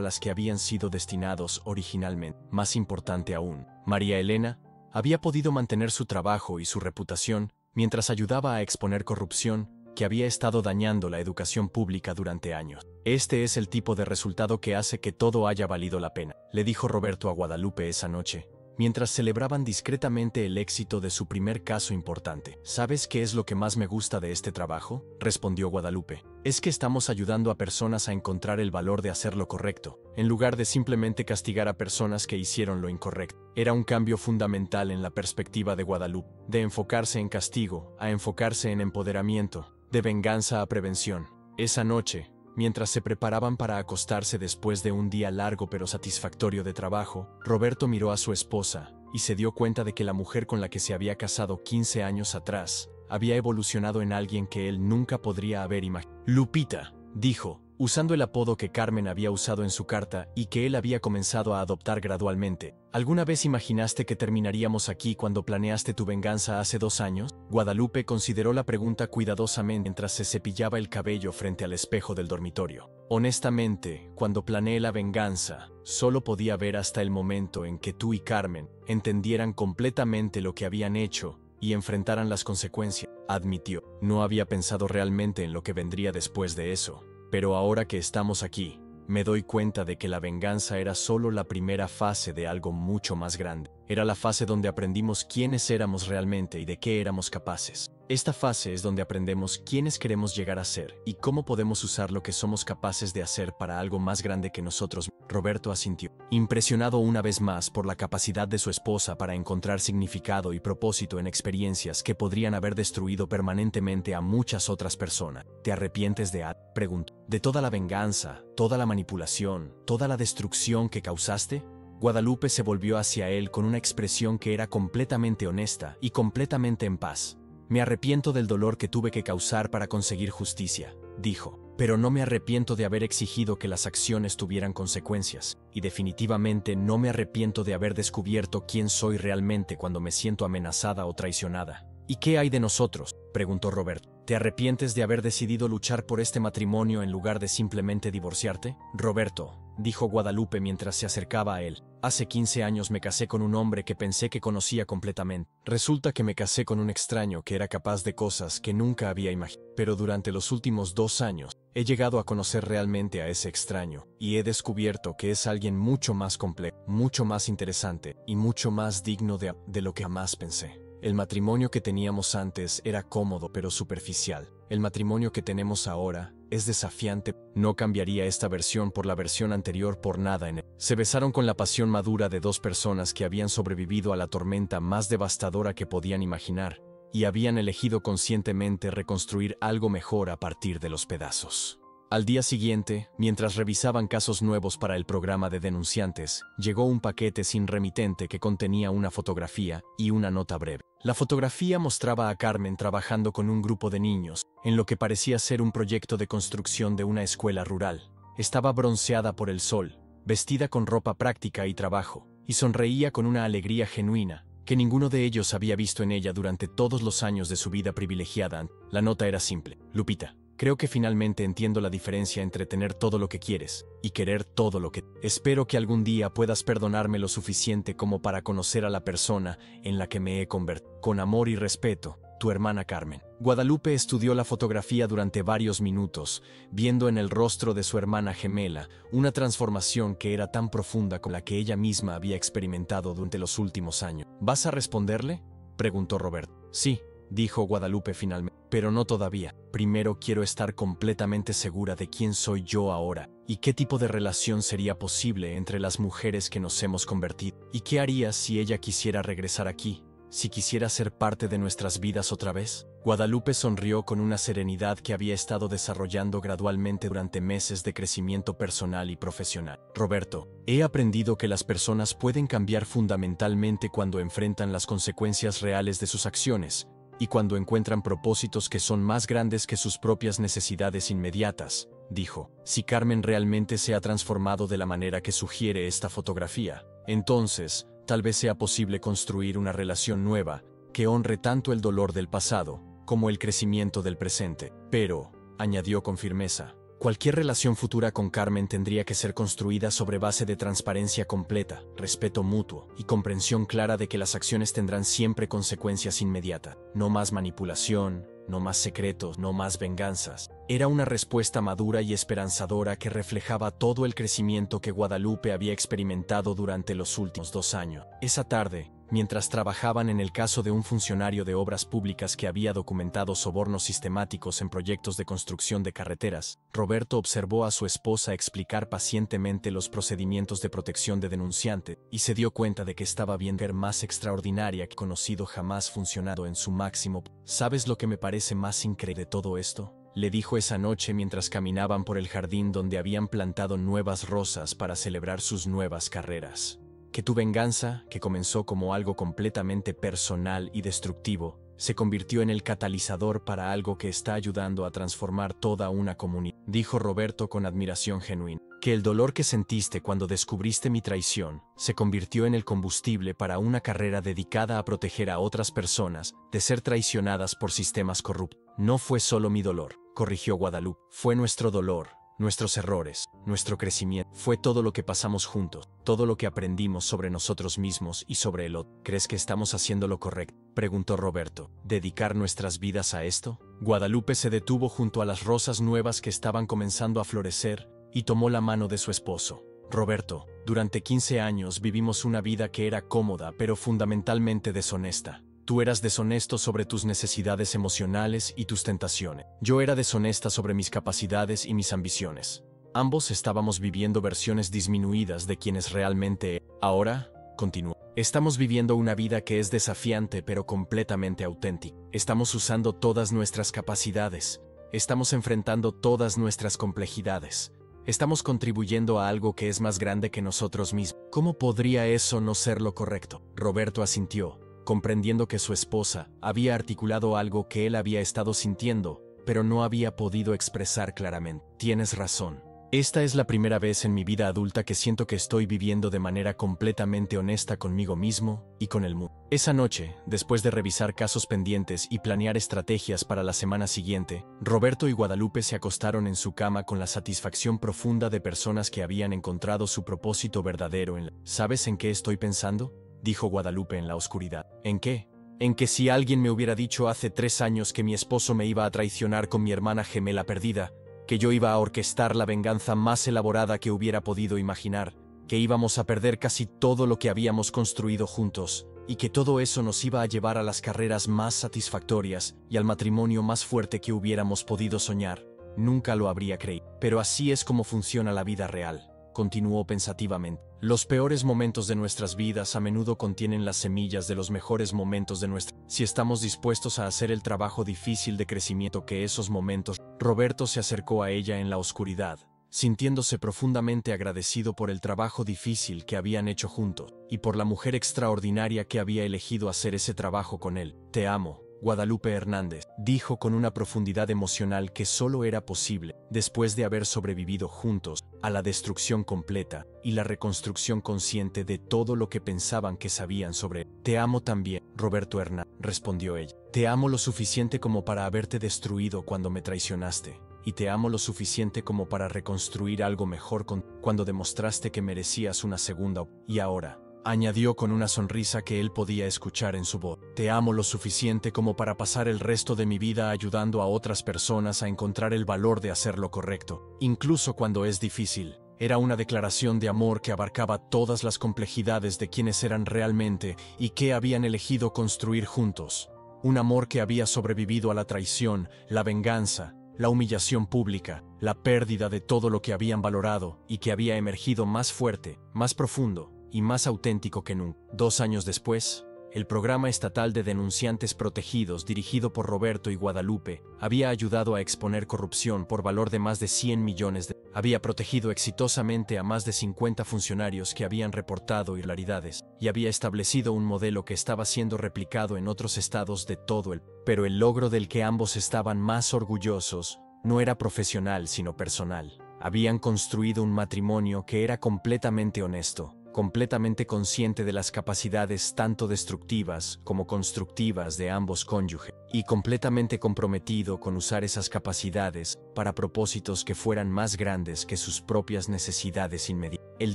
las que habían sido destinados originalmente. Más importante aún, María Elena había podido mantener su trabajo y su reputación mientras ayudaba a exponer corrupción que había estado dañando la educación pública durante años. Este es el tipo de resultado que hace que todo haya valido la pena, le dijo Roberto a Guadalupe esa noche, mientras celebraban discretamente el éxito de su primer caso importante. ¿Sabes qué es lo que más me gusta de este trabajo?, respondió Guadalupe. Es que estamos ayudando a personas a encontrar el valor de hacer lo correcto, en lugar de simplemente castigar a personas que hicieron lo incorrecto. Era un cambio fundamental en la perspectiva de Guadalupe, de enfocarse en castigo a enfocarse en empoderamiento, de venganza a prevención. Esa noche, mientras se preparaban para acostarse después de un día largo pero satisfactorio de trabajo, Roberto miró a su esposa y se dio cuenta de que la mujer con la que se había casado 15 años atrás había evolucionado en alguien que él nunca podría haber imaginado. Lupita, dijo, usando el apodo que Carmen había usado en su carta y que él había comenzado a adoptar gradualmente. ¿Alguna vez imaginaste que terminaríamos aquí cuando planeaste tu venganza hace 2 años? Guadalupe consideró la pregunta cuidadosamente mientras se cepillaba el cabello frente al espejo del dormitorio. Honestamente, cuando planeé la venganza, solo podía ver hasta el momento en que tú y Carmen entendieran completamente lo que habían hecho y enfrentaran las consecuencias, admitió. No había pensado realmente en lo que vendría después de eso. Pero ahora que estamos aquí, me doy cuenta de que la venganza era solo la primera fase de algo mucho más grande. Era la fase donde aprendimos quiénes éramos realmente y de qué éramos capaces. Esta fase es donde aprendemos quiénes queremos llegar a ser y cómo podemos usar lo que somos capaces de hacer para algo más grande que nosotros. Roberto asintió, impresionado una vez más por la capacidad de su esposa para encontrar significado y propósito en experiencias que podrían haber destruido permanentemente a muchas otras personas. ¿Te arrepientes de algo?, preguntó. ¿De toda la venganza, toda la manipulación, toda la destrucción que causaste? Guadalupe se volvió hacia él con una expresión que era completamente honesta y completamente en paz. Me arrepiento del dolor que tuve que causar para conseguir justicia, dijo, pero no me arrepiento de haber exigido que las acciones tuvieran consecuencias, y definitivamente no me arrepiento de haber descubierto quién soy realmente cuando me siento amenazada o traicionada. ¿Y qué hay de nosotros?, preguntó Roberto. ¿Te arrepientes de haber decidido luchar por este matrimonio en lugar de simplemente divorciarte? Roberto, dijo Guadalupe mientras se acercaba a él. Hace 15 años me casé con un hombre que pensé que conocía completamente. Resulta que me casé con un extraño que era capaz de cosas que nunca había imaginado. Pero durante los últimos 2 años, he llegado a conocer realmente a ese extraño, y he descubierto que es alguien mucho más complejo, mucho más interesante, y mucho más digno de lo que jamás pensé. El matrimonio que teníamos antes era cómodo pero superficial. El matrimonio que tenemos ahora es desafiante. No cambiaría esta versión por la versión anterior por nada en él. Se besaron con la pasión madura de 2 personas que habían sobrevivido a la tormenta más devastadora que podían imaginar, y habían elegido conscientemente reconstruir algo mejor a partir de los pedazos. Al día siguiente, mientras revisaban casos nuevos para el programa de denunciantes, llegó un paquete sin remitente que contenía una fotografía y una nota breve. La fotografía mostraba a Carmen trabajando con un grupo de niños, en lo que parecía ser un proyecto de construcción de una escuela rural. Estaba bronceada por el sol, vestida con ropa práctica y trabajo, y sonreía con una alegría genuina que ninguno de ellos había visto en ella durante todos los años de su vida privilegiada. La nota era simple. Lupita, creo que finalmente entiendo la diferencia entre tener todo lo que quieres y querer todo lo que... Espero que algún día puedas perdonarme lo suficiente como para conocer a la persona en la que me he convertido. Con amor y respeto, tu hermana Carmen. Guadalupe estudió la fotografía durante varios minutos, viendo en el rostro de su hermana gemela una transformación que era tan profunda como la que ella misma había experimentado durante los últimos años. ¿Vas a responderle?, preguntó Roberto. Sí, dijo Guadalupe finalmente, pero no todavía. Primero quiero estar completamente segura de quién soy yo ahora y qué tipo de relación sería posible entre las mujeres que nos hemos convertido. ¿Y qué harías si ella quisiera regresar aquí? ¿Si quisiera ser parte de nuestras vidas otra vez? Guadalupe sonrió con una serenidad que había estado desarrollando gradualmente durante meses de crecimiento personal y profesional. Roberto, he aprendido que las personas pueden cambiar fundamentalmente cuando enfrentan las consecuencias reales de sus acciones y cuando encuentran propósitos que son más grandes que sus propias necesidades inmediatas, dijo. Si Carmen realmente se ha transformado de la manera que sugiere esta fotografía, Entonces, tal vez sea posible construir una relación nueva que honre tanto el dolor del pasado como el crecimiento del presente. Pero, añadió con firmeza, cualquier relación futura con Carmen tendría que ser construida sobre base de transparencia completa, respeto mutuo y comprensión clara de que las acciones tendrán siempre consecuencias inmediatas. No más manipulación, no más secretos, no más venganzas. Era una respuesta madura y esperanzadora que reflejaba todo el crecimiento que Guadalupe había experimentado durante los últimos 2 años. Esa tarde, mientras trabajaban en el caso de un funcionario de obras públicas que había documentado sobornos sistemáticos en proyectos de construcción de carreteras, Roberto observó a su esposa explicar pacientemente los procedimientos de protección de denunciante y se dio cuenta de que estaba viendo a más extraordinaria que conocido jamás funcionado en su máximo. ¿Sabes lo que me parece más increíble de todo esto?, le dijo esa noche mientras caminaban por el jardín donde habían plantado nuevas rosas para celebrar sus nuevas carreras. Que tu venganza, que comenzó como algo completamente personal y destructivo, se convirtió en el catalizador para algo que está ayudando a transformar toda una comunidad, dijo Roberto con admiración genuina. Que el dolor que sentiste cuando descubriste mi traición se convirtió en el combustible para una carrera dedicada a proteger a otras personas de ser traicionadas por sistemas corruptos. No fue solo mi dolor, corrigió Guadalupe, fue nuestro dolor. Nuestros errores, nuestro crecimiento, fue todo lo que pasamos juntos, todo lo que aprendimos sobre nosotros mismos y sobre el otro. ¿Crees que estamos haciendo lo correcto?, preguntó Roberto. ¿Dedicar nuestras vidas a esto? Guadalupe se detuvo junto a las rosas nuevas que estaban comenzando a florecer y tomó la mano de su esposo. Roberto, durante 15 años vivimos una vida que era cómoda pero fundamentalmente deshonesta. Tú eras deshonesto sobre tus necesidades emocionales y tus tentaciones. Yo era deshonesta sobre mis capacidades y mis ambiciones. Ambos estábamos viviendo versiones disminuidas de quienes realmente. Ahora, continuó, estamos viviendo una vida que es desafiante pero completamente auténtica. Estamos usando todas nuestras capacidades. Estamos enfrentando todas nuestras complejidades. Estamos contribuyendo a algo que es más grande que nosotros mismos. ¿Cómo podría eso no ser lo correcto? Roberto asintió, comprendiendo que su esposa había articulado algo que él había estado sintiendo, pero no había podido expresar claramente. Tienes razón. Esta es la primera vez en mi vida adulta que siento que estoy viviendo de manera completamente honesta conmigo mismo y con el mundo. Esa noche, después de revisar casos pendientes y planear estrategias para la semana siguiente, Roberto y Guadalupe se acostaron en su cama con la satisfacción profunda de personas que habían encontrado su propósito verdadero en la... ¿Sabes en qué estoy pensando?, dijo Guadalupe en la oscuridad. ¿En qué? En que si alguien me hubiera dicho hace 3 años que mi esposo me iba a traicionar con mi hermana gemela perdida, que yo iba a orquestar la venganza más elaborada que hubiera podido imaginar, que íbamos a perder casi todo lo que habíamos construido juntos, y que todo eso nos iba a llevar a las carreras más satisfactorias y al matrimonio más fuerte que hubiéramos podido soñar, nunca lo habría creído. Pero así es como funciona la vida real, continuó pensativamente. Los peores momentos de nuestras vidas a menudo contienen las semillas de los mejores momentos de nuestra. Si estamos dispuestos a hacer el trabajo difícil de crecimiento que esos momentos. Roberto se acercó a ella en la oscuridad, sintiéndose profundamente agradecido por el trabajo difícil que habían hecho juntos, y por la mujer extraordinaria que había elegido hacer ese trabajo con él. Te amo, Guadalupe Hernández, dijo con una profundidad emocional que solo era posible después de haber sobrevivido juntos a la destrucción completa y la reconstrucción consciente de todo lo que pensaban que sabían sobre él. Te amo también, Roberto Hernández, respondió ella. Te amo lo suficiente como para haberte destruido cuando me traicionaste, y te amo lo suficiente como para reconstruir algo mejor cuando demostraste que merecías una segunda y ahora, añadió con una sonrisa que él podía escuchar en su voz. Te amo lo suficiente como para pasar el resto de mi vida ayudando a otras personas a encontrar el valor de hacer lo correcto, incluso cuando es difícil. Era una declaración de amor que abarcaba todas las complejidades de quienes eran realmente y que habían elegido construir juntos. Un amor que había sobrevivido a la traición, la venganza, la humillación pública, la pérdida de todo lo que habían valorado y que había emergido más fuerte, más profundo y más auténtico que nunca. 2 años después, el programa estatal de denunciantes protegidos dirigido por Roberto y Guadalupe había ayudado a exponer corrupción por valor de más de 100 millones de... Había protegido exitosamente a más de 50 funcionarios que habían reportado irregularidades y había establecido un modelo que estaba siendo replicado en otros estados de todo el... Pero el logro del que ambos estaban más orgullosos no era profesional sino personal. Habían construido un matrimonio que era completamente honesto, completamente consciente de las capacidades tanto destructivas como constructivas de ambos cónyuges, y completamente comprometido con usar esas capacidades para propósitos que fueran más grandes que sus propias necesidades inmediatas. El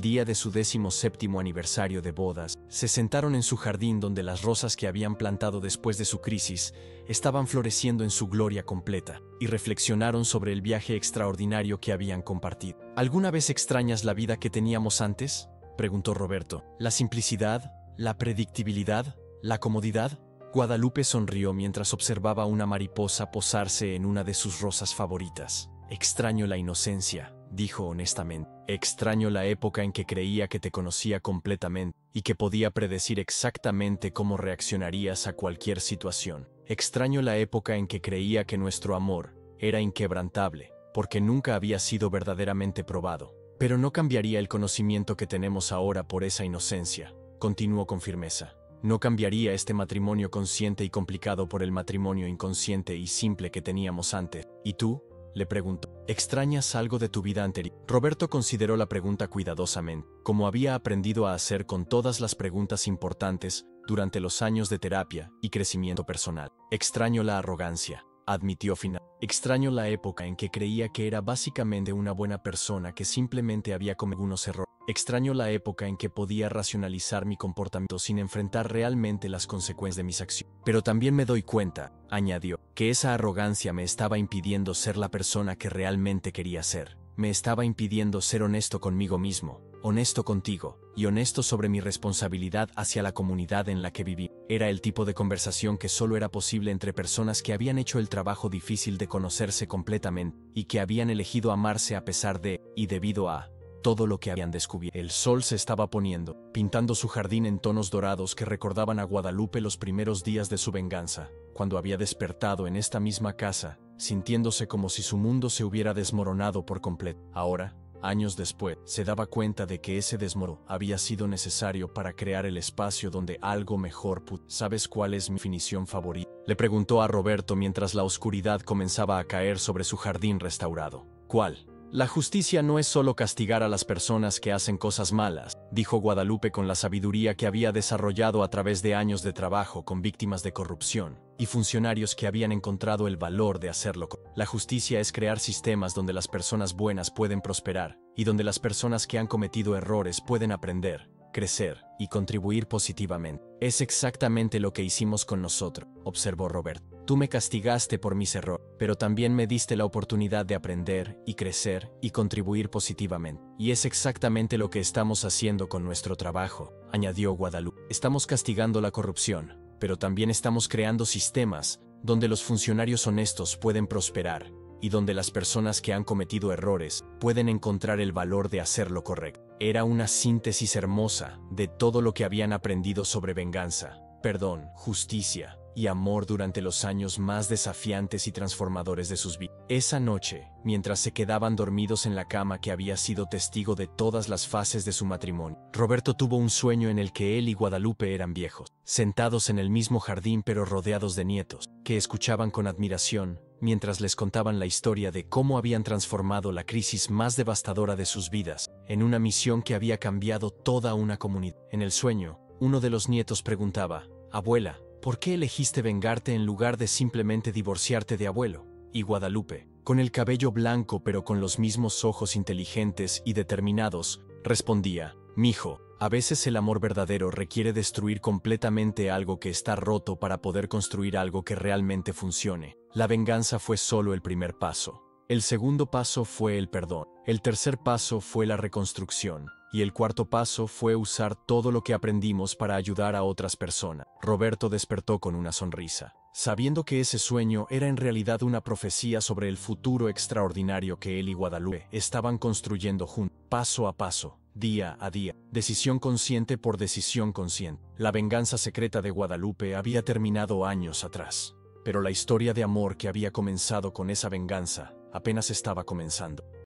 día de su 17º aniversario de bodas, se sentaron en su jardín donde las rosas que habían plantado después de su crisis estaban floreciendo en su gloria completa, y reflexionaron sobre el viaje extraordinario que habían compartido. ¿Alguna vez extrañas la vida que teníamos antes?, preguntó Roberto. ¿La simplicidad? ¿La predictibilidad? ¿La comodidad? Guadalupe sonrió mientras observaba una mariposa posarse en una de sus rosas favoritas. Extraño la inocencia, dijo honestamente. Extraño la época en que creía que te conocía completamente y que podía predecir exactamente cómo reaccionarías a cualquier situación. Extraño la época en que creía que nuestro amor era inquebrantable, porque nunca había sido verdaderamente probado. Pero no cambiaría el conocimiento que tenemos ahora por esa inocencia, continuó con firmeza. No cambiaría este matrimonio consciente y complicado por el matrimonio inconsciente y simple que teníamos antes. ¿Y tú?, le preguntó. ¿Extrañas algo de tu vida anterior? Roberto consideró la pregunta cuidadosamente, como había aprendido a hacer con todas las preguntas importantes durante los años de terapia y crecimiento personal. Extraño la arrogancia, admitió finalmente. Extraño la época en que creía que era básicamente una buena persona que simplemente había cometido algunos errores. Extraño la época en que podía racionalizar mi comportamiento sin enfrentar realmente las consecuencias de mis acciones. Pero también me doy cuenta, añadió, que esa arrogancia me estaba impidiendo ser la persona que realmente quería ser. Me estaba impidiendo ser honesto conmigo mismo, honesto contigo, y honesto sobre mi responsabilidad hacia la comunidad en la que viví. Era el tipo de conversación que solo era posible entre personas que habían hecho el trabajo difícil de conocerse completamente y que habían elegido amarse a pesar de, y debido a, todo lo que habían descubierto. El sol se estaba poniendo, pintando su jardín en tonos dorados que recordaban a Guadalupe los primeros días de su venganza, cuando había despertado en esta misma casa, sintiéndose como si su mundo se hubiera desmoronado por completo. Ahora, años después, se daba cuenta de que ese desmoro había sido necesario para crear el espacio donde algo mejor pudo. ¿Sabes cuál es mi definición favorita?, le preguntó a Roberto mientras la oscuridad comenzaba a caer sobre su jardín restaurado. ¿Cuál? La justicia no es solo castigar a las personas que hacen cosas malas, dijo Guadalupe con la sabiduría que había desarrollado a través de años de trabajo con víctimas de corrupción y funcionarios que habían encontrado el valor de hacerlo. La justicia es crear sistemas donde las personas buenas pueden prosperar y donde las personas que han cometido errores pueden aprender, crecer y contribuir positivamente. Es exactamente lo que hicimos con nosotros, observó Roberto. Tú me castigaste por mis errores, pero también me diste la oportunidad de aprender y crecer y contribuir positivamente. Y es exactamente lo que estamos haciendo con nuestro trabajo, añadió Guadalupe. Estamos castigando la corrupción, pero también estamos creando sistemas donde los funcionarios honestos pueden prosperar y donde las personas que han cometido errores pueden encontrar el valor de hacer lo correcto. Era una síntesis hermosa de todo lo que habían aprendido sobre venganza, perdón, justicia y amor durante los años más desafiantes y transformadores de sus vidas. Esa noche, mientras se quedaban dormidos en la cama que había sido testigo de todas las fases de su matrimonio, Roberto tuvo un sueño en el que él y Guadalupe eran viejos, sentados en el mismo jardín pero rodeados de nietos, que escuchaban con admiración mientras les contaban la historia de cómo habían transformado la crisis más devastadora de sus vidas en una misión que había cambiado toda una comunidad. En el sueño, uno de los nietos preguntaba: «Abuela, ¿por qué elegiste vengarte en lugar de simplemente divorciarte de abuelo?». Y Guadalupe, con el cabello blanco pero con los mismos ojos inteligentes y determinados, respondía: «Mijo, a veces el amor verdadero requiere destruir completamente algo que está roto para poder construir algo que realmente funcione. La venganza fue solo el primer paso. El segundo paso fue el perdón. El tercer paso fue la reconstrucción. Y el cuarto paso fue usar todo lo que aprendimos para ayudar a otras personas». Roberto despertó con una sonrisa, sabiendo que ese sueño era en realidad una profecía sobre el futuro extraordinario que él y Guadalupe estaban construyendo juntos, paso a paso, día a día, decisión consciente por decisión consciente. La venganza secreta de Guadalupe había terminado años atrás, pero la historia de amor que había comenzado con esa venganza apenas estaba comenzando.